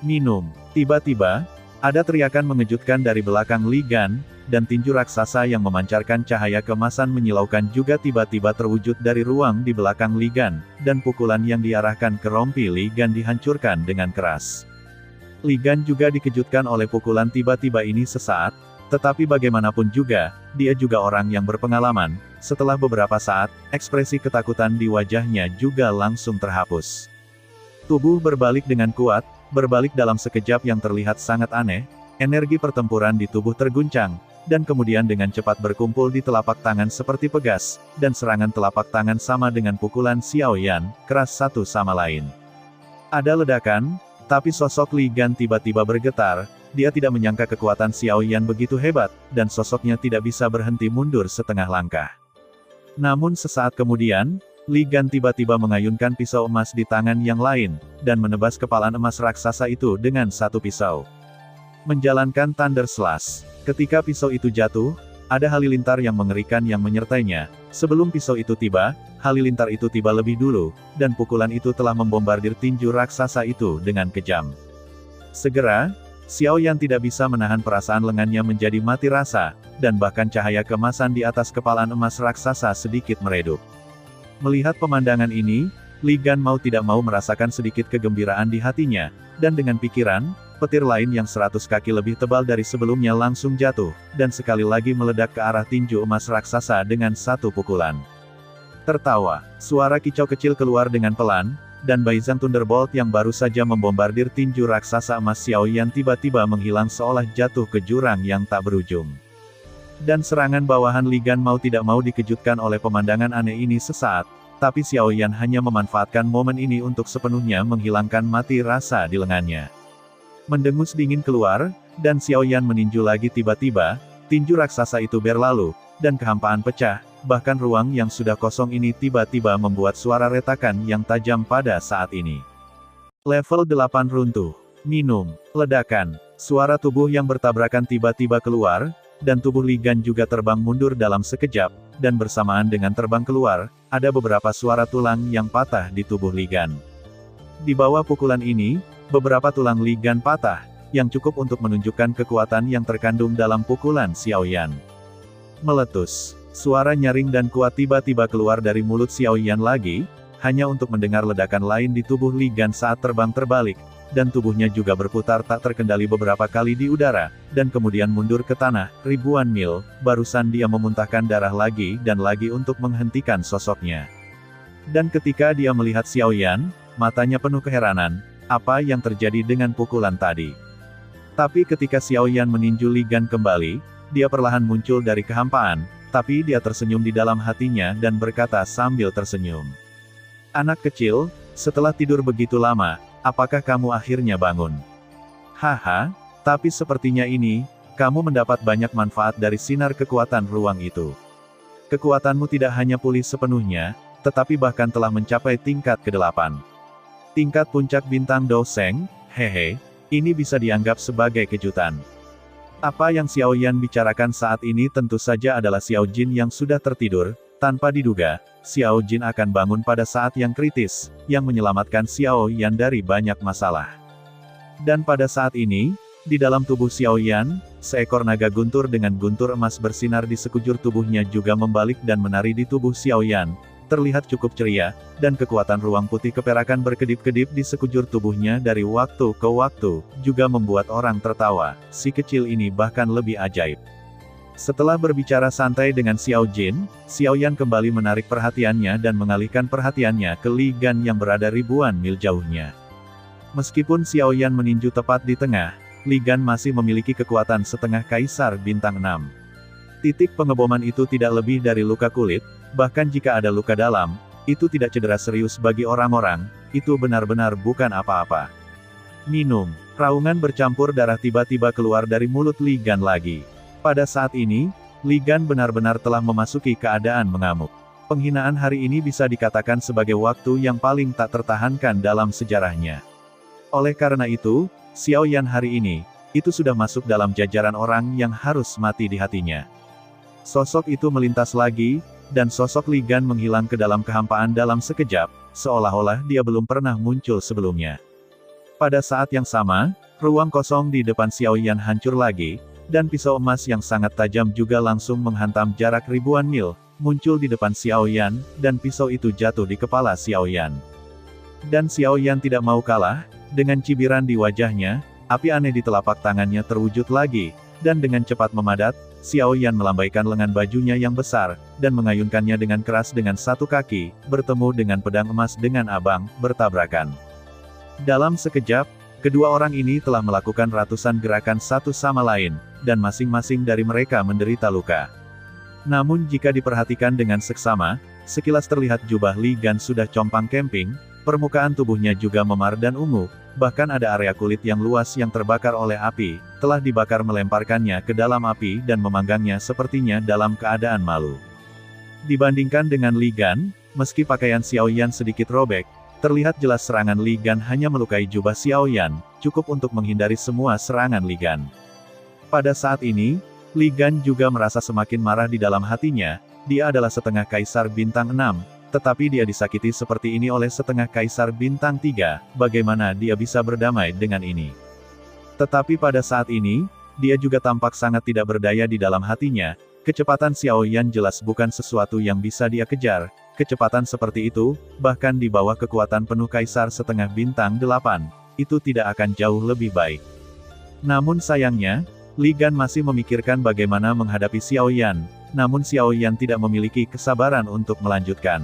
Minum. Tiba-tiba, ada teriakan mengejutkan dari belakang Li Gan, dan tinju raksasa yang memancarkan cahaya keemasan menyilaukan juga tiba-tiba terwujud dari ruang di belakang Li Gan, dan pukulan yang diarahkan ke rompi Li Gan dihancurkan dengan keras. Li Gan juga dikejutkan oleh pukulan tiba-tiba ini sesaat, tetapi bagaimanapun juga, dia juga orang yang berpengalaman. Setelah beberapa saat, ekspresi ketakutan di wajahnya juga langsung terhapus. Tubuh berbalik dengan kuat, berbalik dalam sekejap yang terlihat sangat aneh, energi pertempuran di tubuh terguncang, dan kemudian dengan cepat berkumpul di telapak tangan seperti pegas, dan serangan telapak tangan sama dengan pukulan Xiaoyan, keras satu sama lain. Ada ledakan, tapi sosok Li Gan tiba-tiba bergetar, dia tidak menyangka kekuatan Xiaoyan begitu hebat, dan sosoknya tidak bisa berhenti mundur setengah langkah. Namun sesaat kemudian, Li Gan tiba-tiba mengayunkan pisau emas di tangan yang lain, dan menebas kepalan emas raksasa itu dengan satu pisau. Menjalankan Thunder Slash. Ketika pisau itu jatuh, ada halilintar yang mengerikan yang menyertainya. Sebelum pisau itu tiba, halilintar itu tiba lebih dulu, dan pukulan itu telah membombardir tinju raksasa itu dengan kejam. Segera, Xiaoyan tidak bisa menahan perasaan lengannya menjadi mati rasa, dan bahkan cahaya keemasan di atas kepalan emas raksasa sedikit meredup. Melihat pemandangan ini, Li Gan mau tidak mau merasakan sedikit kegembiraan di hatinya, dan dengan pikiran, petir lain yang 100 kaki lebih tebal dari sebelumnya langsung jatuh, dan sekali lagi meledak ke arah tinju emas raksasa dengan satu pukulan. Tertawa, suara kicau kecil keluar dengan pelan, dan Baizang Thunderbolt yang baru saja membombardir tinju raksasa emas Xiaoyan tiba-tiba menghilang seolah jatuh ke jurang yang tak berujung. Dan serangan bawahan Li Gan mau tidak mau dikejutkan oleh pemandangan aneh ini sesaat, tapi Xiao Yan hanya memanfaatkan momen ini untuk sepenuhnya menghilangkan mati rasa di lengannya. Mendengus dingin keluar, dan Xiao Yan meninju lagi tiba-tiba, tinju raksasa itu berlalu, dan kehampaan pecah, bahkan ruang yang sudah kosong ini tiba-tiba membuat suara retakan yang tajam pada saat ini. Level 8 runtuh. Minum. Ledakan. Suara tubuh yang bertabrakan tiba-tiba keluar, dan tubuh Li Gan juga terbang mundur dalam sekejap, dan bersamaan dengan terbang keluar, ada beberapa suara tulang yang patah di tubuh Li Gan. Di bawah pukulan ini, beberapa tulang Li Gan patah, yang cukup untuk menunjukkan kekuatan yang terkandung dalam pukulan Xiao Yan. Meletus. Suara nyaring dan kuat tiba-tiba keluar dari mulut Xiao Yan lagi, hanya untuk mendengar ledakan lain di tubuh Li Gan saat terbang terbalik, dan tubuhnya juga berputar tak terkendali beberapa kali di udara, dan kemudian mundur ke tanah, ribuan mil, barusan dia memuntahkan darah lagi dan lagi untuk menghentikan sosoknya. Dan ketika dia melihat Xiao Yan, matanya penuh keheranan, apa yang terjadi dengan pukulan tadi. Tapi ketika Xiao Yan meninju Li Gan kembali, dia perlahan muncul dari kehampaan, tapi dia tersenyum di dalam hatinya dan berkata sambil tersenyum. Anak kecil, setelah tidur begitu lama, apakah kamu akhirnya bangun? Haha, tapi sepertinya ini, kamu mendapat banyak manfaat dari sinar kekuatan ruang itu. Kekuatanmu tidak hanya pulih sepenuhnya, tetapi bahkan telah mencapai tingkat ke-8. Tingkat puncak bintang Dou Sheng, hehe, ini bisa dianggap sebagai kejutan. Apa yang Xiao Yan bicarakan saat ini tentu saja adalah Xiao Jin yang sudah tertidur, tanpa diduga, Xiao Jin akan bangun pada saat yang kritis, yang menyelamatkan Xiao Yan dari banyak masalah. Dan pada saat ini, di dalam tubuh Xiao Yan, seekor naga guntur dengan guntur emas bersinar di sekujur tubuhnya juga membalik dan menari di tubuh Xiao Yan, terlihat cukup ceria, dan kekuatan ruang putih keperakan berkedip-kedip di sekujur tubuhnya dari waktu ke waktu, juga membuat orang tertawa, si kecil ini bahkan lebih ajaib. Setelah berbicara santai dengan Xiao Jin, Xiao Yan kembali menarik perhatiannya dan mengalihkan perhatiannya ke Li Gan yang berada ribuan mil jauhnya. Meskipun Xiao Yan meninju tepat di tengah, Li Gan masih memiliki kekuatan setengah kaisar bintang 6. Titik pengeboman itu tidak lebih dari luka kulit, bahkan jika ada luka dalam, itu tidak cedera serius bagi orang-orang, itu benar-benar bukan apa-apa. Minum. Raungan bercampur darah tiba-tiba keluar dari mulut Li Gan lagi. Pada saat ini, Li Gan benar-benar telah memasuki keadaan mengamuk. Penghinaan hari ini bisa dikatakan sebagai waktu yang paling tak tertahankan dalam sejarahnya. Oleh karena itu, Xiao Yan hari ini, itu sudah masuk dalam jajaran orang yang harus mati di hatinya. Sosok itu melintas lagi, dan sosok Li Gan menghilang ke dalam kehampaan dalam sekejap, seolah-olah dia belum pernah muncul sebelumnya. Pada saat yang sama, ruang kosong di depan Xiao Yan hancur lagi, dan pisau emas yang sangat tajam juga langsung menghantam jarak ribuan mil, muncul di depan Xiao Yan, dan pisau itu jatuh di kepala Xiao Yan. Dan Xiao Yan tidak mau kalah, dengan cibiran di wajahnya, api aneh di telapak tangannya terwujud lagi, dan dengan cepat memadat, Xiao Yan melambaikan lengan bajunya yang besar, dan mengayunkannya dengan keras dengan satu kaki, bertemu dengan pedang emas dengan abang, bertabrakan. Dalam sekejap, kedua orang ini telah melakukan ratusan gerakan satu sama lain, dan masing-masing dari mereka menderita luka. Namun jika diperhatikan dengan seksama, sekilas terlihat jubah Li Gan sudah compang-camping, permukaan tubuhnya juga memar dan ungu, bahkan ada area kulit yang luas yang terbakar oleh api, telah dibakar melemparkannya ke dalam api dan memanggangnya sepertinya dalam keadaan malu. Dibandingkan dengan Li Gan, meski pakaian Xiao Yan sedikit robek, terlihat jelas serangan Li Gan hanya melukai jubah Xiao Yan, cukup untuk menghindari semua serangan Li Gan. Pada saat ini, Li Gan juga merasa semakin marah di dalam hatinya, dia adalah setengah kaisar bintang 6, tetapi dia disakiti seperti ini oleh setengah kaisar bintang 3, bagaimana dia bisa berdamai dengan ini? Tetapi pada saat ini, dia juga tampak sangat tidak berdaya di dalam hatinya, kecepatan Xiao Yan jelas bukan sesuatu yang bisa dia kejar, kecepatan seperti itu, bahkan di bawah kekuatan penuh kaisar setengah bintang 8, itu tidak akan jauh lebih baik. Namun sayangnya, Li Gan masih memikirkan bagaimana menghadapi Xiao Yan, namun Xiao Yan tidak memiliki kesabaran untuk melanjutkan.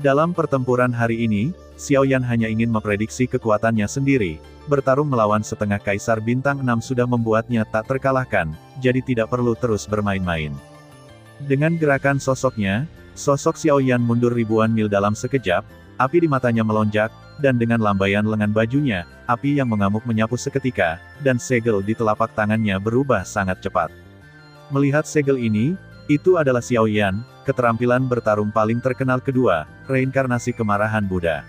Dalam pertempuran hari ini, Xiao Yan hanya ingin memprediksi kekuatannya sendiri. Bertarung melawan setengah kaisar bintang 6 sudah membuatnya tak terkalahkan, jadi tidak perlu terus bermain-main. Dengan gerakan sosoknya, sosok Xiao Yan mundur ribuan mil dalam sekejap, api di matanya melonjak, dan dengan lambaian lengan bajunya, api yang mengamuk menyapu seketika, dan segel di telapak tangannya berubah sangat cepat. Melihat segel ini, itu adalah Xiao Yan, keterampilan bertarung paling terkenal kedua, reinkarnasi kemarahan Buddha.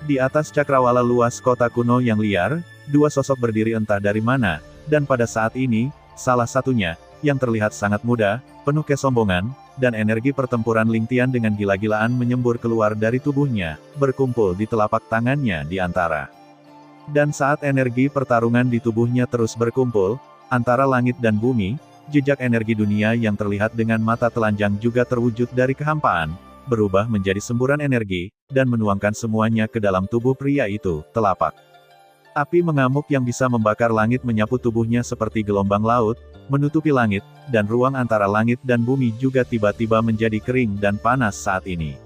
Di atas cakrawala luas kota kuno yang liar, dua sosok berdiri entah dari mana, dan pada saat ini, salah satunya, yang terlihat sangat muda, penuh kesombongan, dan energi pertempuran Ling Tian dengan gila-gilaan menyembur keluar dari tubuhnya, berkumpul di telapak tangannya di antara. Dan saat energi pertarungan di tubuhnya terus berkumpul, antara langit dan bumi, jejak energi dunia yang terlihat dengan mata telanjang juga terwujud dari kehampaan, berubah menjadi semburan energi, dan menuangkan semuanya ke dalam tubuh pria itu, telapak. Api mengamuk yang bisa membakar langit menyapu tubuhnya seperti gelombang laut, menutupi langit, dan ruang antara langit dan bumi juga tiba-tiba menjadi kering dan panas saat ini.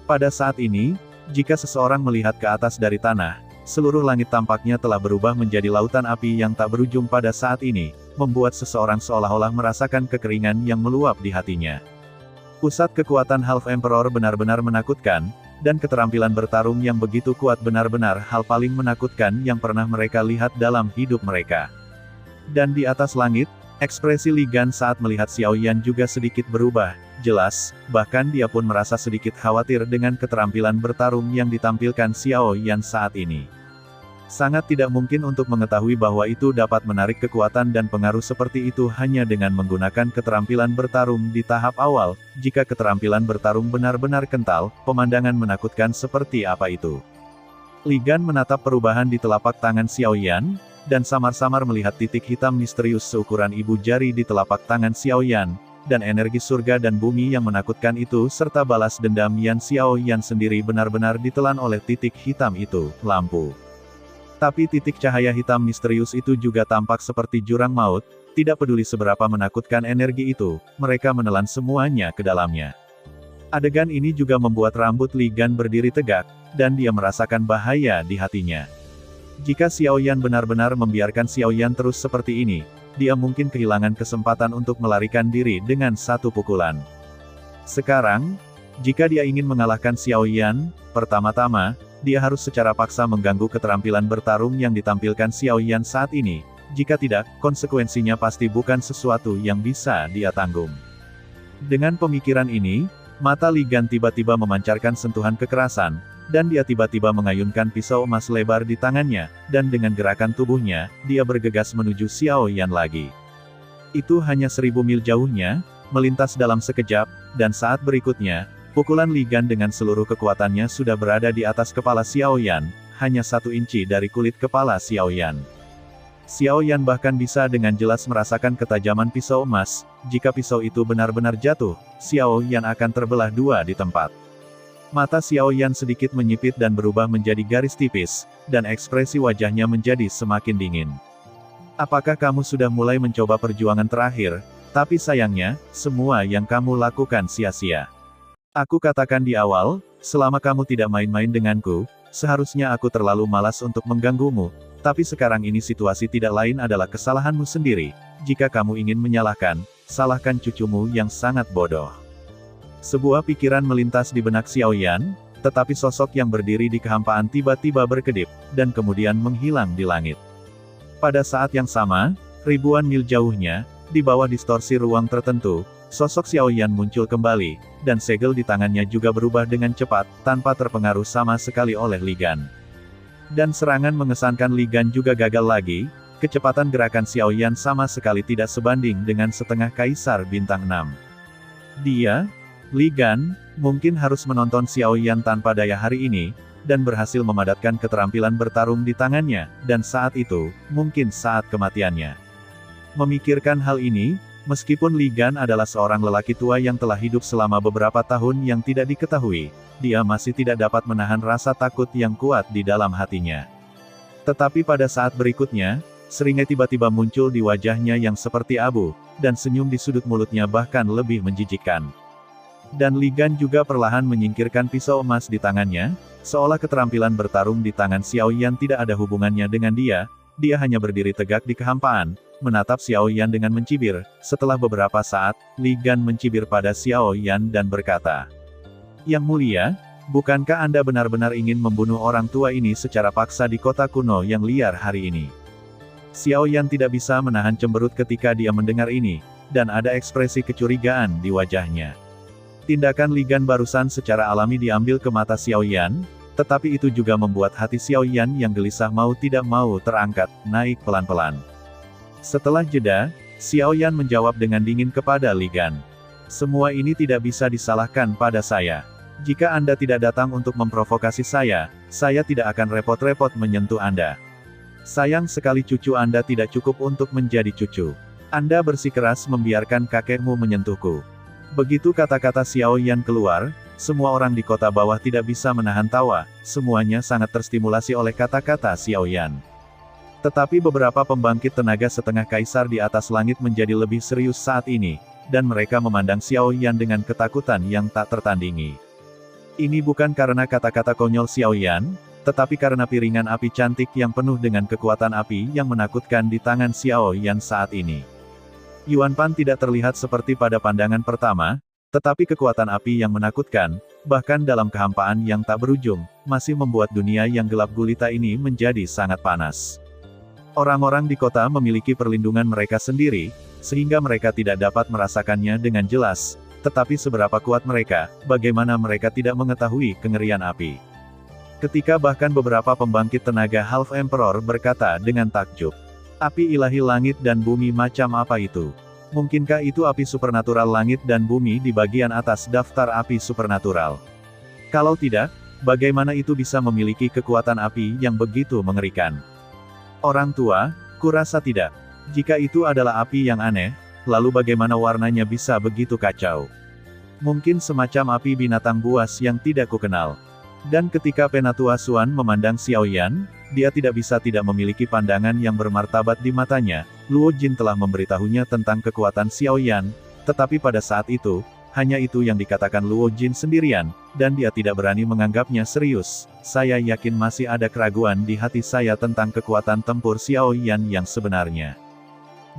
Pada saat ini, jika seseorang melihat ke atas dari tanah, seluruh langit tampaknya telah berubah menjadi lautan api yang tak berujung pada saat ini, membuat seseorang seolah-olah merasakan kekeringan yang meluap di hatinya. Pusat kekuatan Half Emperor benar-benar menakutkan, dan keterampilan bertarung yang begitu kuat benar-benar hal paling menakutkan yang pernah mereka lihat dalam hidup mereka. Dan di atas langit, ekspresi Li Gan saat melihat Xiao Yan juga sedikit berubah, jelas, bahkan dia pun merasa sedikit khawatir dengan keterampilan bertarung yang ditampilkan Xiao Yan saat ini. Sangat tidak mungkin untuk mengetahui bahwa itu dapat menarik kekuatan dan pengaruh seperti itu hanya dengan menggunakan keterampilan bertarung di tahap awal. Jika keterampilan bertarung benar-benar kental, pemandangan menakutkan seperti apa itu. Li Gan menatap perubahan di telapak tangan Xiao Yan, dan samar-samar melihat titik hitam misterius seukuran ibu jari di telapak tangan Xiao Yan, dan energi surga dan bumi yang menakutkan itu serta balas dendam Yan Xiao Yan sendiri benar-benar ditelan oleh titik hitam itu, lampu. Tapi titik cahaya hitam misterius itu juga tampak seperti jurang maut, tidak peduli seberapa menakutkan energi itu, mereka menelan semuanya ke dalamnya. Adegan ini juga membuat rambut Li Gan berdiri tegak, dan dia merasakan bahaya di hatinya. Jika Xiao Yan benar-benar membiarkan Xiao Yan terus seperti ini, dia mungkin kehilangan kesempatan untuk melarikan diri dengan satu pukulan. Sekarang, jika dia ingin mengalahkan Xiao Yan, pertama-tama, dia harus secara paksa mengganggu keterampilan bertarung yang ditampilkan Xiao Yan saat ini. Jika tidak, konsekuensinya pasti bukan sesuatu yang bisa dia tanggung. Dengan pemikiran ini, mata Li Gan tiba-tiba memancarkan sentuhan kekerasan, dan dia tiba-tiba mengayunkan pisau emas lebar di tangannya, dan dengan gerakan tubuhnya, dia bergegas menuju Xiao Yan lagi. Itu hanya 1000 mil jauhnya, melintas dalam sekejap, dan saat berikutnya, pukulan Li Gan dengan seluruh kekuatannya sudah berada di atas kepala Xiao Yan, hanya 1 inci dari kulit kepala Xiao Yan. Xiao Yan bahkan bisa dengan jelas merasakan ketajaman pisau emas. Jika pisau itu benar-benar jatuh, Xiao Yan akan terbelah dua di tempat. Mata Xiao Yan sedikit menyipit dan berubah menjadi garis tipis, dan ekspresi wajahnya menjadi semakin dingin. Apakah kamu sudah mulai mencoba perjuangan terakhir? Tapi sayangnya, semua yang kamu lakukan sia-sia. Aku katakan di awal, selama kamu tidak main-main denganku, seharusnya aku terlalu malas untuk mengganggumu, tapi sekarang ini situasi tidak lain adalah kesalahanmu sendiri. Jika kamu ingin menyalahkan, salahkan cucumu yang sangat bodoh. Sebuah pikiran melintas di benak Xiao Yan, tetapi sosok yang berdiri di kehampaan tiba-tiba berkedip, dan kemudian menghilang di langit. Pada saat yang sama, ribuan mil jauhnya, di bawah distorsi ruang tertentu, sosok Xiao Yan muncul kembali, dan segel di tangannya juga berubah dengan cepat, tanpa terpengaruh sama sekali oleh Li Gan. Dan serangan mengesankan Li Gan juga gagal lagi, kecepatan gerakan Xiao Yan sama sekali tidak sebanding dengan setengah kaisar bintang 6. Dia, Li Gan, mungkin harus menonton Xiao Yan tanpa daya hari ini, dan berhasil memadatkan keterampilan bertarung di tangannya, dan saat itu, mungkin saat kematiannya. Memikirkan hal ini, meskipun Li Gan adalah seorang lelaki tua yang telah hidup selama beberapa tahun yang tidak diketahui, dia masih tidak dapat menahan rasa takut yang kuat di dalam hatinya. Tetapi pada saat berikutnya, seringai tiba-tiba muncul di wajahnya yang seperti abu, dan senyum di sudut mulutnya bahkan lebih menjijikkan. Dan Li Gan juga perlahan menyingkirkan pisau emas di tangannya, seolah keterampilan bertarung di tangan Xiao Yan tidak ada hubungannya dengan dia hanya berdiri tegak di kehampaan, menatap Xiao Yan dengan mencibir. Setelah beberapa saat, Li Gan mencibir pada Xiao Yan dan berkata, "Yang mulia, bukankah Anda benar-benar ingin membunuh orang tua ini secara paksa di kota kuno yang liar hari ini?" Xiao Yan tidak bisa menahan cemberut ketika dia mendengar ini, dan ada ekspresi kecurigaan di wajahnya. Tindakan Li Gan barusan secara alami diambil ke mata Xiao Yan, tetapi itu juga membuat hati Xiao Yan yang gelisah mau tidak mau terangkat, naik pelan-pelan. Setelah jeda, Xiao Yan menjawab dengan dingin kepada Li Gan. "Semua ini tidak bisa disalahkan pada saya. Jika Anda tidak datang untuk memprovokasi saya tidak akan repot-repot menyentuh Anda. Sayang sekali cucu Anda tidak cukup untuk menjadi cucu. Anda bersikeras membiarkan kakekmu menyentuhku." Begitu kata-kata Xiao Yan keluar, semua orang di kota bawah tidak bisa menahan tawa, semuanya sangat terstimulasi oleh kata-kata Xiao Yan. Tetapi beberapa pembangkit tenaga setengah kaisar di atas langit menjadi lebih serius saat ini, dan mereka memandang Xiao Yan dengan ketakutan yang tak tertandingi. Ini bukan karena kata-kata konyol Xiao Yan, tetapi karena piringan api cantik yang penuh dengan kekuatan api yang menakutkan di tangan Xiao Yan saat ini. Yuan Pan tidak terlihat seperti pada pandangan pertama, tetapi kekuatan api yang menakutkan, bahkan dalam kehampaan yang tak berujung, masih membuat dunia yang gelap gulita ini menjadi sangat panas. Orang-orang di kota memiliki perlindungan mereka sendiri, sehingga mereka tidak dapat merasakannya dengan jelas, tetapi seberapa kuat mereka, bagaimana mereka tidak mengetahui kengerian api. Ketika bahkan beberapa pembangkit tenaga Half Emperor berkata dengan takjub, "Api ilahi langit dan bumi macam apa itu? Mungkinkah itu api supernatural langit dan bumi di bagian atas daftar api supernatural? Kalau tidak, bagaimana itu bisa memiliki kekuatan api yang begitu mengerikan?" "Orang tua, kurasa tidak. Jika itu adalah api yang aneh, lalu bagaimana warnanya bisa begitu kacau? Mungkin semacam api binatang buas yang tidak kukenal." Dan ketika Penatua Xuan memandang Xiao Yan, dia tidak bisa tidak memiliki pandangan yang bermartabat di matanya. Luo Jin telah memberitahunya tentang kekuatan Xiao Yan, tetapi pada saat itu, hanya itu yang dikatakan Luo Jin sendirian, dan dia tidak berani menganggapnya serius. "Saya yakin masih ada keraguan di hati saya tentang kekuatan tempur Xiao Yan yang sebenarnya."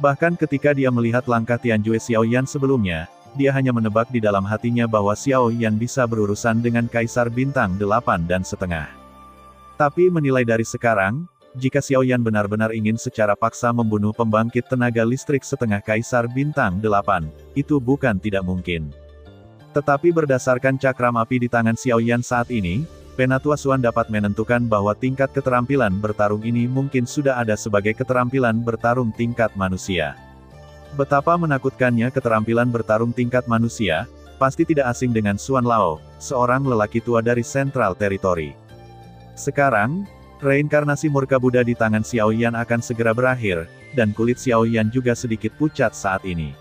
Bahkan ketika dia melihat langkah Tianjue Xiao Yan sebelumnya, dia hanya menebak di dalam hatinya bahwa Xiao Yan bisa berurusan dengan Kaisar Bintang 8,5. Tapi menilai dari sekarang, jika Xiao Yan benar-benar ingin secara paksa membunuh pembangkit tenaga listrik setengah Kaisar Bintang 8, itu bukan tidak mungkin. Tetapi berdasarkan cakram api di tangan Xiao Yan saat ini, Penatua Xuan dapat menentukan bahwa tingkat keterampilan bertarung ini mungkin sudah ada sebagai keterampilan bertarung tingkat manusia. Betapa menakutkannya keterampilan bertarung tingkat manusia, pasti tidak asing dengan Xuan Lao, seorang lelaki tua dari Central Territory. Sekarang, reinkarnasi murka Buddha di tangan Xiao Yan akan segera berakhir, dan kulit Xiao Yan juga sedikit pucat saat ini.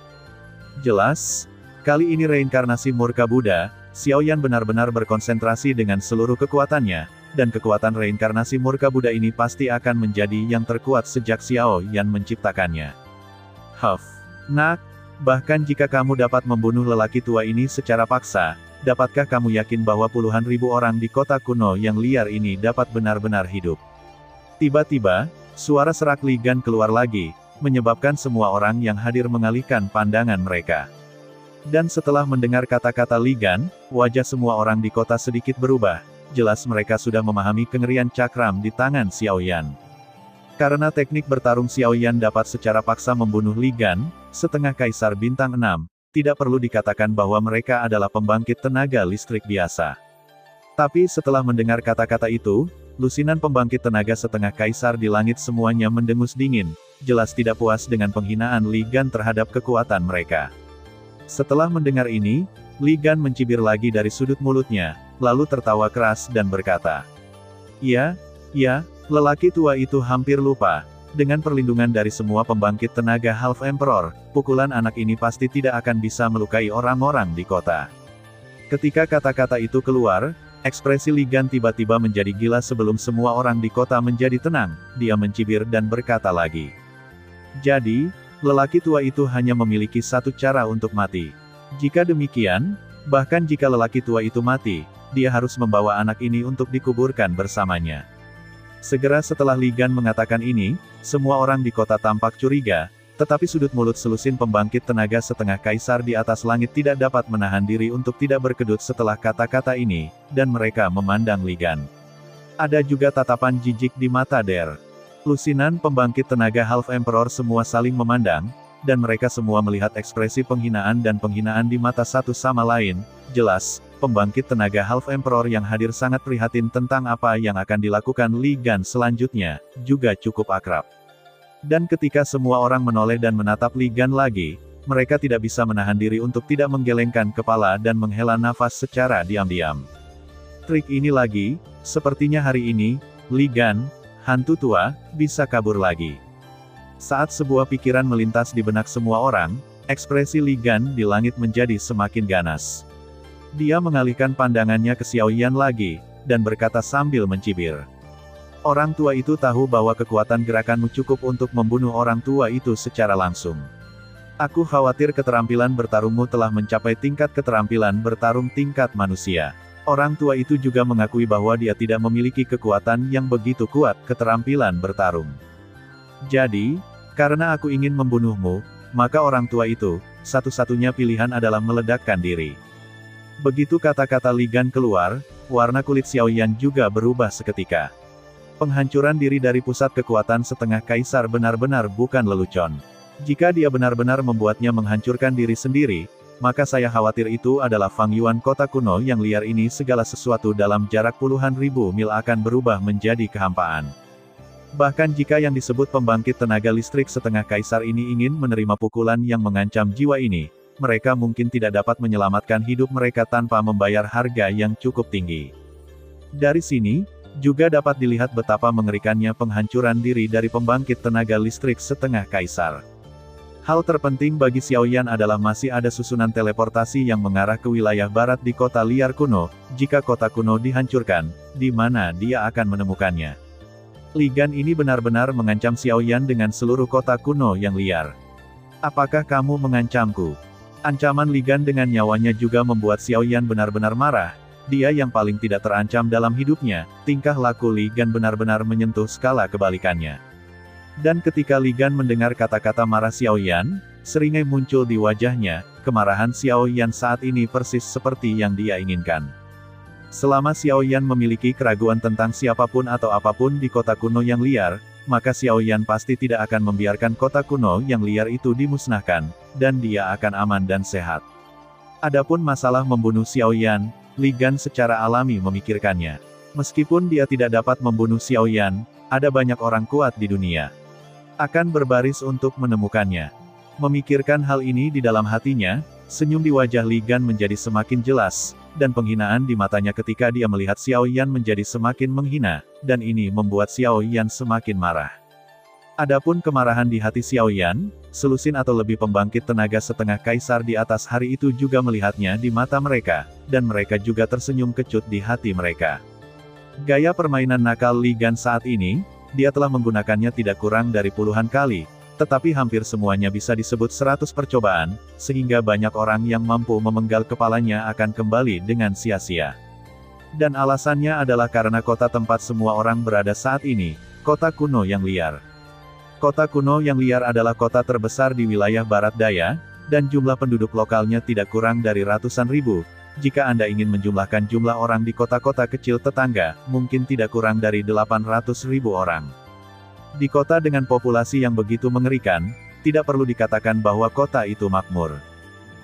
Jelas, kali ini reinkarnasi murka Buddha, Xiao Yan benar-benar berkonsentrasi dengan seluruh kekuatannya, dan kekuatan reinkarnasi murka Buddha ini pasti akan menjadi yang terkuat sejak Xiao Yan menciptakannya. Nak, bahkan jika kamu dapat membunuh lelaki tua ini secara paksa, dapatkah kamu yakin bahwa puluhan ribu orang di kota kuno yang liar ini dapat benar-benar hidup? Tiba-tiba, suara serak Li Gan keluar lagi, menyebabkan semua orang yang hadir mengalihkan pandangan mereka. Dan setelah mendengar kata-kata Li Gan, wajah semua orang di kota sedikit berubah, jelas mereka sudah memahami kengerian cakram di tangan Xiao Yan. Karena teknik bertarung Xiao Yan dapat secara paksa membunuh Li Gan, setengah Kaisar Bintang 6, tidak perlu dikatakan bahwa mereka adalah pembangkit tenaga listrik biasa. Tapi setelah mendengar kata-kata itu, lusinan pembangkit tenaga setengah Kaisar di langit semuanya mendengus dingin, jelas tidak puas dengan penghinaan Li Gan terhadap kekuatan mereka. Setelah mendengar ini, Li Gan mencibir lagi dari sudut mulutnya, lalu tertawa keras dan berkata, Ya, lelaki tua itu hampir lupa. Dengan perlindungan dari semua pembangkit tenaga Half Emperor, pukulan anak ini pasti tidak akan bisa melukai orang-orang di kota." Ketika kata-kata itu keluar, ekspresi Li Gan tiba-tiba menjadi gila sebelum semua orang di kota menjadi tenang, dia mencibir dan berkata lagi. "Jadi, lelaki tua itu hanya memiliki satu cara untuk mati. Jika demikian, Bahkan jika lelaki tua itu mati, dia harus membawa anak ini untuk dikuburkan bersamanya. Segera setelah Li Gan mengatakan ini, semua orang di kota tampak curiga, tetapi sudut mulut selusin pembangkit tenaga setengah kaisar di atas langit tidak dapat menahan diri untuk tidak berkedut setelah kata-kata ini, dan mereka memandang Li Gan. Ada juga tatapan jijik di mata Der. Lusinan pembangkit tenaga Half Emperor semua saling memandang, dan mereka semua melihat ekspresi penghinaan dan penghinaan di mata satu sama lain. Jelas, pembangkit tenaga Half Emperor yang hadir sangat prihatin tentang apa yang akan dilakukan Li Gan selanjutnya, juga cukup akrab. Dan ketika semua orang menoleh dan menatap Li Gan lagi, mereka tidak bisa menahan diri untuk tidak menggelengkan kepala dan menghela nafas secara diam-diam. Trik ini lagi, sepertinya hari ini, Li Gan, hantu tua, bisa kabur lagi. Saat sebuah pikiran melintas di benak semua orang, ekspresi Li Gan di langit menjadi semakin ganas. Dia mengalihkan pandangannya ke Xiao Yan lagi, dan berkata sambil mencibir. Orang tua itu tahu bahwa kekuatan gerakanmu cukup untuk membunuh orang tua itu secara langsung. Aku khawatir keterampilan bertarungmu telah mencapai tingkat keterampilan bertarung tingkat manusia. Orang tua itu juga mengakui bahwa dia tidak memiliki kekuatan yang begitu kuat keterampilan bertarung. Jadi, karena aku ingin membunuhmu, maka orang tua itu, satu-satunya pilihan adalah meledakkan diri. Begitu kata-kata Li Gan keluar, warna kulit Xiao Yan juga berubah seketika. Penghancuran diri dari pusat kekuatan setengah kaisar benar-benar bukan lelucon. Jika dia benar-benar membuatnya menghancurkan diri sendiri, maka saya khawatir itu adalah Fang Yuan kota kuno yang liar ini. Segala sesuatu dalam jarak puluhan ribu mil akan berubah menjadi kehampaan. Bahkan jika yang disebut pembangkit tenaga listrik setengah kaisar ini ingin menerima pukulan yang mengancam jiwa ini, mereka mungkin tidak dapat menyelamatkan hidup mereka tanpa membayar harga yang cukup tinggi. Dari sini, juga dapat dilihat betapa mengerikannya penghancuran diri dari pembangkit tenaga listrik setengah kaisar. Hal terpenting bagi Xiao Yan adalah masih ada susunan teleportasi yang mengarah ke wilayah barat di kota liar kuno. Jika kota kuno dihancurkan, di mana dia akan menemukannya? Li Gan ini benar-benar mengancam Xiao Yan dengan seluruh kota kuno yang liar. Apakah kamu mengancamku? Ancaman Li Gan dengan nyawanya juga membuat Xiao Yan benar-benar marah. Dia yang paling tidak terancam dalam hidupnya, tingkah laku Li Gan benar-benar menyentuh skala kebalikannya. Dan ketika Li Gan mendengar kata-kata marah Xiao Yan, seringai muncul di wajahnya. Kemarahan Xiao Yan saat ini persis seperti yang dia inginkan. Selama Xiao Yan memiliki keraguan tentang siapapun atau apapun di kota kuno yang liar, maka Xiao Yan pasti tidak akan membiarkan kota kuno yang liar itu dimusnahkan, dan dia akan aman dan sehat. Adapun masalah membunuh Xiao Yan, Li Gan secara alami memikirkannya. Meskipun dia tidak dapat membunuh Xiao Yan, ada banyak orang kuat di dunia akan berbaris untuk menemukannya. Memikirkan hal ini di dalam hatinya, senyum di wajah Li Gan menjadi semakin jelas, dan penghinaan di matanya ketika dia melihat Xiao Yan menjadi semakin menghina, dan ini membuat Xiao Yan semakin marah. Adapun kemarahan di hati Xiao Yan, selusin atau lebih pembangkit tenaga setengah kaisar di atas hari itu juga melihatnya di mata mereka, dan mereka juga tersenyum kecut di hati mereka. Gaya permainan nakal Li Gan saat ini, dia telah menggunakannya tidak kurang dari puluhan kali, tetapi hampir semuanya bisa disebut 100 percobaan, sehingga banyak orang yang mampu memenggal kepalanya akan kembali dengan sia-sia. Dan alasannya adalah karena kota tempat semua orang berada saat ini, kota kuno yang liar. Kota kuno yang liar adalah kota terbesar di wilayah barat daya, dan jumlah penduduk lokalnya tidak kurang dari ratusan ribu. Jika Anda ingin menjumlahkan jumlah orang di kota-kota kecil tetangga, mungkin tidak kurang dari 800.000 orang. Di kota dengan populasi yang begitu mengerikan, tidak perlu dikatakan bahwa kota itu makmur.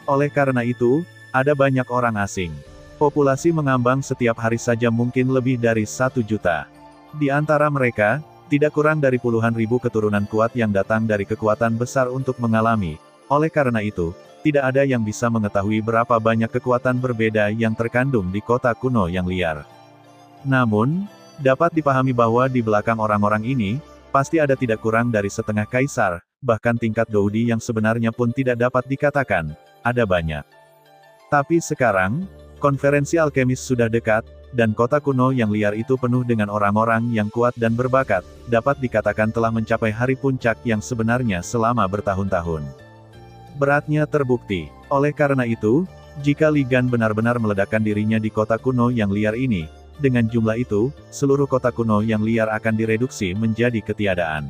Oleh karena itu, ada banyak orang asing. Populasi mengambang setiap hari saja mungkin lebih dari 1 juta. Di antara mereka, tidak kurang dari puluhan ribu keturunan kuat yang datang dari kekuatan besar untuk mengalami. Oleh karena itu, tidak ada yang bisa mengetahui berapa banyak kekuatan berbeda yang terkandung di kota kuno yang liar. Namun, dapat dipahami bahwa di belakang orang-orang ini, pasti ada tidak kurang dari setengah kaisar, bahkan tingkat Doudi yang sebenarnya pun tidak dapat dikatakan, ada banyak. Tapi sekarang, konferensi alkemis sudah dekat, dan kota kuno yang liar itu penuh dengan orang-orang yang kuat dan berbakat, dapat dikatakan telah mencapai hari puncak yang sebenarnya selama bertahun-tahun. Beratnya terbukti. Oleh karena itu, Jika Li Gan benar-benar meledakkan dirinya di kota kuno yang liar ini, dengan jumlah itu, seluruh kota kuno yang liar akan direduksi menjadi ketiadaan.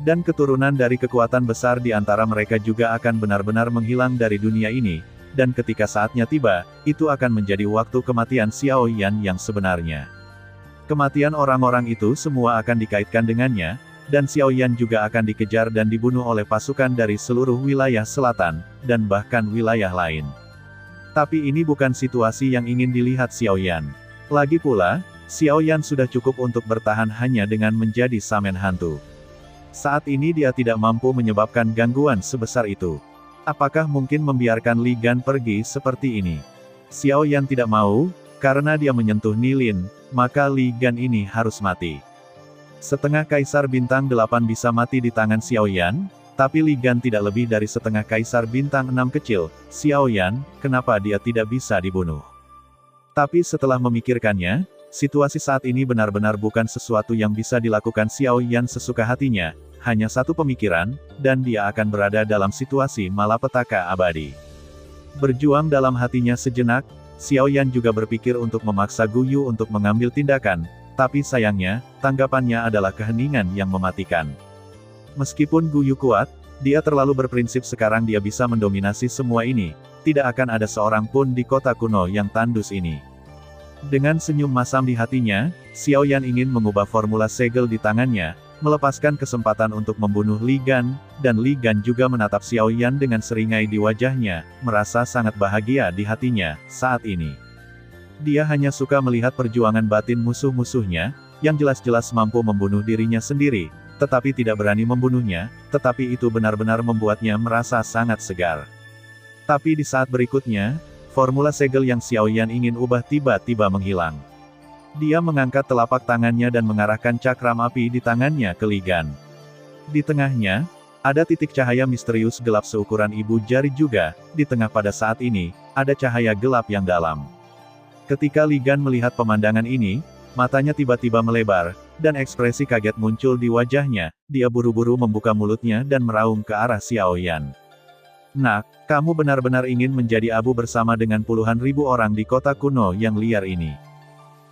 Dan keturunan dari kekuatan besar di antara mereka juga akan benar-benar menghilang dari dunia ini, dan ketika saatnya tiba, itu akan menjadi waktu kematian Xiao Yan yang sebenarnya. Kematian orang-orang itu semua akan dikaitkan dengannya, dan Xiao Yan juga akan dikejar dan dibunuh oleh pasukan dari seluruh wilayah selatan, dan bahkan wilayah lain. Tapi ini bukan situasi yang ingin dilihat Xiao Yan. Lagi pula, Xiao Yan sudah cukup untuk bertahan hanya dengan menjadi samen hantu. Saat ini dia tidak mampu menyebabkan gangguan sebesar itu. Apakah mungkin membiarkan Li Gan pergi seperti ini? Xiao Yan tidak mau, karena dia menyentuh Nilin, maka Li Gan ini harus mati. Setengah Kaisar Bintang 8 bisa mati di tangan Xiao Yan, tapi Li Gan tidak lebih dari setengah Kaisar Bintang 6 kecil. Xiao Yan, kenapa dia tidak bisa dibunuh? Tapi setelah memikirkannya, situasi saat ini benar-benar bukan sesuatu yang bisa dilakukan Xiao Yan sesuka hatinya, hanya satu pemikiran, dan dia akan berada dalam situasi malapetaka abadi. Berjuang dalam hatinya sejenak, Xiao Yan juga berpikir untuk memaksa Gu Yu untuk mengambil tindakan, tapi sayangnya, tanggapannya adalah keheningan yang mematikan. Meskipun Gu Yu kuat, dia terlalu berprinsip sekarang dia bisa mendominasi semua ini, tidak akan ada seorang pun di kota kuno yang tandus ini. Dengan senyum masam di hatinya, Xiao Yan ingin mengubah formula segel di tangannya, melepaskan kesempatan untuk membunuh Li Gan, dan Li Gan juga menatap Xiao Yan dengan seringai di wajahnya, merasa sangat bahagia di hatinya, saat ini. Dia hanya suka melihat perjuangan batin musuh-musuhnya, yang jelas-jelas mampu membunuh dirinya sendiri, tetapi tidak berani membunuhnya, tetapi itu benar-benar membuatnya merasa sangat segar. Tapi di saat berikutnya, formula segel yang Xiao Yan ingin ubah tiba-tiba menghilang. Dia mengangkat telapak tangannya dan mengarahkan cakram api di tangannya ke Li Gan. Di tengahnya, ada titik cahaya misterius gelap seukuran ibu jari juga, di tengah pada saat ini, ada cahaya gelap yang dalam. Ketika Li Gan melihat pemandangan ini, matanya tiba-tiba melebar, dan ekspresi kaget muncul di wajahnya, dia buru-buru membuka mulutnya dan meraung ke arah Xiao Yan. Nak, kamu benar-benar ingin menjadi abu bersama dengan puluhan ribu orang di kota kuno yang liar ini.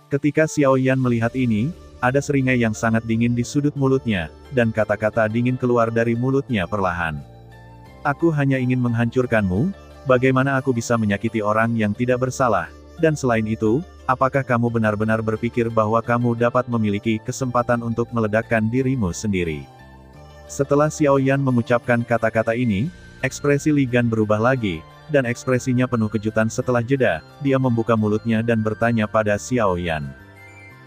Ketika Xiao Yan melihat ini, ada seringai yang sangat dingin di sudut mulutnya, dan kata-kata dingin keluar dari mulutnya perlahan. Aku hanya ingin menghancurkanmu, bagaimana aku bisa menyakiti orang yang tidak bersalah, dan selain itu, apakah kamu benar-benar berpikir bahwa kamu dapat memiliki kesempatan untuk meledakkan dirimu sendiri? Setelah Xiao Yan mengucapkan kata-kata ini, ekspresi Li Gan berubah lagi, dan ekspresinya penuh kejutan setelah jeda, dia membuka mulutnya dan bertanya pada Xiao Yan.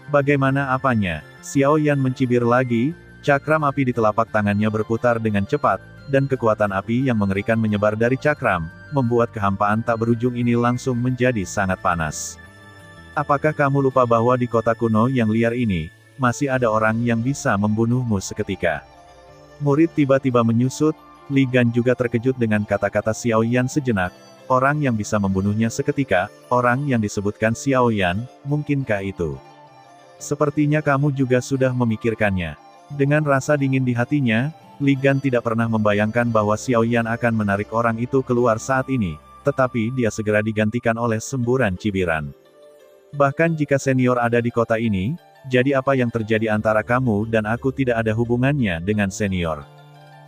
Bagaimana apanya? Xiao Yan mencibir lagi, cakram api di telapak tangannya berputar dengan cepat, dan kekuatan api yang mengerikan menyebar dari cakram, membuat kehampaan tak berujung ini langsung menjadi sangat panas. Apakah kamu lupa bahwa di kota kuno yang liar ini, masih ada orang yang bisa membunuhmu seketika? Murid tiba-tiba menyusut, Li Gan juga terkejut dengan kata-kata Xiao Yan sejenak, orang yang bisa membunuhnya seketika, orang yang disebutkan Xiao Yan, mungkinkah itu? Sepertinya kamu juga sudah memikirkannya. Dengan rasa dingin di hatinya, Li Gan tidak pernah membayangkan bahwa Xiao Yan akan menarik orang itu keluar saat ini, tetapi dia segera digantikan oleh semburan cibiran. Bahkan jika senior ada di kota ini, jadi apa yang terjadi antara kamu dan aku tidak ada hubungannya dengan senior.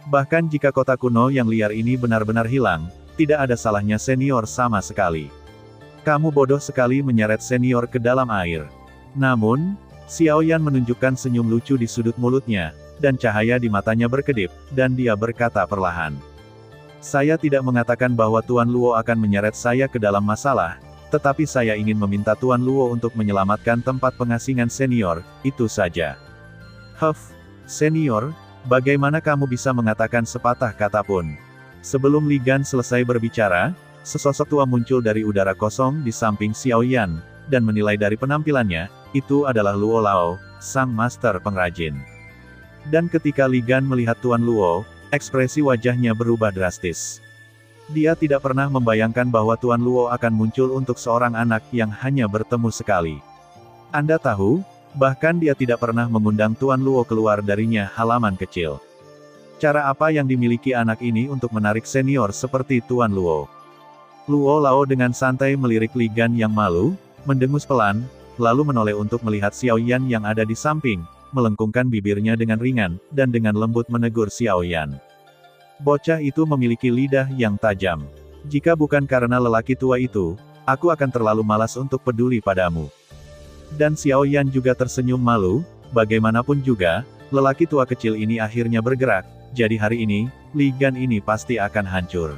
Bahkan jika kota kuno yang liar ini benar-benar hilang, tidak ada salahnya senior sama sekali. Kamu bodoh sekali menyeret senior ke dalam air. Namun, Xiao Yan menunjukkan senyum lucu di sudut mulutnya, dan cahaya di matanya berkedip, dan dia berkata perlahan. Saya tidak mengatakan bahwa Tuan Luo akan menyeret saya ke dalam masalah, tetapi saya ingin meminta Tuan Luo untuk menyelamatkan tempat pengasingan senior, itu saja. Senior, bagaimana kamu bisa mengatakan sepatah kata pun? Sebelum Li Gan selesai berbicara, sesosok tua muncul dari udara kosong di samping Xiao Yan, dan menilai dari penampilannya, itu adalah Luo Lao, sang master pengrajin. Dan ketika Li Gan melihat Tuan Luo, ekspresi wajahnya berubah drastis. Dia tidak pernah membayangkan bahwa Tuan Luo akan muncul untuk seorang anak yang hanya bertemu sekali. Anda tahu, bahkan dia tidak pernah mengundang Tuan Luo keluar darinya halaman kecil. Cara apa yang dimiliki anak ini untuk menarik senior seperti Tuan Luo? Luo Lao dengan santai melirik Li Gan yang malu, mendengus pelan, lalu menoleh untuk melihat Xiao Yan yang ada di samping, melengkungkan bibirnya dengan ringan, dan dengan lembut menegur Xiao Yan. Bocah itu memiliki lidah yang tajam. Jika bukan karena lelaki tua itu, aku akan terlalu malas untuk peduli padamu. Dan Xiao Yan juga tersenyum malu, bagaimanapun juga, lelaki tua kecil ini akhirnya bergerak, jadi hari ini, Li Gan ini pasti akan hancur.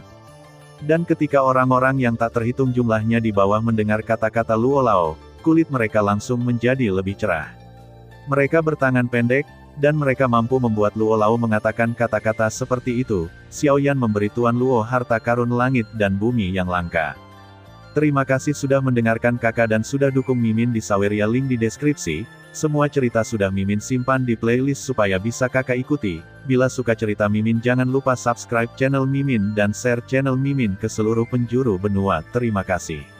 Dan ketika orang-orang yang tak terhitung jumlahnya di bawah mendengar kata-kata Luo Lao, kulit mereka langsung menjadi lebih cerah. Mereka bertangan pendek, dan mereka mampu membuat Luo Lao mengatakan kata-kata seperti itu. Xiao Yan memberi Tuan Luo harta karun langit dan bumi yang langka. Terima kasih sudah mendengarkan kakak dan sudah dukung Mimin di Saweria, link di deskripsi. Semua cerita sudah Mimin simpan di playlist supaya bisa kakak ikuti. Bila suka cerita Mimin jangan lupa subscribe channel Mimin dan share channel Mimin ke seluruh penjuru benua. Terima kasih.